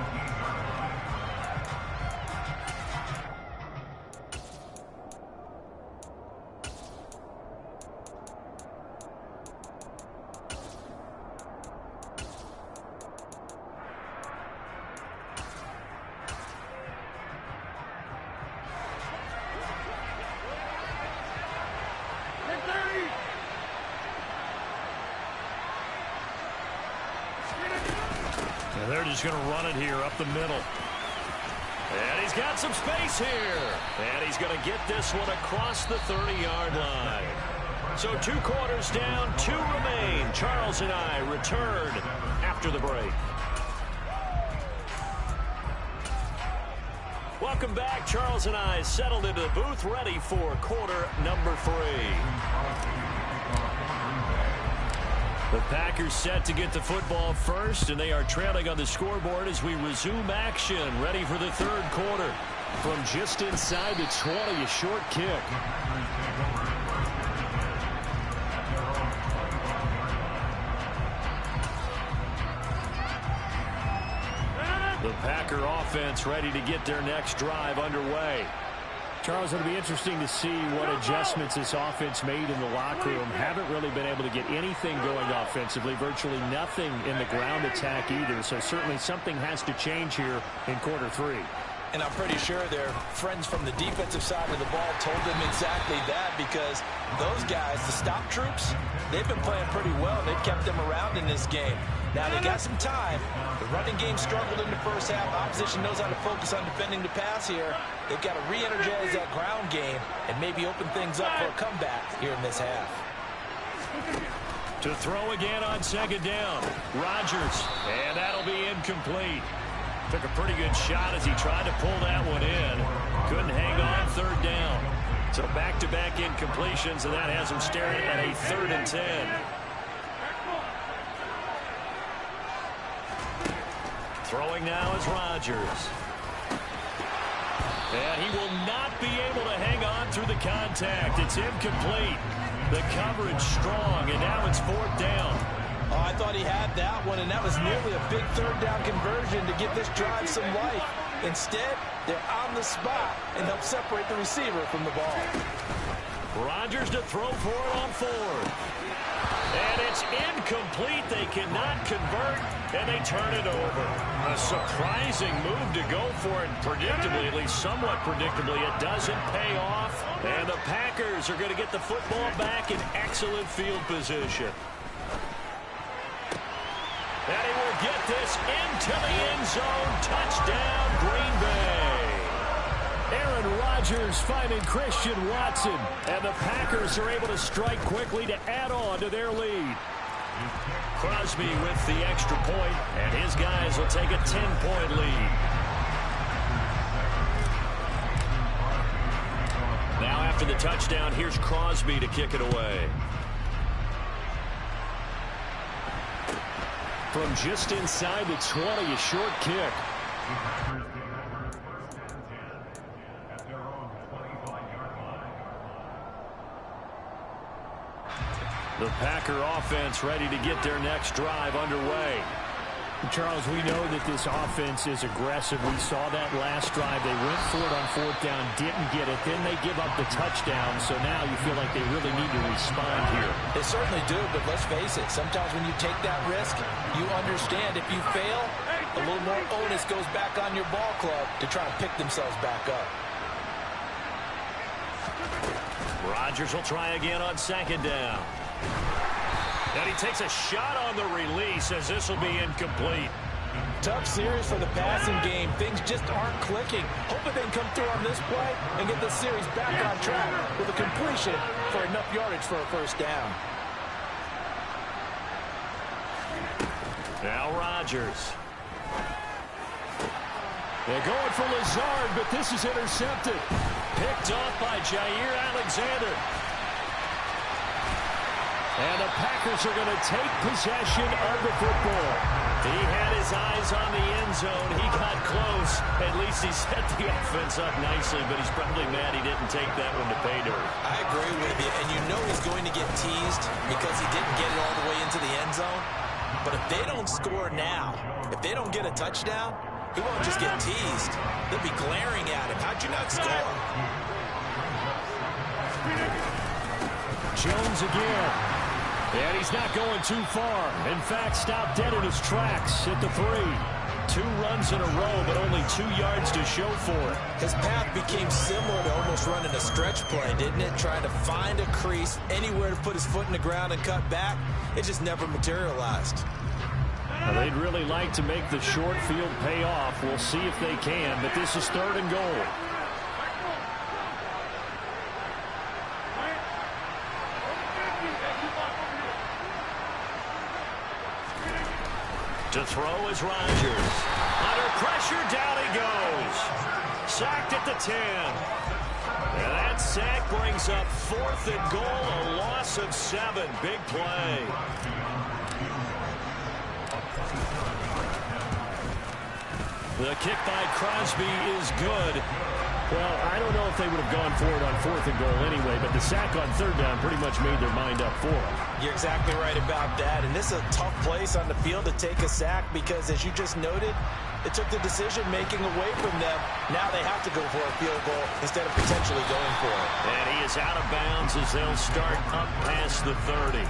And they're just going to run it here up the middle. And he's got some space here. And he's going to get this one across the 30-yard line. So 2 quarters down, 2 remain. Charles and I return after the break. Welcome back. Charles and I settled into the booth, ready for quarter number 3. The Packers set to get the football first, and they are trailing on the scoreboard as we resume action, ready for the 3rd quarter. From just inside the 20, a short kick. The Packer offense ready to get their next drive underway. Charles, it'll be interesting to see what adjustments this offense made in the locker room. Haven't really been able to get anything going offensively, virtually nothing in the ground attack either. So certainly something has to change here in quarter 3. And I'm pretty sure their friends from the defensive side of the ball told them exactly that, because those guys, the stop troops, they've been playing pretty well. They've kept them around in this game. Now they got some time. The running game struggled in the first half. Opposition knows how to focus on defending the pass here. They've got to re-energize that ground game and maybe open things up for a comeback here in this half. To throw again on 2nd down. Rodgers, and that'll be incomplete. Took a pretty good shot as he tried to pull that one in. Couldn't hang on 3rd down. So back-to-back incompletions, and that has him staring at a 3rd and 10. Throwing now is Rodgers. And he will not be able to hang on through the contact. It's incomplete. The coverage strong, and now it's 4th down. Oh, I thought he had that one, and that was nearly a big 3rd down conversion to give this drive some life. Instead, they're on the spot and help separate the receiver from the ball. Rodgers to throw for it on 4th. And it's incomplete. They cannot convert, and they turn it over. A surprising move to go for it. Predictably, at least somewhat predictably, it doesn't pay off. And the Packers are going to get the football back in excellent field position. And he will get this into the end zone. Touchdown, Green Bay. Aaron Rodgers finding Christian Watson. And the Packers are able to strike quickly to add on to their lead. Crosby with the extra point, and his guys will take a 10-point lead. Now after the touchdown, here's Crosby to kick it away. From just inside the 20, a short kick. The Packer offense ready to get their next drive underway. Charles, we know that this offense is aggressive. We saw that last drive. They went for it on 4th down, didn't get it. Then they give up the touchdown. So now you feel like they really need to respond here. They certainly do, but let's face it. Sometimes when you take that risk, you understand if you fail, a little more onus goes back on your ball club to try and pick themselves back up. Rodgers will try again on 2nd down. And he takes a shot on the release as this will be incomplete. Tough series for the passing game. Things just aren't clicking. Hoping they can come through on this play and get this series back on track with a completion for enough yardage for a 1st down. Now Rodgers. They're going for Lazard, but this is intercepted. Picked off by Jair Alexander. And the Packers are going to take possession of the football. He had his eyes on the end zone. He got close. At least he set the offense up nicely, but he's probably mad he didn't take that one to pay dirt. I agree with you, and you know he's going to get teased because he didn't get it all the way into the end zone. But if they don't score now, if they don't get a touchdown, he won't just get teased. They'll be glaring at him. How'd you not score? Jones again. And he's not going too far. In fact, stopped dead in his tracks at the 3. 2 runs in a row, but only 2 yards to show for it. His path became similar to almost running a stretch play, didn't it? Trying to find a crease, anywhere to put his foot in the ground and cut back. It just never materialized. Well, they'd really like to make the short field pay off. We'll see if they can, but this is 3rd and goal. To throw is Rodgers. Under pressure, down he goes. Sacked at the 10. And that sack brings up 4th and goal, a loss of 7. Big play. The kick by Crosby is good. Well, I don't know if they would have gone for it on 4th and goal anyway, but the sack on 3rd down pretty much made their mind up for it. You're exactly right about that. And this is a tough place on the field to take a sack because, as you just noted, it took the decision-making away from them. Now they have to go for a field goal instead of potentially going for it. And he is out of bounds as they'll start up past the 30.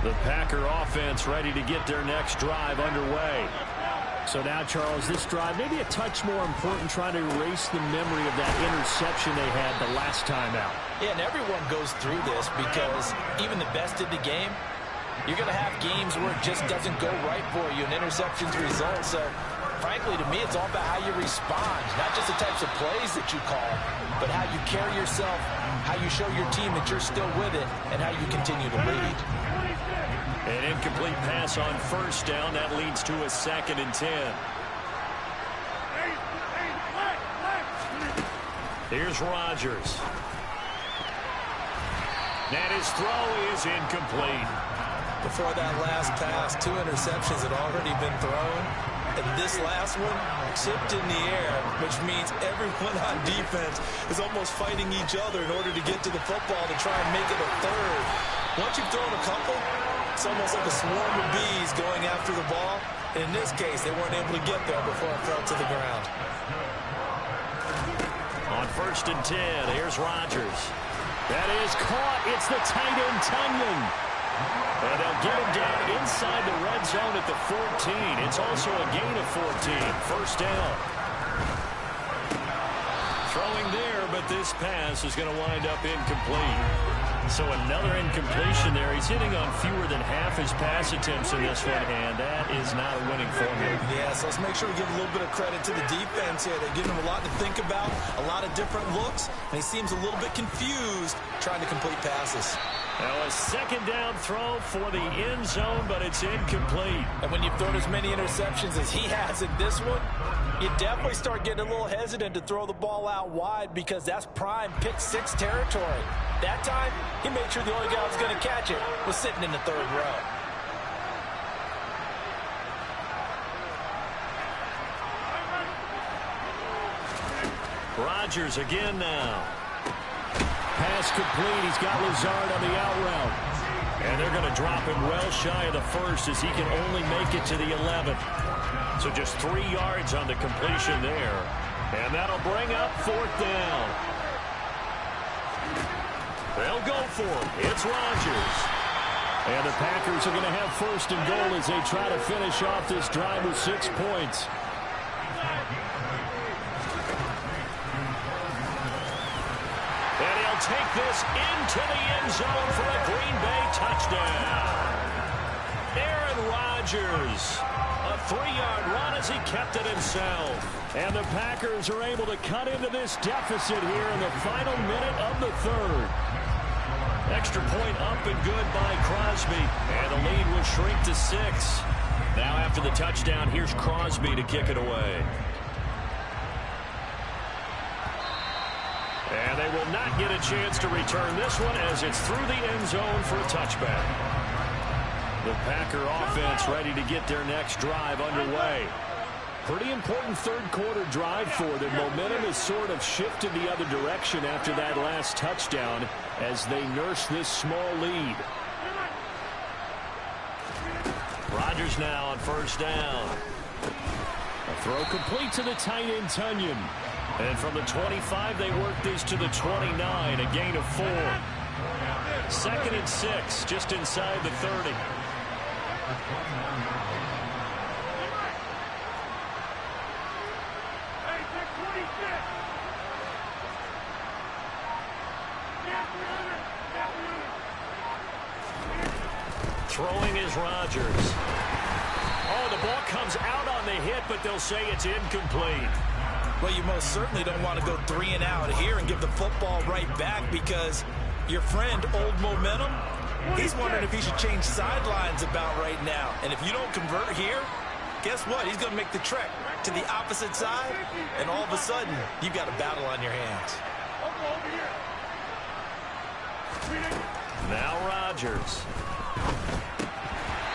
The Packer offense ready to get their next drive underway. So now, Charles, this drive maybe a touch more important, trying to erase the memory of that interception they had the last time out. Yeah, and everyone goes through this because even the best in the game, you're going to have games where it just doesn't go right for you and interceptions result. So, frankly, to me, it's all about how you respond, not just the types of plays that you call, but how you carry yourself, how you show your team that you're still with it, and how you continue to lead. An incomplete pass on 1st down. That leads to a 2nd and 10. Here's Rodgers. And his throw is incomplete. Before that last pass, 2 interceptions had already been thrown. And this last one tipped in the air, which means everyone on defense is almost fighting each other in order to get to the football to try and make it a 3rd. Once you've thrown a couple, it's almost like a swarm of bees going after the ball. And in this case, they weren't able to get there before it fell to the ground. On 1st and 10, here's Rodgers. That is caught. It's the tight end, Tunyon. And they'll get him down inside the red zone at the 14. It's also a gain of 14. 1st down. Throwing there, but this pass is going to wind up incomplete. So another incompletion there. He's hitting on fewer than half his pass attempts in this one, and that is not a winning formula. Yeah, so let's make sure we give a little bit of credit to the defense here. They're giving him a lot to think about, a lot of different looks, and he seems a little bit confused trying to complete passes. Now a 2nd down throw for the end zone, but it's incomplete. And when you've thrown as many interceptions as he has in this one, you definitely start getting a little hesitant to throw the ball out wide because that's prime pick 6 territory. That time, he made sure the only guy who was going to catch it was sitting in the 3rd row. Rodgers again now. Pass complete. He's got Lazard on the out route. And they're going to drop him well shy of the 1st as he can only make it to the 11th. So just 3 yards on the completion there. And that'll bring up 4th down. They'll go for it. It's Rodgers. And the Packers are going to have 1st and goal as they try to finish off this drive with 6 points. And he'll take this into the end zone for a Green Bay touchdown. Aaron Rodgers. A 3-yard run as he kept it himself. And the Packers are able to cut into this deficit here in the final minute of the 3rd. Extra point up and good by Crosby. And the lead will shrink to 6. Now after the touchdown, here's Crosby to kick it away. And they will not get a chance to return this one as it's through the end zone for a touchback. The Packer offense ready to get their next drive underway. Pretty important 3rd quarter drive for them. Momentum has sort of shifted the other direction after that last touchdown as they nurse this small lead. Rodgers now on 1st down. A throw complete to the tight end, Tunyon. And from the 25, they work this to the 29, a gain of 4. 2nd and 6, just inside the 30. Throwing is Rodgers. Oh, the ball comes out on the hit, but they'll say it's incomplete. Well, you most certainly don't want to go 3 and out here and give the football right back, because your friend, Old Momentum, he's wondering if he should change sidelines about right now. And if you don't convert here, guess what? He's going to make the trek to the opposite side, and all of a sudden, you've got a battle on your hands. Now Rodgers.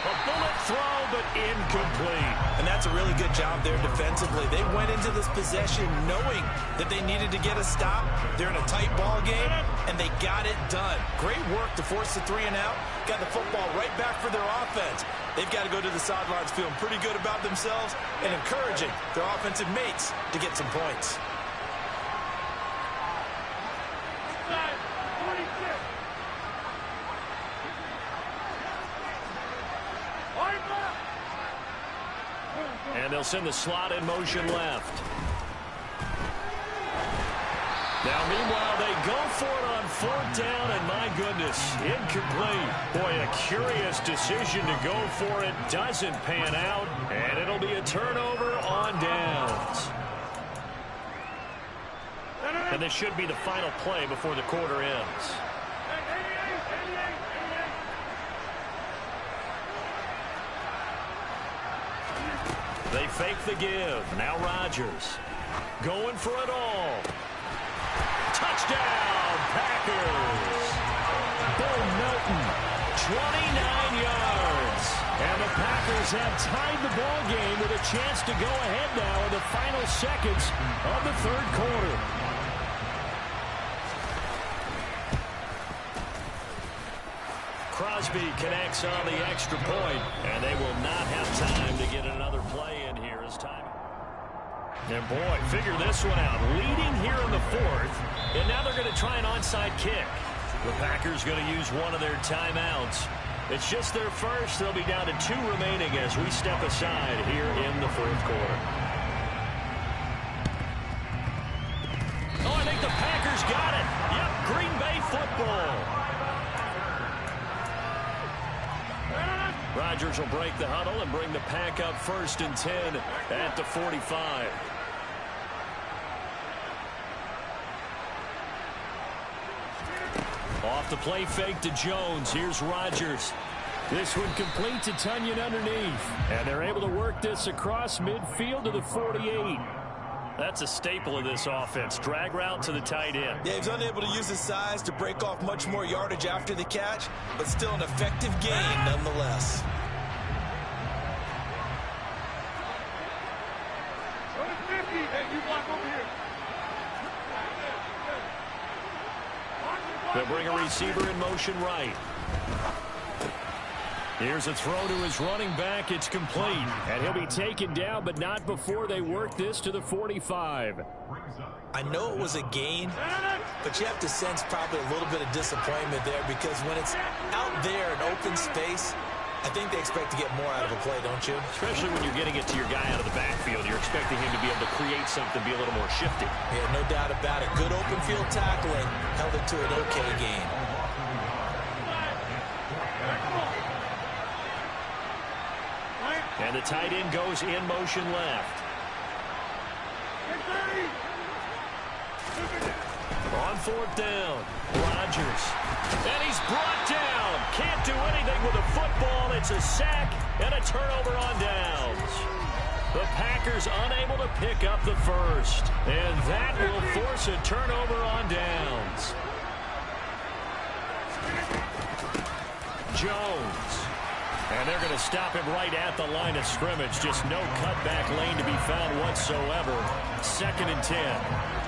A bullet throw, but incomplete. And that's a really good job there defensively. They went into this possession knowing that they needed to get a stop. They're in a tight ball game, and they got it done. Great work to force the 3 and out. Got the football right back for their offense. They've got to go to the sidelines feeling pretty good about themselves and encouraging their offensive mates to get some points. And they'll send the slot in motion left. Now, meanwhile, they go for it on 4th down, and my goodness, incomplete. Boy, a curious decision to go for it. Doesn't pan out, and it'll be a turnover on downs. And this should be the final play before the quarter ends. They fake the give. Now Rodgers going for it all. Touchdown, Packers. Bo Melton, 29 yards. And the Packers have tied the ball game with a chance to go ahead now in the final seconds of the 3rd quarter. Crosby connects on the extra point, and they will not have time to get another play in here as time. And boy, figure this one out. Leading here in the 4th, and now they're going to try an onside kick. The Packers going to use one of their timeouts. It's just their first. They'll be down to 2 remaining as we step aside here in the 4th quarter. Oh, I think the Packers got it. Yep, Green Bay football. Rodgers will break the huddle and bring the Pack up 1st and 10 at the 45. Off the play fake to Jones. Here's Rodgers. This one complete to Tunyon underneath. And they're able to work this across midfield to the 48. That's a staple of this offense. Drag route to the tight end. Yeah, he's unable to use his size to break off much more yardage after the catch, but still an effective gain nonetheless. They'll bring a receiver in motion right. Here's a throw to his running back. It's complete. And he'll be taken down, but not before they work this to the 45. I know it was a gain, but you have to sense probably a little bit of disappointment there, because when it's out there in open space, I think they expect to get more out of a play, don't you? Especially when you're getting it to your guy out of the backfield. You're expecting him to be able to create something, be a little more shifty. Yeah, no doubt about it. Good open field tackling held it to an okay gain. And the tight end goes in motion left. On 4th down, Rodgers. And he's brought down. Can't do anything with the football. It's a sack and a turnover on downs. The Packers unable to pick up the first. And that will force a turnover on downs. Jones. And they're going to stop him right at the line of scrimmage. Just no cutback lane to be found whatsoever. 2nd and 10.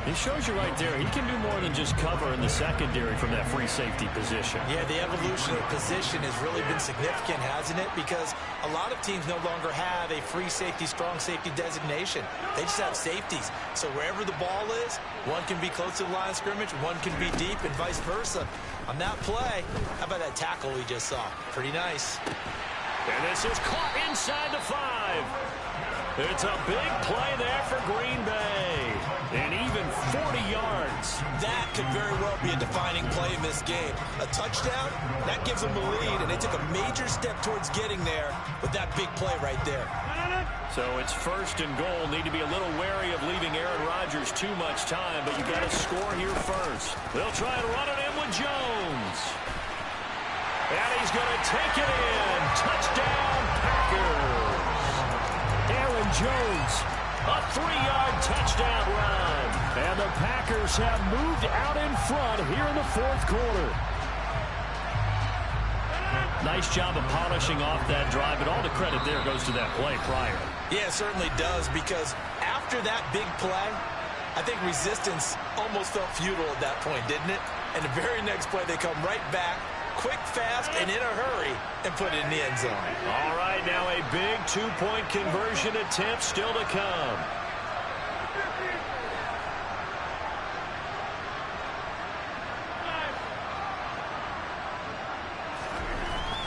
He shows you right there, he can do more than just cover in the secondary from that free safety position. Yeah, the evolution of position has really been significant, hasn't it? Because a lot of teams no longer have a free safety, strong safety designation. They just have safeties. So wherever the ball is, one can be close to the line of scrimmage, one can be deep, and vice versa. On that play, how about that tackle we just saw? Pretty nice. And this is caught inside the 5. It's a big play there for Green Bay. And even 40 yards that could very well be a defining play in this game. A touchdown, that gives them the lead, and they took a major step towards getting there with that big play right there. So it's first and goal. Need to be a little wary of leaving Aaron Rodgers too much time, but you got to score here first. They'll try and run it in with Jones. And he's going to take it in. Touchdown, Packers. Aaron Jones, a 3-yard touchdown run. And the Packers have moved out in front here in the fourth quarter. Nice job of polishing off that drive, but all the credit there goes to that play prior. Yeah, it certainly does, because after that big play, I think resistance almost felt futile at that point, didn't it? And the very next play, they come right back, quick, fast, and in a hurry, and put it in the end zone. All right, now a big two-point conversion attempt still to come.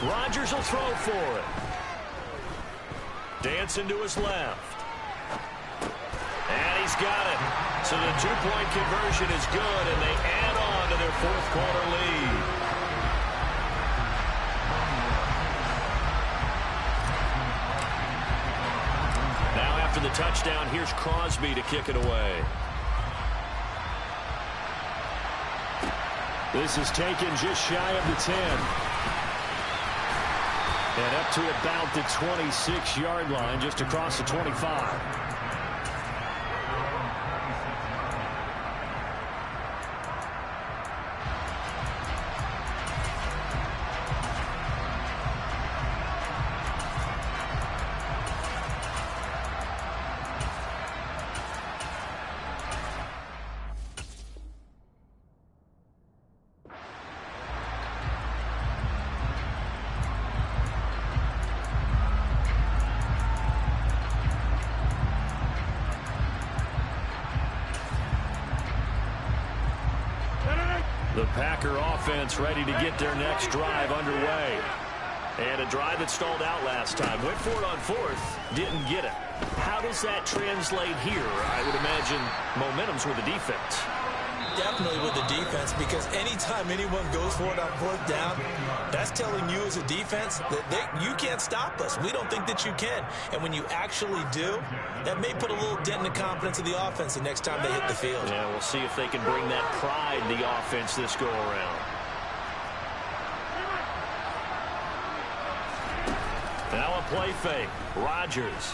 Rodgers will throw for it. Dancing to his left. And he's got it. So the two-point conversion is good, and they add on to their fourth quarter lead. Now after the touchdown, here's Crosby to kick it away. This is taken just shy of the 10. And up to about the 26-yard line, just across the 25. The Packer offense ready to get their next drive underway. And a drive that stalled out last time. Went for it on fourth, didn't get it. How does that translate here? I would imagine momentum's with the defense. Definitely with the defense, because anytime anyone goes for it on fourth down, that's telling you as a defense that you can't stop us. We don't think that you can. And when you actually do, that may put a little dent in the confidence of the offense the next time they hit the field. Yeah, we'll see if they can bring that pride in the offense this go around. Now a play fake. Rodgers.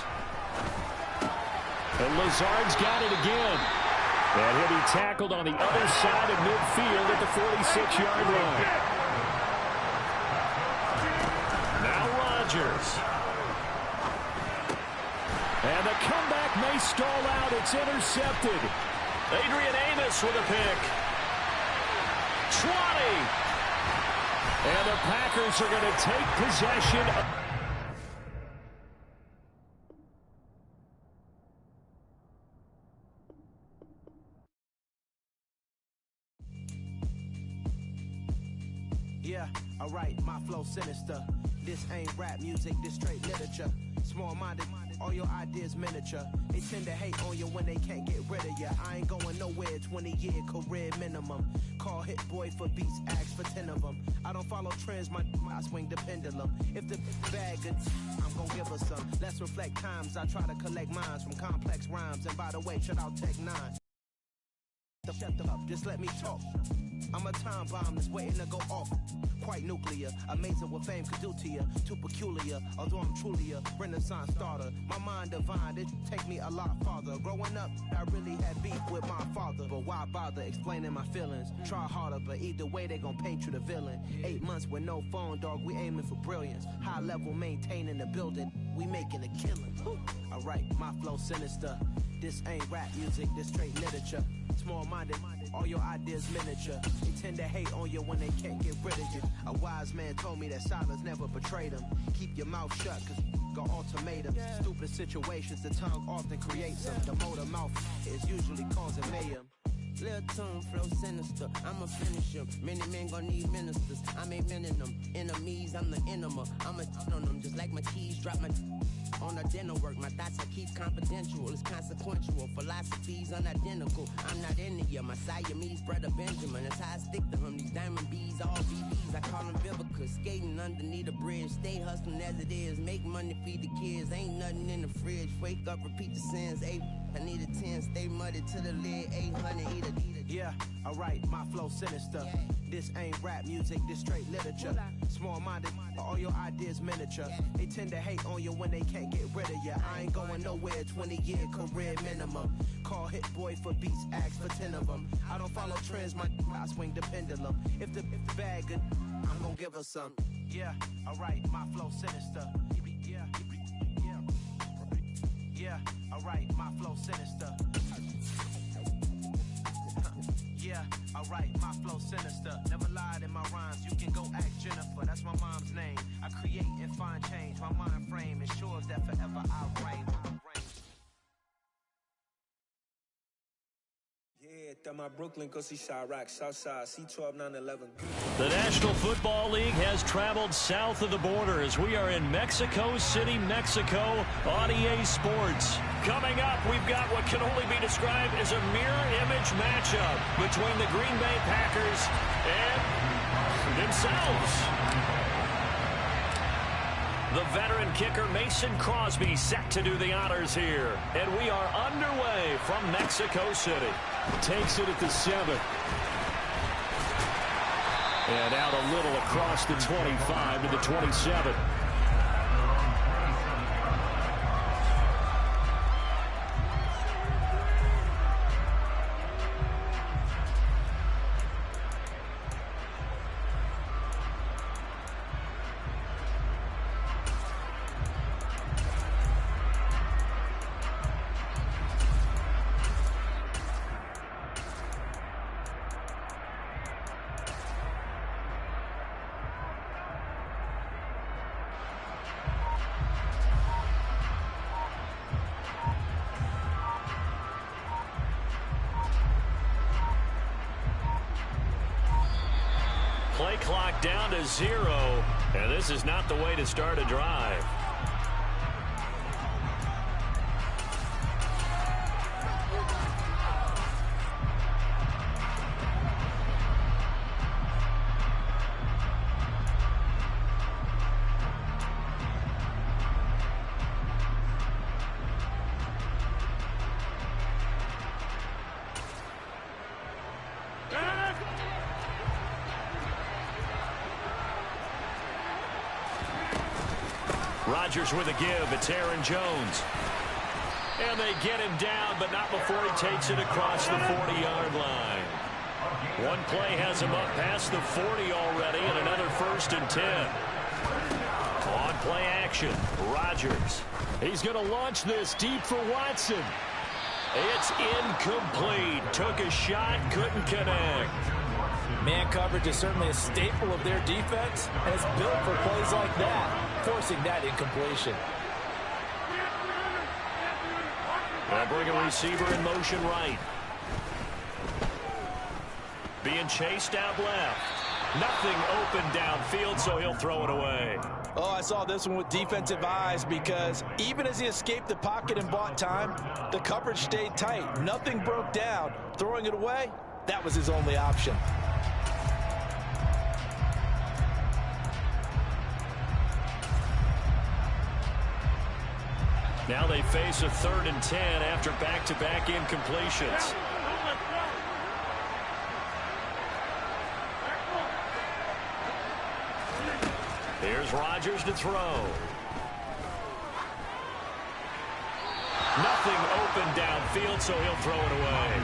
And Lazard's got it again. And he'll be tackled on the other side of midfield at the 46-yard line. Now Rodgers. And the comeback may stall out. It's intercepted. Adrian Amos with a pick. 20. And the Packers are going to take possession of... Yeah, alright, my flow sinister. This ain't rap music, this straight literature. Small-minded, all your ideas miniature. They tend to hate on you when they can't get rid of you. I ain't going nowhere, 20-year career minimum. Call Hit Boy for beats, ask for 10 of them. I don't follow trends, I swing the pendulum. If the bag good, I'm gonna give her some. Let's reflect times, I try to collect minds from complex rhymes. And by the way, shout out Tech 9. Shut up, just let me talk. I'm a time bomb that's waiting to go off. Quite nuclear, amazing what fame could do to you. Too peculiar, although I'm truly a renaissance starter. My mind divine, it take me a lot farther. Growing up, I really had beef with my father. But why bother explaining my feelings? Try harder, but either way they gon' paint you the villain. 8 months with no phone, dog, we aiming for brilliance. High level maintaining the building, we making a killing. Alright, my flow sinister. This ain't rap music, this straight literature. Small-minded, all your ideas miniature. They tend to hate on you when they can't get rid of you. A wise man told me that silence never betrayed him. Keep your mouth shut, cause got ultimatums. Stupid situations, the tongue often creates them. The motor mouth is usually causing mayhem. Lil' tune, flow sinister. I'ma finish him. Many men gon' need ministers. I'm a men in them. Enemies, I'm the enema. I'ma on them just like my keys. Drop my on the dinner work. My thoughts I keep confidential. It's consequential. Philosophies unidentical. I'm not in it yet. My Siamese brother Benjamin. That's how I stick to him. These diamond bees, all BBs. I call them Vivica. Skating underneath a bridge. Stay hustling as it is. Make money, feed the kids. Ain't nothing in the fridge. Wake up, repeat the sins. I need a 10, stay muddy to the lid, 800, eat a. Yeah, alright, my flow sinister. Yeah. This ain't rap music, this straight literature. Small-minded, all your ideas miniature. They tend to hate on you when they can't get rid of you. I ain't going nowhere, 20-year career minimum. Call Hit Boy for beats, ask for 10 of them. I don't follow trends, I swing the pendulum. If the bag good, I'm gonna give her some. Yeah, alright, my flow sinister. Yeah, alright, my flow sinister. Yeah, alright, my flow sinister. Never lied in my rhymes, you can go ask Jennifer. That's my mom's name. I create and find change. My mind frame ensures that forever I'll reign. My Brooklyn, go see Chirac, Southside, C12 911. The National Football League has traveled south of the border as we are in Mexico City, Mexico on EA Sports. Coming up, we've got what can only be described as a mirror image matchup between the Green Bay Packers and themselves. The veteran kicker Mason Crosby set to do the honors here. And we are underway from Mexico City. Takes it at the 7. And out a little across the 25 to the 27. Play clock down to 0, and this is not the way to start a drive. Rodgers with a give. It's Aaron Jones. And they get him down, but not before he takes it across the 40-yard line. One play has him up past the 40 already, and another 1st and 10. On play action, Rodgers. He's going to launch this deep for Watson. It's incomplete. Took a shot, couldn't connect. Man coverage is certainly a staple of their defense, and it's built for plays like that, forcing that incompletion. They'll bring a receiver in motion right. Being chased out left. Nothing open downfield, so he'll throw it away. Oh, I saw this one with defensive eyes because even as he escaped the pocket and bought time, the coverage stayed tight. Nothing broke down. Throwing it away, that was his only option. Now they face a 3rd and 10 after back-to-back incompletions. Here's Rodgers to throw. Nothing open downfield, so he'll throw it away.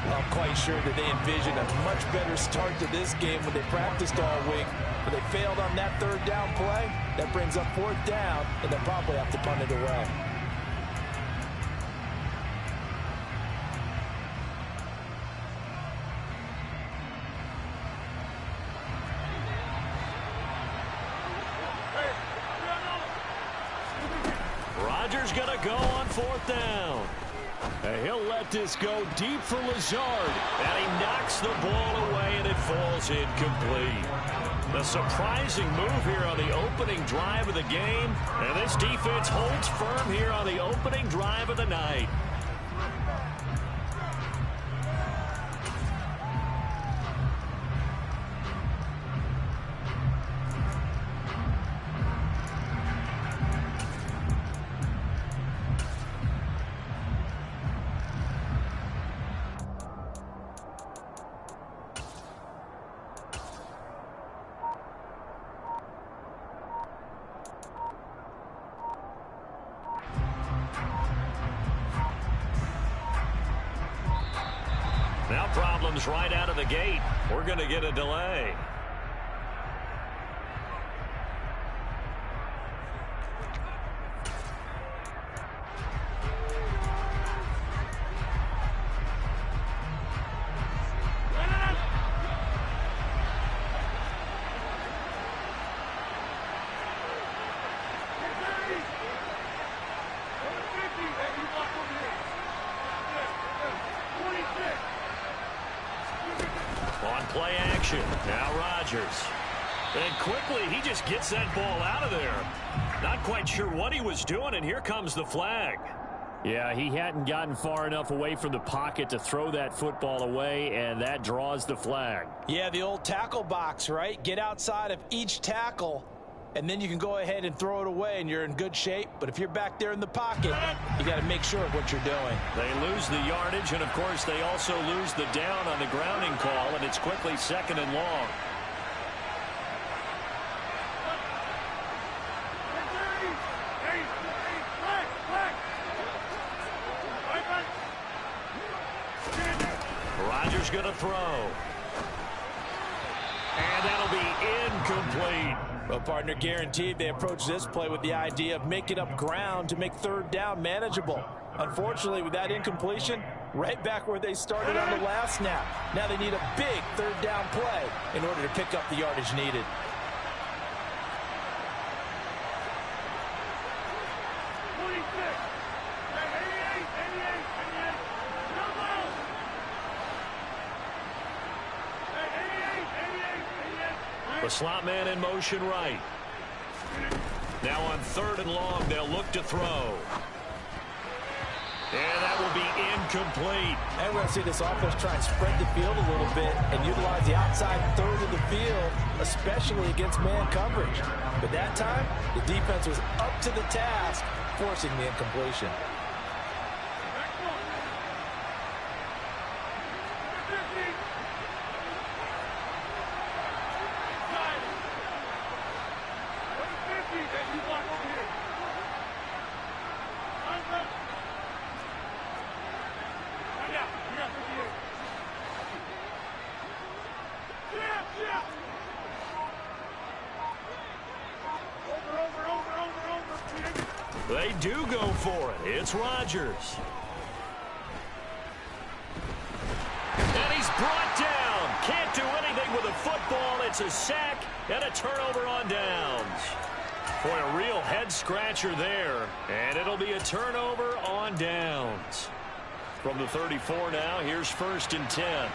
I'm quite sure that they envisioned a much better start to this game when they practiced all week. But they failed on that 3rd down play. That brings up 4th down, and they'll probably have to punt it away. Rodgers going to go on 4th down. He'll let this go deep for Lazard. And he knocks the ball away, and it falls incomplete. A surprising move here on the opening drive of the game. And this defense holds firm here on the opening drive of the night. Now problems right out of the gate. We're going to get a delay. On play action, now Rodgers. And quickly, he just gets that ball out of there. Not quite sure what he was doing, and here comes the flag. Yeah, he hadn't gotten far enough away from the pocket to throw that football away, and that draws the flag. Yeah, the old tackle box, right? Get outside of each tackle, and then you can go ahead and throw it away, and you're in good shape. But if you're back there in the pocket, you got to make sure of what you're doing. They lose the yardage, and, of course, they also lose the down on the grounding call, and it's quickly 2nd and long. Rodgers going to throw. And that'll be incomplete. Well, partner, guaranteed they approach this play with the idea of making up ground to make 3rd down manageable. Unfortunately, with that incompletion, right back where they started on the last snap. Now they need a big 3rd down play in order to pick up the yardage needed. The slot man in motion right. Now on 3rd and long, they'll look to throw. And that will be incomplete. And we're going to see this offense try and spread the field a little bit and utilize the outside 3rd of the field, especially against man coverage. But that time, the defense was up to the task, forcing the incompletion. They do go for it. It's Rodgers. And he's brought down. Can't do anything with a football. It's a sack and a turnover on downs. Boy, a real head-scratcher there. And it'll be a turnover on downs. From the 34 now, here's 1st and 10.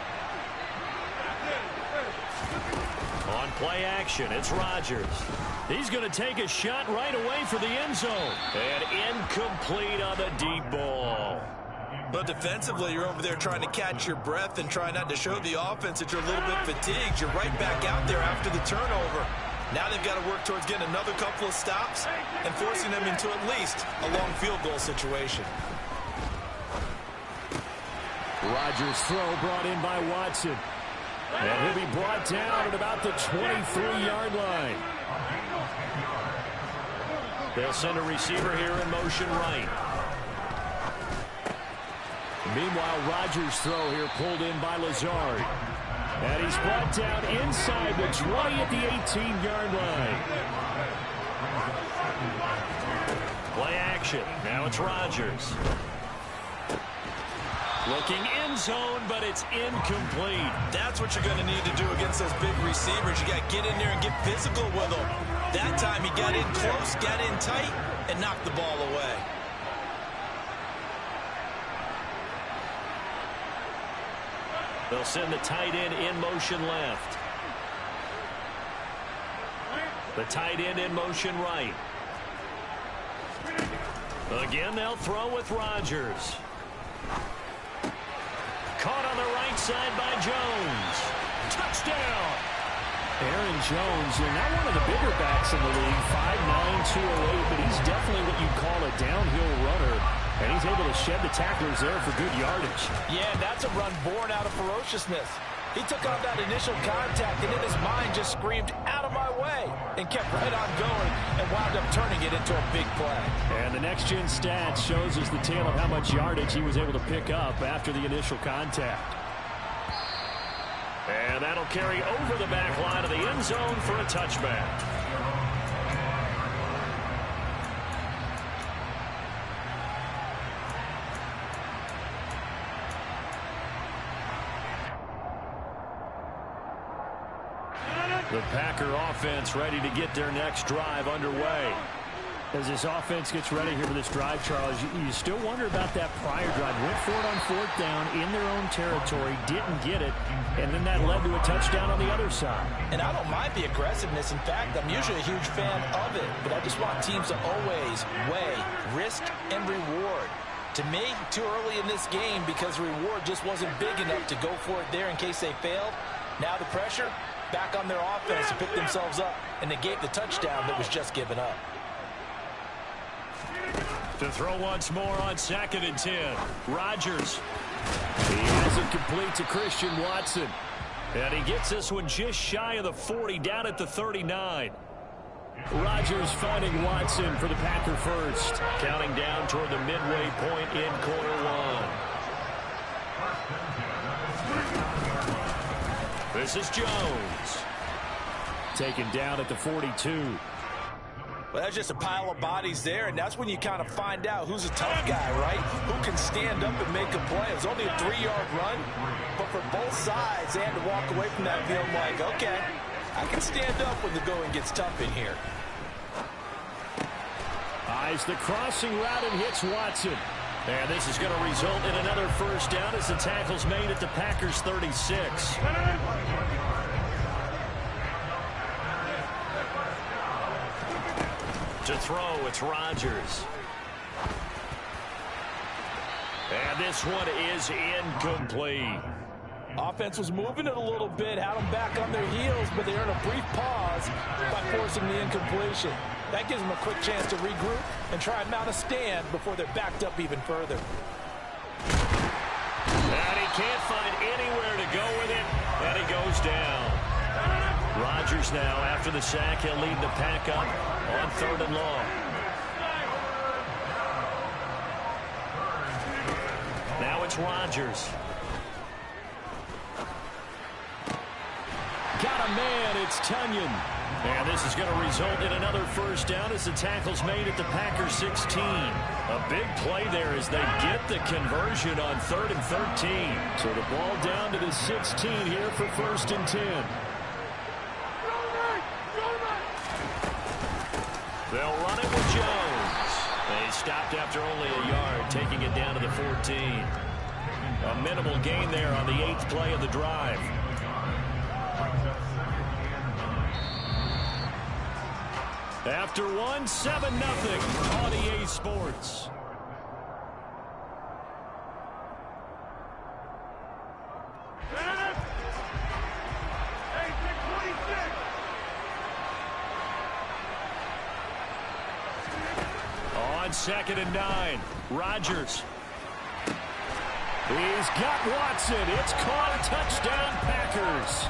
On play action, it's Rodgers. He's going to take a shot right away for the end zone. And incomplete on the deep ball. But defensively, you're over there trying to catch your breath and try not to show the offense that you're a little bit fatigued. You're right back out there after the turnover. Now they've got to work towards getting another couple of stops and forcing them into at least a long field goal situation. Rodgers' throw brought in by Watson. And he'll be brought down at about the 23-yard line. They'll send a receiver here in motion right. Meanwhile, Rodgers' throw here pulled in by Lazard. And he's brought down inside the 20 at the 18-yard line. Play action. Now it's Rodgers. Looking end zone, but it's incomplete. That's what you're going to need to do against those big receivers. You got to get in there and get physical with them. That time he got in close, got in tight, and knocked the ball away. They'll send the tight end in motion left. The tight end in motion right. Again, they'll throw with Rodgers. Caught on the right side by Jones. Touchdown! Aaron Jones, not one of the bigger backs in the league, 5'9", 208, but he's definitely what you'd call a downhill runner. And he's able to shed the tacklers there for good yardage. Yeah, that's a run born out of ferociousness. He took on that initial contact, and in his mind just screamed, out of my way, and kept right on going and wound up turning it into a big play. And the next-gen stats shows us the tale of how much yardage he was able to pick up after the initial contact. And that'll carry over the back line of the end zone for a touchback. The Packer offense ready to get their next drive underway. As this offense gets ready here for this drive, Charles, you still wonder about that prior drive. Went for it on 4th down in their own territory, didn't get it, and then that led to a touchdown on the other side. And I don't mind the aggressiveness. In fact, I'm usually a huge fan of it, but I just want teams to always weigh risk and reward. To me, too early in this game because the reward just wasn't big enough to go for it there in case they failed. Now the pressure back on their offense to pick themselves up and negate the touchdown that was just given up. To throw once more on 2nd and 10. Rodgers. He has it complete to Christian Watson. And he gets this one just shy of the 40, down at the 39. Rodgers finding Watson for the Packer first. Counting down toward the midway point in quarter one. This is Jones. Taken down at the 42. Well, that's just a pile of bodies there, and that's when you kind of find out who's a tough guy, right? Who can stand up and make a play. It was only a 3-yard run, but for both sides, they had to walk away from that feeling like, okay, I can stand up when the going gets tough in here. Eyes the crossing route and hits Watson. And this is going to result in another first down as the tackle's made at the Packers' 36. To throw, it's Rodgers. And this one is incomplete. Offense was moving it a little bit, had them back on their heels, but they earned a brief pause by forcing the incompletion. That gives them a quick chance to regroup and try and mount a stand before they're backed up even further. And he can't find anywhere to go with it, and he goes down. Rodgers now, after the sack, he'll lead the pack up on 3rd and long. Now it's Rodgers. Got a man, it's Tunyon. And this is going to result in another first down as the tackle's made at the Packers 16. A big play there as they get the conversion on 3rd and 13. So the ball down to the 16 here for 1st and 10. They'll run it with Jones. They stopped after only a yard, taking it down to the 14. A minimal gain there on the 8th play of the drive. After one, 7-0 on EA Sports. On 2nd and 9, Rodgers. He's got Watson. It's caught. Touchdown, Packers.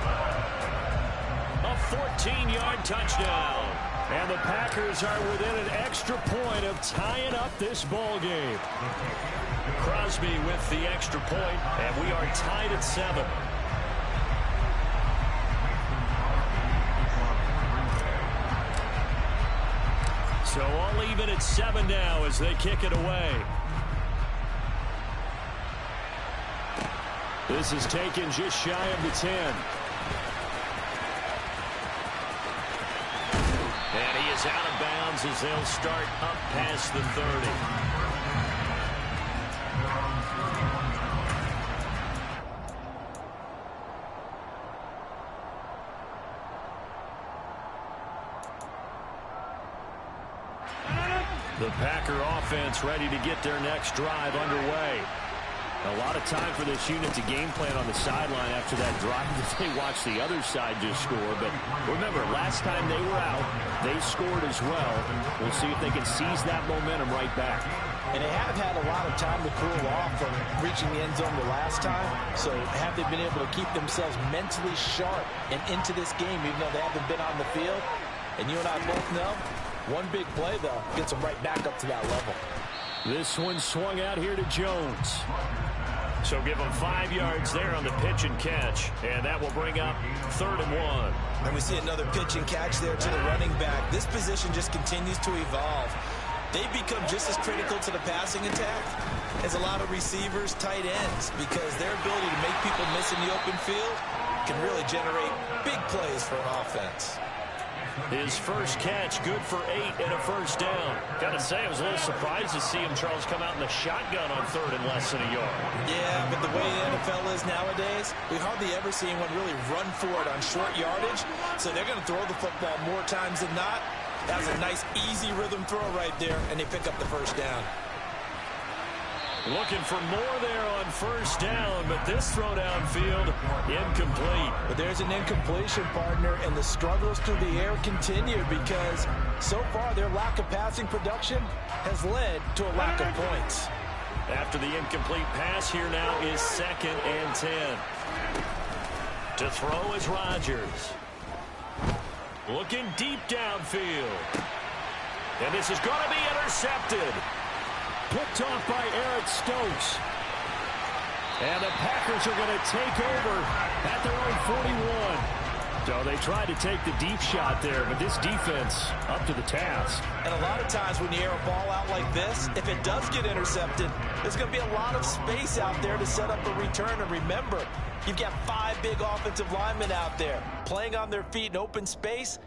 A 14-yard touchdown. And the Packers are within an extra point of tying up this ball game. Crosby with the extra point, and we are tied at 7. So all even at 7 now as they kick it away. This is taken just shy of the 10. And he is out of bounds as they'll start up past the 30. The Packer offense ready to get their next drive underway. A lot of time for this unit to game plan on the sideline after that drive that they watched the other side just score. But remember, last time they were out, they scored as well. We'll see if they can seize that momentum right back. And they have had a lot of time to cool off from reaching the end zone the last time. So have they been able to keep themselves mentally sharp and into this game, even though they haven't been on the field? And you and I both know, one big play, though, gets them right back up to that level. This one swung out here to Jones. So give him 5 yards there on the pitch and catch. And that will bring up 3rd and 1. And we see another pitch and catch there to the running back. This position just continues to evolve. They've become just as critical to the passing attack as a lot of receivers, tight ends, because their ability to make people miss in the open field can really generate big plays for an offense. His first catch, good for 8 and a first down. Gotta say, I was a little surprised to see him, Charles, come out in the shotgun on 3rd and less than a yard. Yeah, but the way the NFL is nowadays, we hardly ever see anyone really run for it on short yardage. So they're going to throw the football more times than not. That was a nice, easy rhythm throw right there, and they pick up the first down. Looking for more there on first down, but this throw downfield, incomplete. But there's an incompletion, partner, and the struggles through the air continue because so far their lack of passing production has led to a lack of points. After the incomplete pass, here now is 2nd and 10. To throw is Rodgers. Looking deep downfield. And this is going to be intercepted. Picked off by Eric Stokes. And the Packers are going to take over at their own 41. So they tried to take the deep shot there, but this defense up to the task. And a lot of times when you air a ball out like this, if it does get intercepted, there's going to be a lot of space out there to set up a return. And remember, you've got 5 big offensive linemen out there playing on their feet in open space.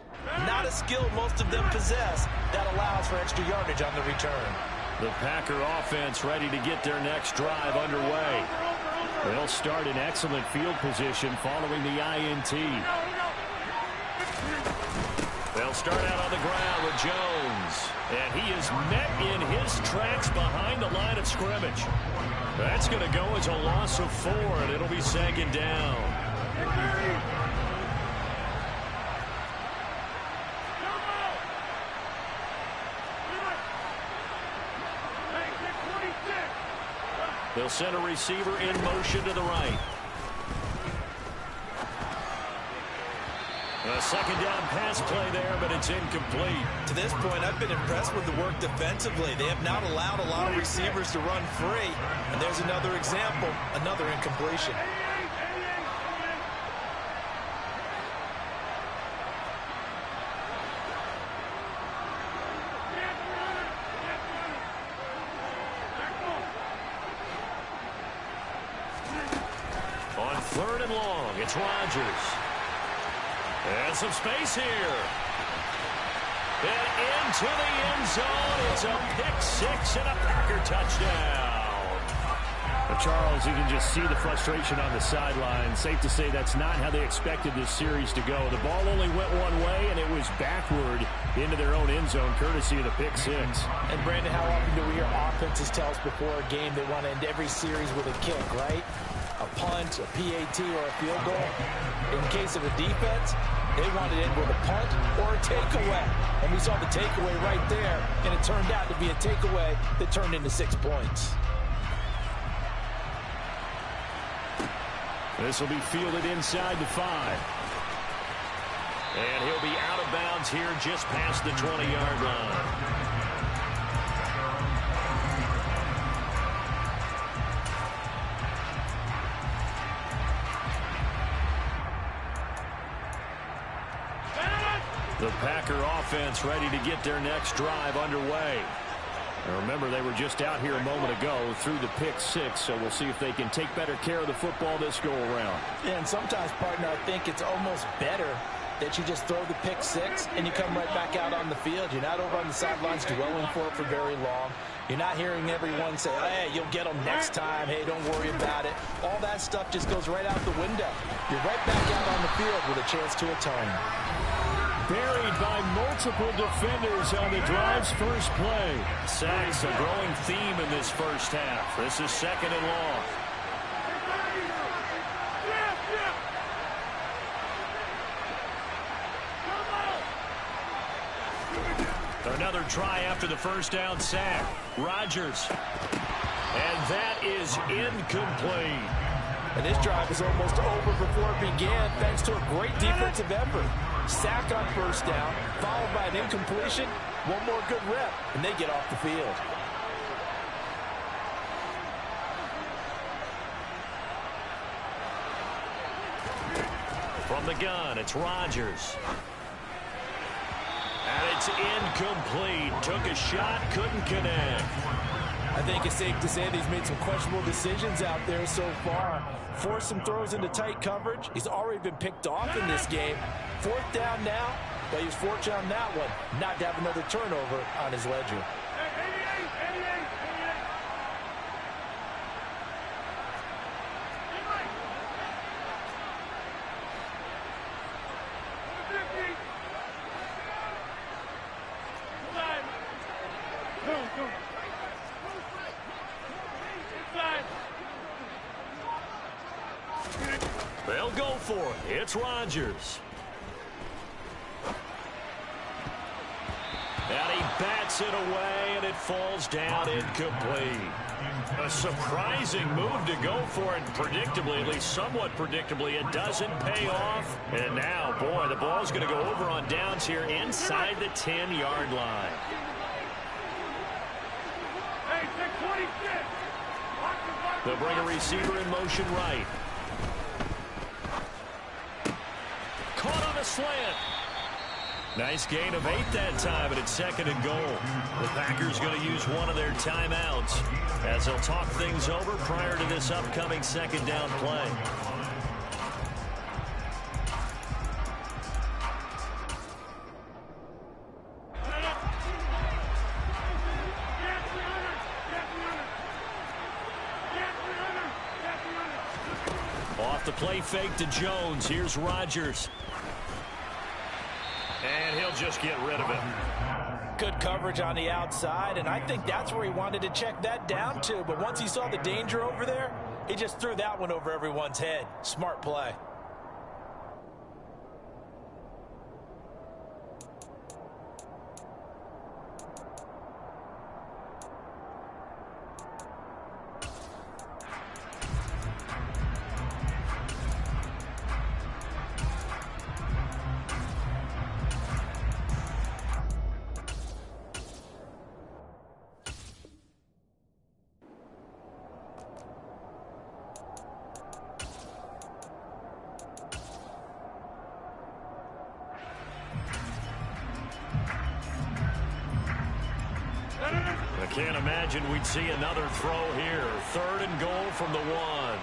Not a skill most of them possess that allows for extra yardage on the return. The Packer offense ready to get their next drive underway. They'll start in excellent field position following the INT. They'll start out on the ground with Jones. And he is met in his tracks behind the line of scrimmage. That's going to go as a loss of 4, and it'll be 2nd down. They'll send a receiver in motion to the right. A 2nd down pass play there, but it's incomplete. To this point, I've been impressed with the work defensively. They have not allowed a lot of receivers to run free. And there's another example, another incompletion. On 3rd and long, it's Rodgers. And some space here. And into the end zone. It's a pick-6 and a Packer touchdown. Charles, you can just see the frustration on the sideline. Safe to say that's not how they expected this series to go. The ball only went one way, and it was backward into their own end zone, courtesy of the pick-6. And, Brandon, how often do we hear offenses tell us before a game they want to end every series with a kick, right? A punt, a PAT, or a field goal. In case of a defense, they want it in with a punt or a takeaway. And we saw the takeaway right there, and it turned out to be a takeaway that turned into 6 points. This will be fielded inside the 5. And he'll be out of bounds here just past the 20-yard line. The Packer offense ready to get their next drive underway. And remember, they were just out here a moment ago through the pick-6, so we'll see if they can take better care of the football this go-around. Yeah, and sometimes, partner, I think it's almost better that you just throw the pick-6 and you come right back out on the field. You're not over on the sidelines dwelling for it for very long. You're not hearing everyone say, hey, you'll get them next time. Hey, don't worry about it. All that stuff just goes right out the window. You're right back out on the field with a chance to atone. Buried by multiple defenders on the drive's first play. Sacks a growing theme in this first half. This is 2nd and long. Another try after the first down sack. Rodgers. And that is incomplete. And this drive is almost over before it began thanks to a great defensive effort. Sack on first down, followed by an incompletion. One more good rep, and they get off the field. From the gun, it's Rodgers. And it's incomplete. Took a shot, couldn't connect. I think it's safe to say that he's made some questionable decisions out there so far. Forced some throws into tight coverage. He's already been picked off in this game. 4th down now, but he was fortunate on that one not to have another turnover on his ledger. They'll go for it. It's Rodgers. And he bats it away, and it falls down incomplete. A surprising move to go for it predictably, at least somewhat predictably. It doesn't pay off. And now, boy, the ball's going to go over on downs here inside the 10-yard line. They'll bring a receiver in motion right. Caught on a slant. Nice gain of 8 that time, and it's 2nd and goal. The Packers going to use one of their timeouts as they'll talk things over prior to this upcoming 2nd down play. Off the play fake to Jones. Here's Rodgers. And he'll just get rid of it. Good coverage on the outside, and I think that's where he wanted to check that down to. But once he saw the danger over there, he just threw that one over everyone's head. Smart play. I can't imagine we'd see another throw here. 3rd and goal from the 1.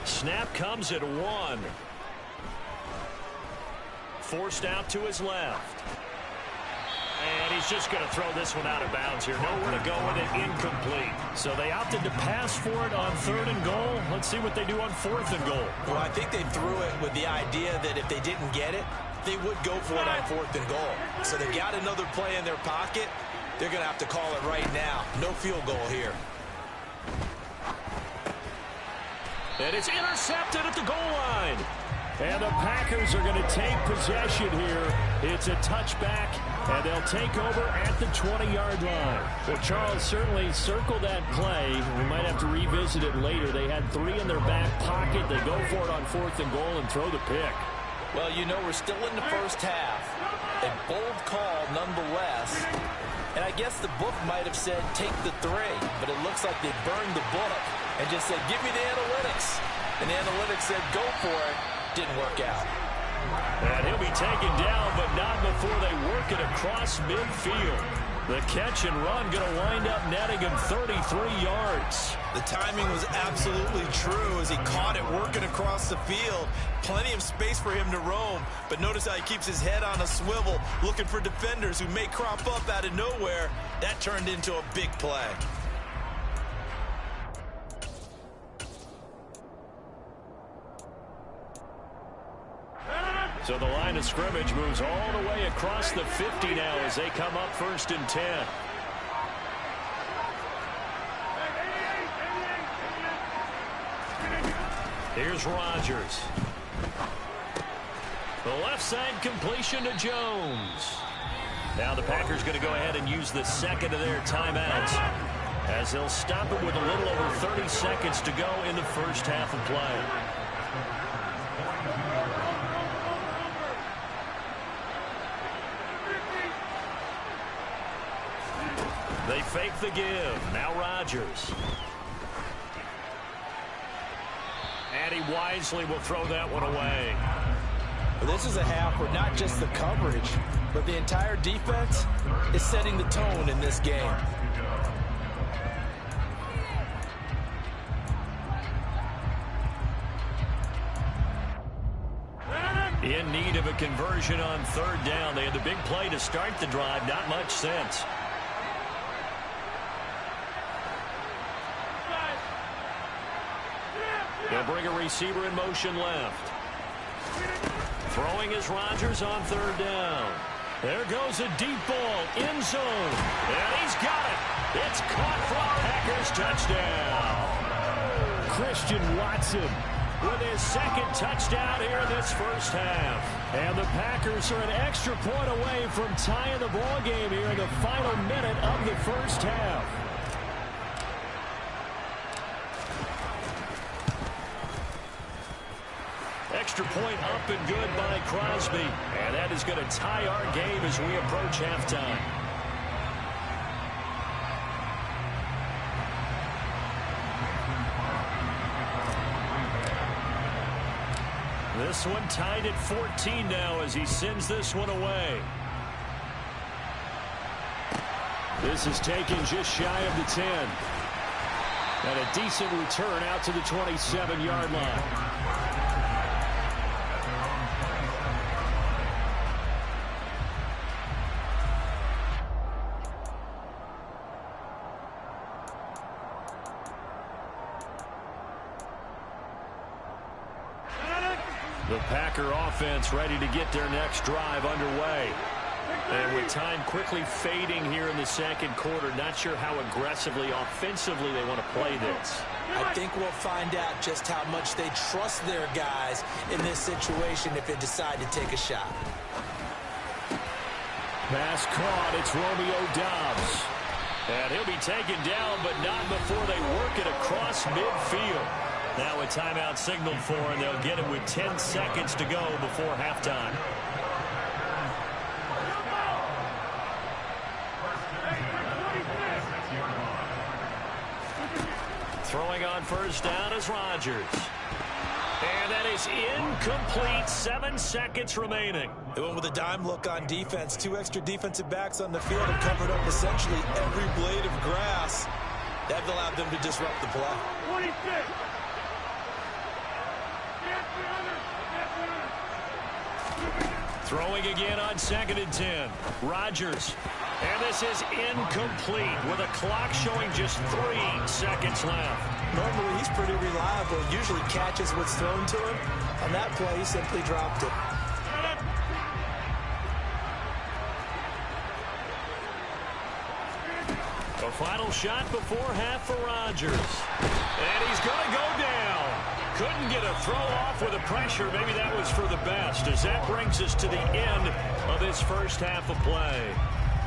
Snap comes at 1. Forced out to his left. And he's just going to throw this one out of bounds here. Nowhere to go with it. Incomplete. So they opted to pass for it on 3rd and goal. Let's see what they do on 4th and goal. Well, I think they threw it with the idea that if they didn't get it, they would go for it on 4th and goal. So they got another play in their pocket. They're going to have to call it right now. No field goal here. And it's intercepted at the goal line. And the Packers are going to take possession here. It's a touchback, and they'll take over at the 20-yard line. Well, Charles, certainly circle that play. We might have to revisit it later. They had 3 in their back pocket. They go for it on 4th and goal and throw the pick. Well, you know, we're still in the first half. A bold call nonetheless. And I guess the book might have said take the 3, but it looks like they burned the book and just said, give me the analytics. And the analytics said, go for it. Didn't work out. And he'll be taken down, but not before they work it across midfield. The catch and run going to wind up netting him 33 yards. The timing was absolutely true as he caught it working across the field. Plenty of space for him to roam, but notice how he keeps his head on a swivel, looking for defenders who may crop up out of nowhere. That turned into a big play. So the line of scrimmage moves all the way across the 50 now as they come up 1st and 10. Here's Rodgers. The left side completion to Jones. Now the Packers going to go ahead and use the second of their timeouts as they'll stop it with a little over 30 seconds to go in the first half of play. They fake the give. Now Rodgers. And he wisely will throw that one away. This is a half where not just the coverage, but the entire defense is setting the tone in this game. In need of a conversion on 3rd down. They had the big play to start the drive. Not much sense. They'll bring a receiver in motion left. Throwing is Rodgers on 3rd down. There goes a deep ball, end zone. And he's got it. It's caught for a Packers touchdown. Christian Watson with his 2nd touchdown here in this first half. And the Packers are an extra point away from tying the ball game here in the final minute of the first half. Extra point up and good by Crosby. And that is going to tie our game as we approach halftime. This one tied at 14 now as he sends this one away. This is taken just shy of the 10. And a decent return out to the 27-yard line. The Packer offense ready to get their next drive underway. And with time quickly fading here in the 2nd quarter, not sure how aggressively, offensively they want to play this. I think we'll find out just how much they trust their guys in this situation if they decide to take a shot. Pass caught. It's Romeo Doubs. And he'll be taken down, but not before they work it across midfield. Now a timeout signaled for, and they'll get it with 10 seconds to go before halftime. Throwing on 1st down is Rodgers. And that is incomplete. 7 seconds remaining. They went with a dime look on defense. 2 extra defensive backs on the field and covered up essentially every blade of grass. That allowed them to disrupt the play. 26. Throwing again on 2nd and 10. Rodgers. And this is incomplete with a clock showing just 3 seconds left. Normally he's pretty reliable. Usually catches what's thrown to him. On that play, he simply dropped it. A final shot before half for Rodgers. And he's going to go down. Couldn't get a throw off with the pressure. Maybe that was for the best, as that brings us to the end of this first half of play.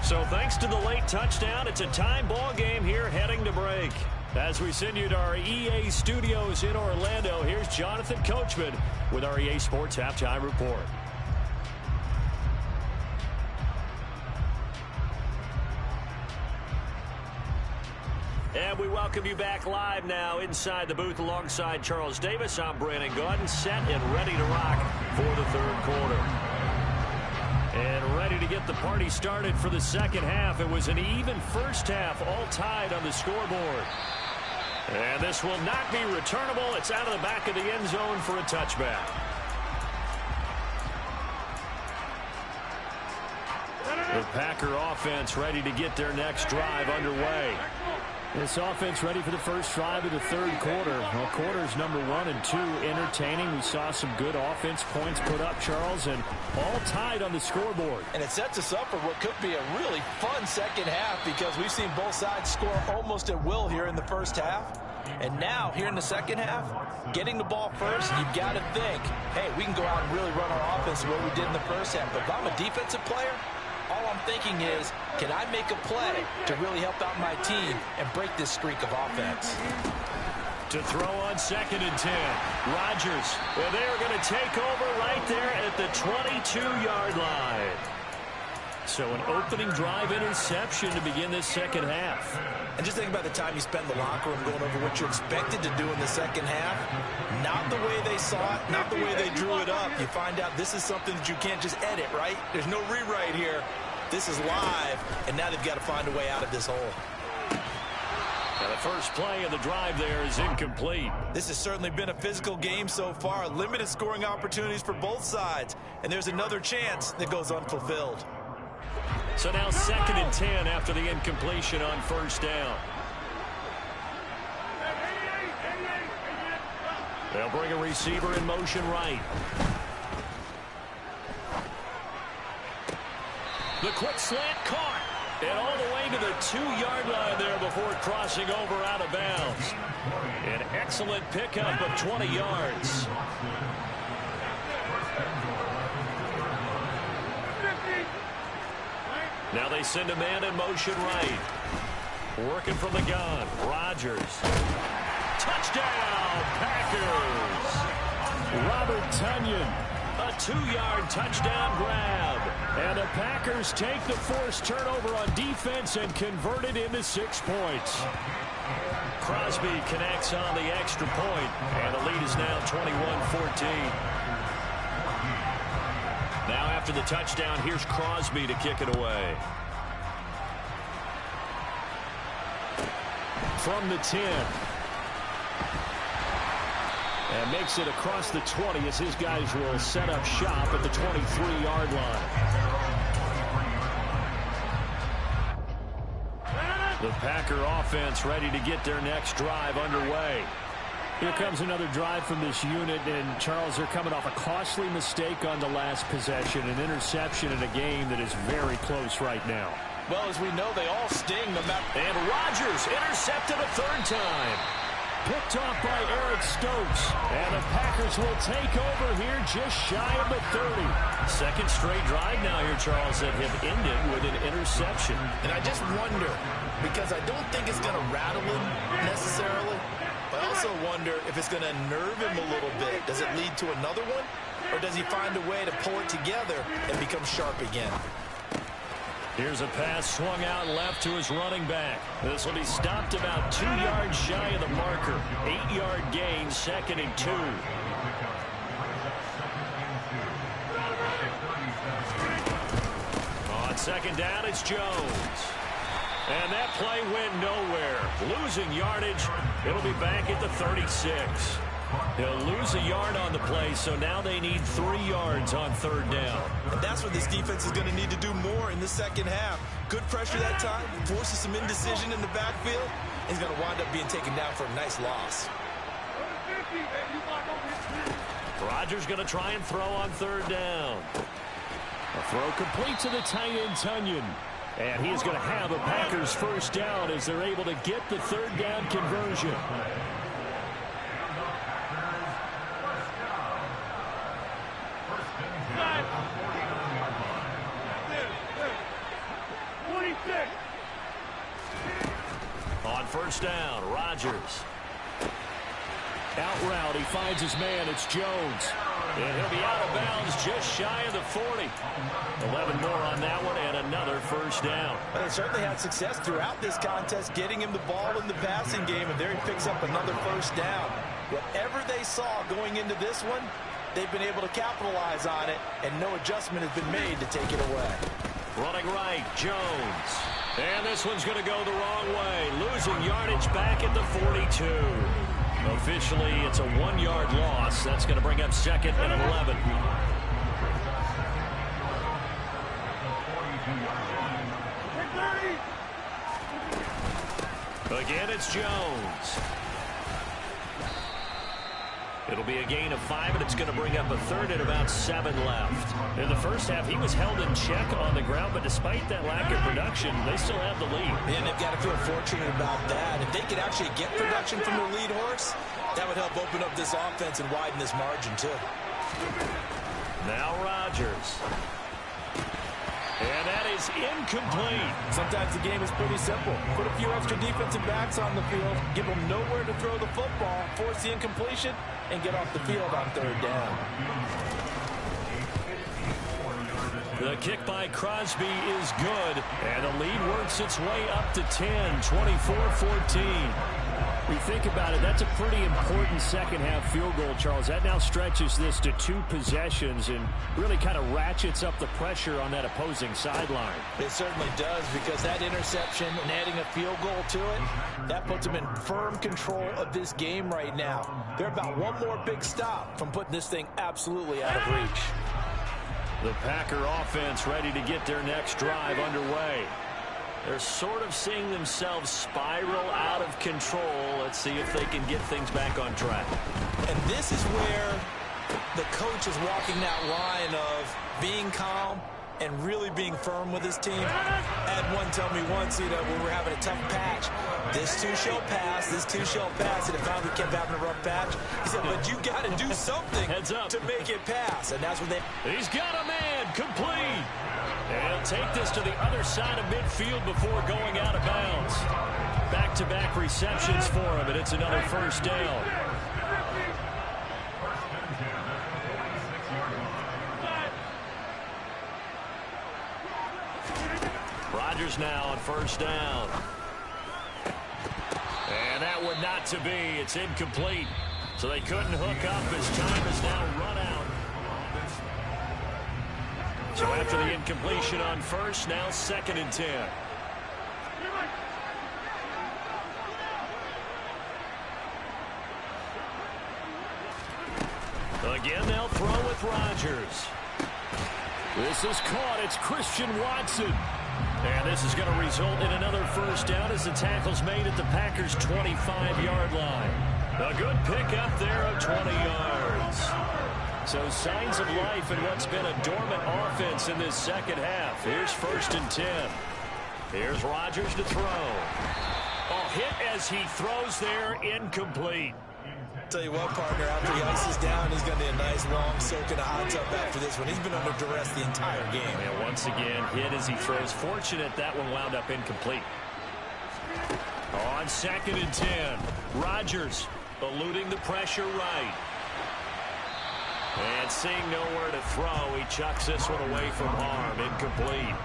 So thanks to the late touchdown, it's a time ball game here heading to break. As we send you to our EA studios in Orlando, here's Jonathan Coachman with our EA Sports Halftime Report. And we welcome you back live now inside the booth alongside Charles Davis. I'm Brandon Gaudin, set and ready to rock for the 3rd quarter. And ready to to get the party started for the second half. It was an even first half, all tied on the scoreboard. And this will not be returnable. It's out of the back of the end zone for a touchback. The Packer offense ready to get their next drive underway. This offense ready for the first drive of the third quarter. Well, quarters number 1 and 2 entertaining. We saw some good offense points put up, Charles, and all tied on the scoreboard. And it sets us up for what could be a really fun second half because we've seen both sides score almost at will here in the first half. And now, here in the second half, getting the ball first, you've got to think, hey, we can go out and really run our offense the way we did in the first half. But if I'm a defensive player, all I'm thinking is, can I make a play to really help out my team and break this streak of offense? To throw on 2nd and 10. Rodgers, well, they're going to take over right there at the 22-yard line. So an opening drive interception to begin this second half. And just think about the time you spent in the locker room going over what you expected to do in the second half. Not the way they saw it, not the way they drew it up. You find out this is something that you can't just edit, right? There's no rewrite here. This is live, and now they've got to find a way out of this hole. And the first play of the drive there is incomplete. This has certainly been a physical game so far. Limited scoring opportunities for both sides. And there's another chance that goes unfulfilled. So now 2nd and 10 after the incompletion on first down. They'll bring a receiver in motion right. The quick slant caught. And all the way to the 2-yard line there before crossing over out of bounds. An excellent pickup of 20 yards. Now they send a man in motion right. Working from the gun. Rodgers. Touchdown, Packers. Robert Tonyan. A 2-yard touchdown grab. And the Packers take the forced turnover on defense and convert it into 6 points. Crosby connects on the extra point, and the lead is now 21-14. Now after the touchdown, here's Crosby to kick it away. From the 10. And makes it across the 20 as his guys will set up shop at the 23-yard line. The Packer offense ready to get their next drive underway. Here comes another drive from this unit, and Charles, they're coming off a costly mistake on the last possession, an interception in a game that is very close right now. Well, as we know, they all sting. And Rodgers intercepted a 3rd time. Picked off by Eric Stokes. And the Packers will take over here just shy of the 30. Second straight drive now here, Charles, that have ended with an interception. And I just wonder, because I don't think it's going to rattle him necessarily, but I also wonder if it's going to nerve him a little bit. Does it lead to another one? Or does he find a way to pull it together and become sharp again? Here's a pass swung out left to his running back. This will be stopped about 2 yards shy of the marker. 8-yard gain, 2nd and 2. On 2nd down, it's Jones. And that play went nowhere. Losing yardage. It'll be back at the 36. He'll lose a yard on the play, so now they need 3 yards on 3rd down. And that's what this defense is going to need to do more in the second half. Good pressure that time, forces some indecision in the backfield. He's going to wind up being taken down for a nice loss. Rodgers going to try and throw on 3rd down. A throw complete to the tight end, Tonyan. And he's going to have a Packers first down as they're able to get the 3rd down conversion. On 1st down, Rodgers. Out route, he finds his man. It's Jones. And he'll be out of bounds just shy of the 40. 11 more on that one and another first down. Well, they certainly had success throughout this contest getting him the ball in the passing game, and there he picks up another first down. Whatever they saw going into this one, they've been able to capitalize on it, and no adjustment has been made to take it away. Running right, Jones. And this one's going to go the wrong way. Losing yardage back at the 42. Officially, it's a 1-yard loss. That's going to bring up 2nd and 11. Again, it's Jones. It'll be a gain of 5, and it's going to bring up a 3rd and about 7 left. In the first half, he was held in check on the ground, but despite that lack of production, they still have the lead. And they've got to feel fortunate about that. If they could actually get production from their lead horse, that would help open up this offense and widen this margin, too. Now Rodgers. And that is incomplete. Sometimes the game is pretty simple. Put a few extra defensive backs on the field, give them nowhere to throw the football, force the incompletion, and get off the field on 3rd down. The kick by Crosby is good, and the lead works its way up to 10, 24-14. We think about it, that's a pretty important second-half field goal, Charles. That now stretches this to 2 possessions and really kind of ratchets up the pressure on that opposing sideline. It certainly does, because that interception and adding a field goal to it, that puts them in firm control of this game right now. They're about one more big stop from putting this thing absolutely out of reach. The Packer offense ready to get their next drive underway. They're sort of seeing themselves spiral out of control. Let's see if they can get things back on track. And this is where the coach is walking that line of being calm and really being firm with his team. I had one tell me once, when we're having a tough patch, this too shall pass, this too shall pass, and it finally kept having a rough patch. He said, but you got to do something to make it pass, and that's what they... He's got a man, complete. And he'll take this to the other side of midfield before going out of bounds. Back-to-back receptions for him, and it's another 1st down. Rodgers now on 1st down. And that would not to be. It's incomplete. So they couldn't hook up as time is now run out. So after the incompletion on 1st, now 2nd and 10. Again, they'll throw with Rodgers. This is caught. It's Christian Watson. And this is going to result in another 1st down as the tackle's made at the Packers' 25-yard line. A good pickup there of 20 yards. So signs of life in what's been a dormant offense in this second half. Here's 1st and 10. Here's Rodgers to throw. Oh, hit as he throws there, incomplete. Tell you what, partner, after he ices down, he's going to need a nice long soak in a hot tub after this one. He's been under duress the entire game. And once again, hit as he throws. Fortunate that one wound up incomplete. On 2nd and 10, Rodgers eluding the pressure right. And seeing nowhere to throw, he chucks this one away from harm. Incomplete.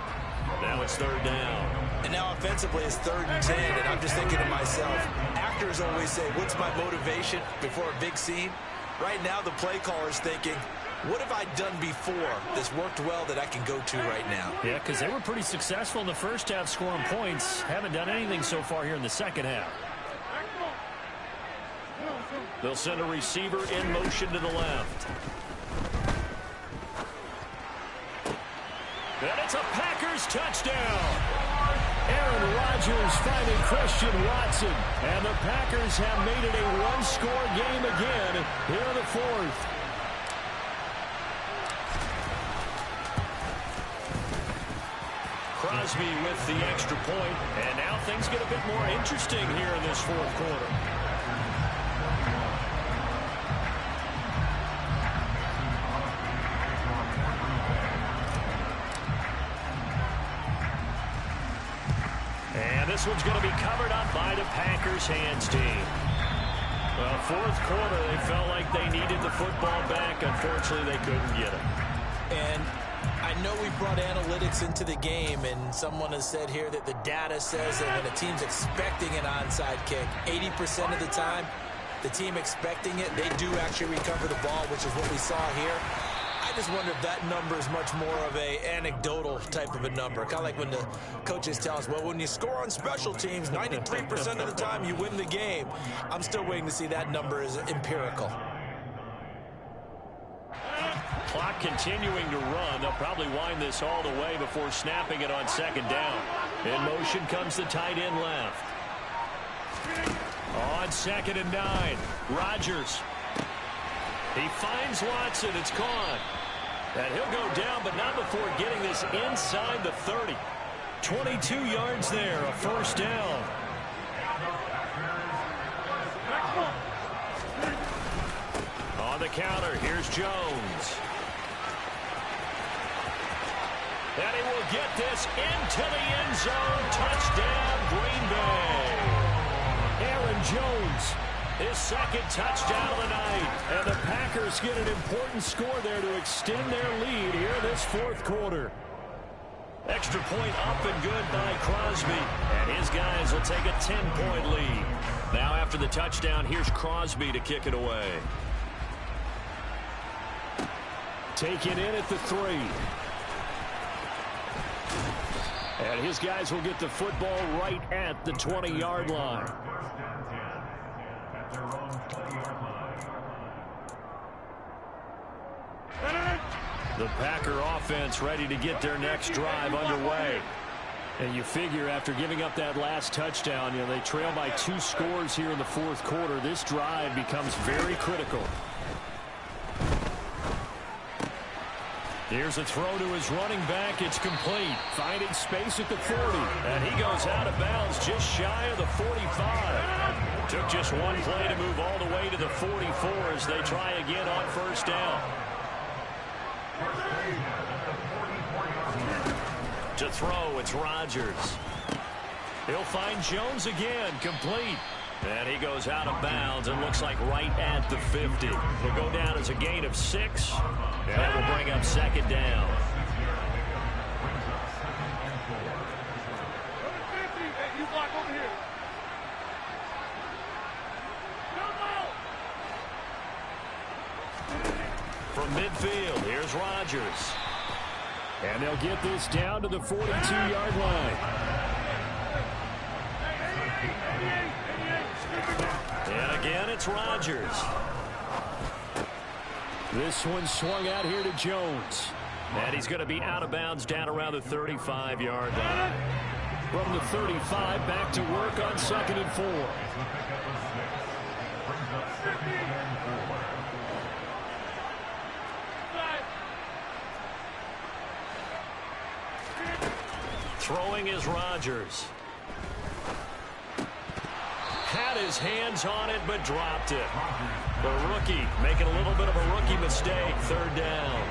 Now it's 3rd down. And now offensively it's 3rd and 10, and I'm just thinking to myself, actors always say, what's my motivation before a big scene? Right now the play caller's thinking, what have I done before that's worked well that I can go to right now? Yeah, because they were pretty successful in the first half scoring points. Haven't done anything so far here in the second half. They'll send a receiver in motion to the left. And it's a Packers touchdown. Aaron Rodgers finding Christian Watson. And the Packers have made it a one-score game again here in the 4th. Crosby with the extra point. And now things get a bit more interesting here in this 4th quarter. And this one's going to be covered up by the Packers hands team. Well, 4th quarter, they felt like they needed the football back. Unfortunately, they couldn't get it. And I know we brought analytics into the game, and someone has said here that the data says that when a team's expecting an onside kick, 80% of the time, the team expecting it, they do actually recover the ball, which is what we saw here. I I just wonder if that number is much more of a anecdotal type of a number. Kind of like when the coaches tell us, well, when you score on special teams, 93% of the time you win the game. I'm still waiting to see that number is empirical. Clock continuing to run. They'll probably wind this all the way before snapping it on second down. In motion comes the tight end left. On 2nd and 9, Rodgers. He finds Watson. It's caught. And he'll go down, but not before getting this inside the 30. 22 yards there, a first down. On the counter, here's Jones. And he will get this into the end zone. Touchdown, Green Bay. Aaron Jones, his second touchdown of the night. And the Packers get an important score there to extend their lead here this fourth quarter. Extra point up and good by Crosby. And his guys will take a 10-point lead. Now after the touchdown, here's Crosby to kick it away. Taken in at the 3. And his guys will get the football right at the 20-yard line. The Packer offense ready to get their next drive underway. And you figure after giving up that last touchdown, they trail by 2 scores here in the fourth quarter. This drive becomes very critical. Here's a throw to his running back. It's complete. Finding space at the 40. And he goes out of bounds just shy of the 45. Took just one play to move all the way to the 44 as they try again on first down. To throw, it's Rodgers. He'll find Jones again, complete. And he goes out of bounds and looks like right at the 50. He'll go down as a gain of 6. And that will bring up second down. You block over here. From midfield, here's Rodgers. And they'll get this down to the 42-yard line. And again, it's Rodgers. This one swung out here to Jones. And he's going to be out of bounds down around the 35-yard line. From the 35, back to work on 2nd and 4. Throwing is Rodgers. Had his hands on it, but dropped it. The rookie making a little bit of a rookie mistake. 3rd down.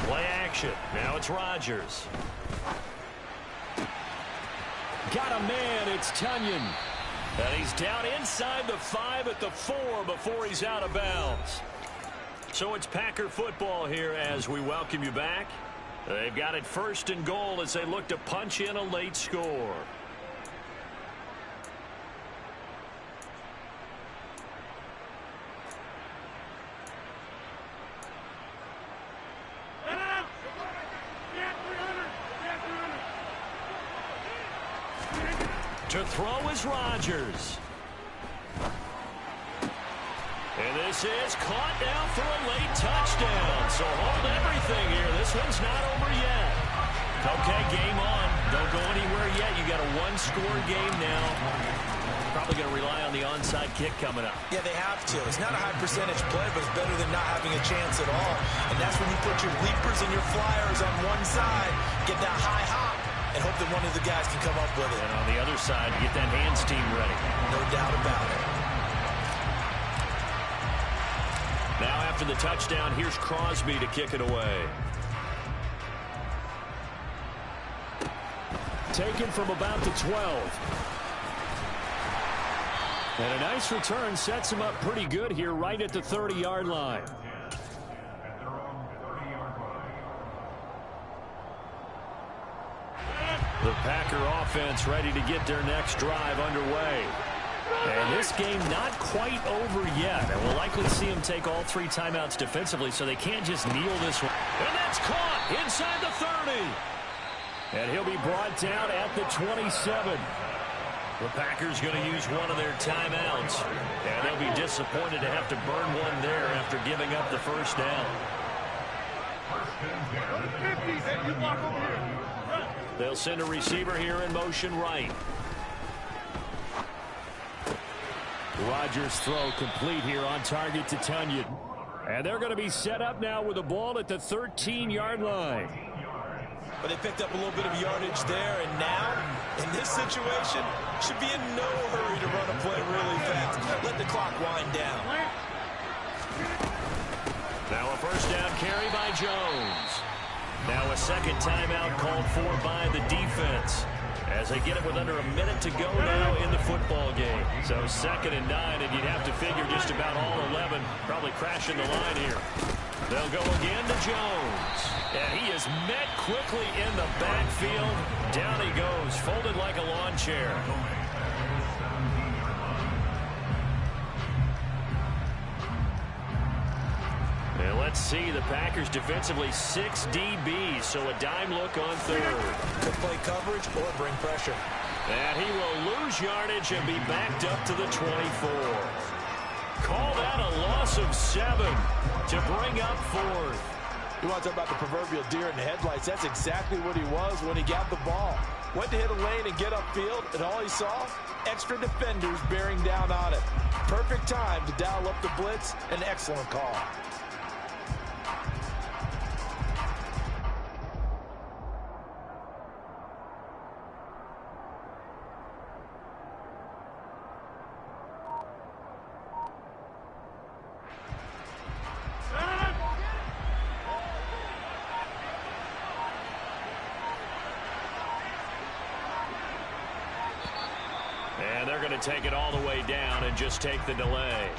Play action. Now it's Rodgers. Got a man. It's Tunyon. And he's down inside the 5 at the 4 before he's out of bounds. So it's Packer football here as we welcome you back. They've got it 1st and goal as they look to punch in a late score. To throw is Rodgers. And this is caught now for a late touchdown. So hold everything here. This one's not over yet. Okay, game on. Don't go anywhere yet. You got a 1-score game now. Probably going to rely on the onside kick coming up. Yeah, they have to. It's not a high percentage play, but it's better than not having a chance at all. And that's when you put your leapers and your flyers on one side, get that high hop, and hope that one of the guys can come up with it. And on the other side, get that hands team ready. No doubt about it. Now after the touchdown, here's Crosby to kick it away. Taken from about the 12. And a nice return sets him up pretty good here right at the 30-yard line. The Packer offense ready to get their next drive underway. And this game not quite over yet. And we'll likely see him take all 3 timeouts defensively, so they can't just kneel this one. And that's caught inside the 30. And he'll be brought down at the 27. The Packers going to use one of their timeouts. And they'll be disappointed to have to burn one there after giving up the first down. They'll send a receiver here in motion right. Rodgers' throw complete here on target to Tunyon. And they're going to be set up now with the ball at the 13-yard line. But they picked up a little bit of yardage there, and now, in this situation, should be in no hurry to run a play really fast. Let the clock wind down. Now a first down carry by Jones. Now a second timeout called for by the defense as they get it with under a minute to go now in the football game. So 2nd and 9, and you'd have to figure just about all 11 probably crashing the line here. They'll go again to Jones. And he is met quickly in the backfield. Down he goes, folded like a lawn chair. And let's see, the Packers defensively 6 DBs, so a dime look on 3rd. Could play coverage or bring pressure. And he will lose yardage and be backed up to the 24. Call that a loss of 7 to bring up 4th. You want to talk about the proverbial deer in the headlights? That's exactly what he was when he got the ball. Went to hit a lane and get upfield, and all he saw, extra defenders bearing down on it. Perfect time to dial up the blitz. An excellent call. And they're going to take it all the way down and just take the delay.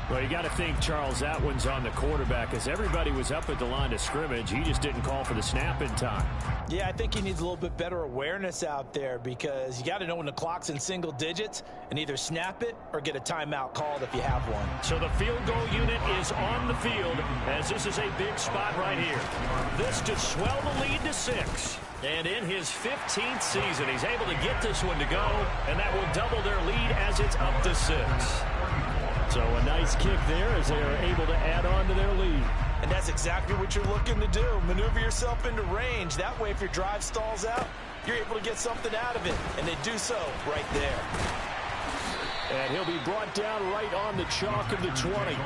Well, you got to think, Charles, that one's on the quarterback, as everybody was up at the line of scrimmage. He just didn't call for the snap in time. Yeah, I think he needs a little bit better awareness out there, because you got to know when the clock's in single digits and either snap it or get a timeout called if you have one. So the field goal unit is on the field, as this is a big spot right here. This to swell the lead to 6. And in his 15th season, he's able to get this one to go, and that will double their lead as it's up to 6. So a nice kick there as they are able to add on to their lead. And that's exactly what you're looking to do. Maneuver yourself into range. That way, if your drive stalls out, you're able to get something out of it. And they do so right there. And he'll be brought down right on the chalk of the 20.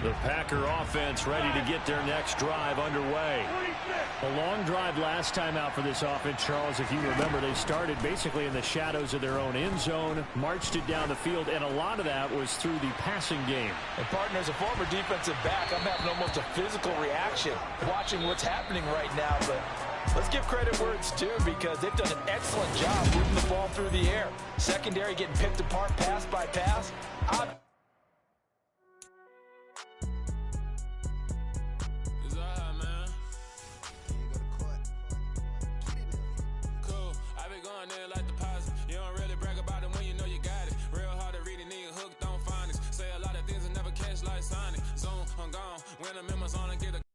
The Packer offense ready to get their next drive underway. A long drive last time out for this offense, Charles. If you remember, they started basically in the shadows of their own end zone, marched it down the field, and a lot of that was through the passing game. And partner, as a former defensive back, I'm having almost a physical reaction watching what's happening right now. But let's give credit where it's due, because they've done an excellent job moving the ball through the air. Secondary getting picked apart pass by pass. When I'm in my zone,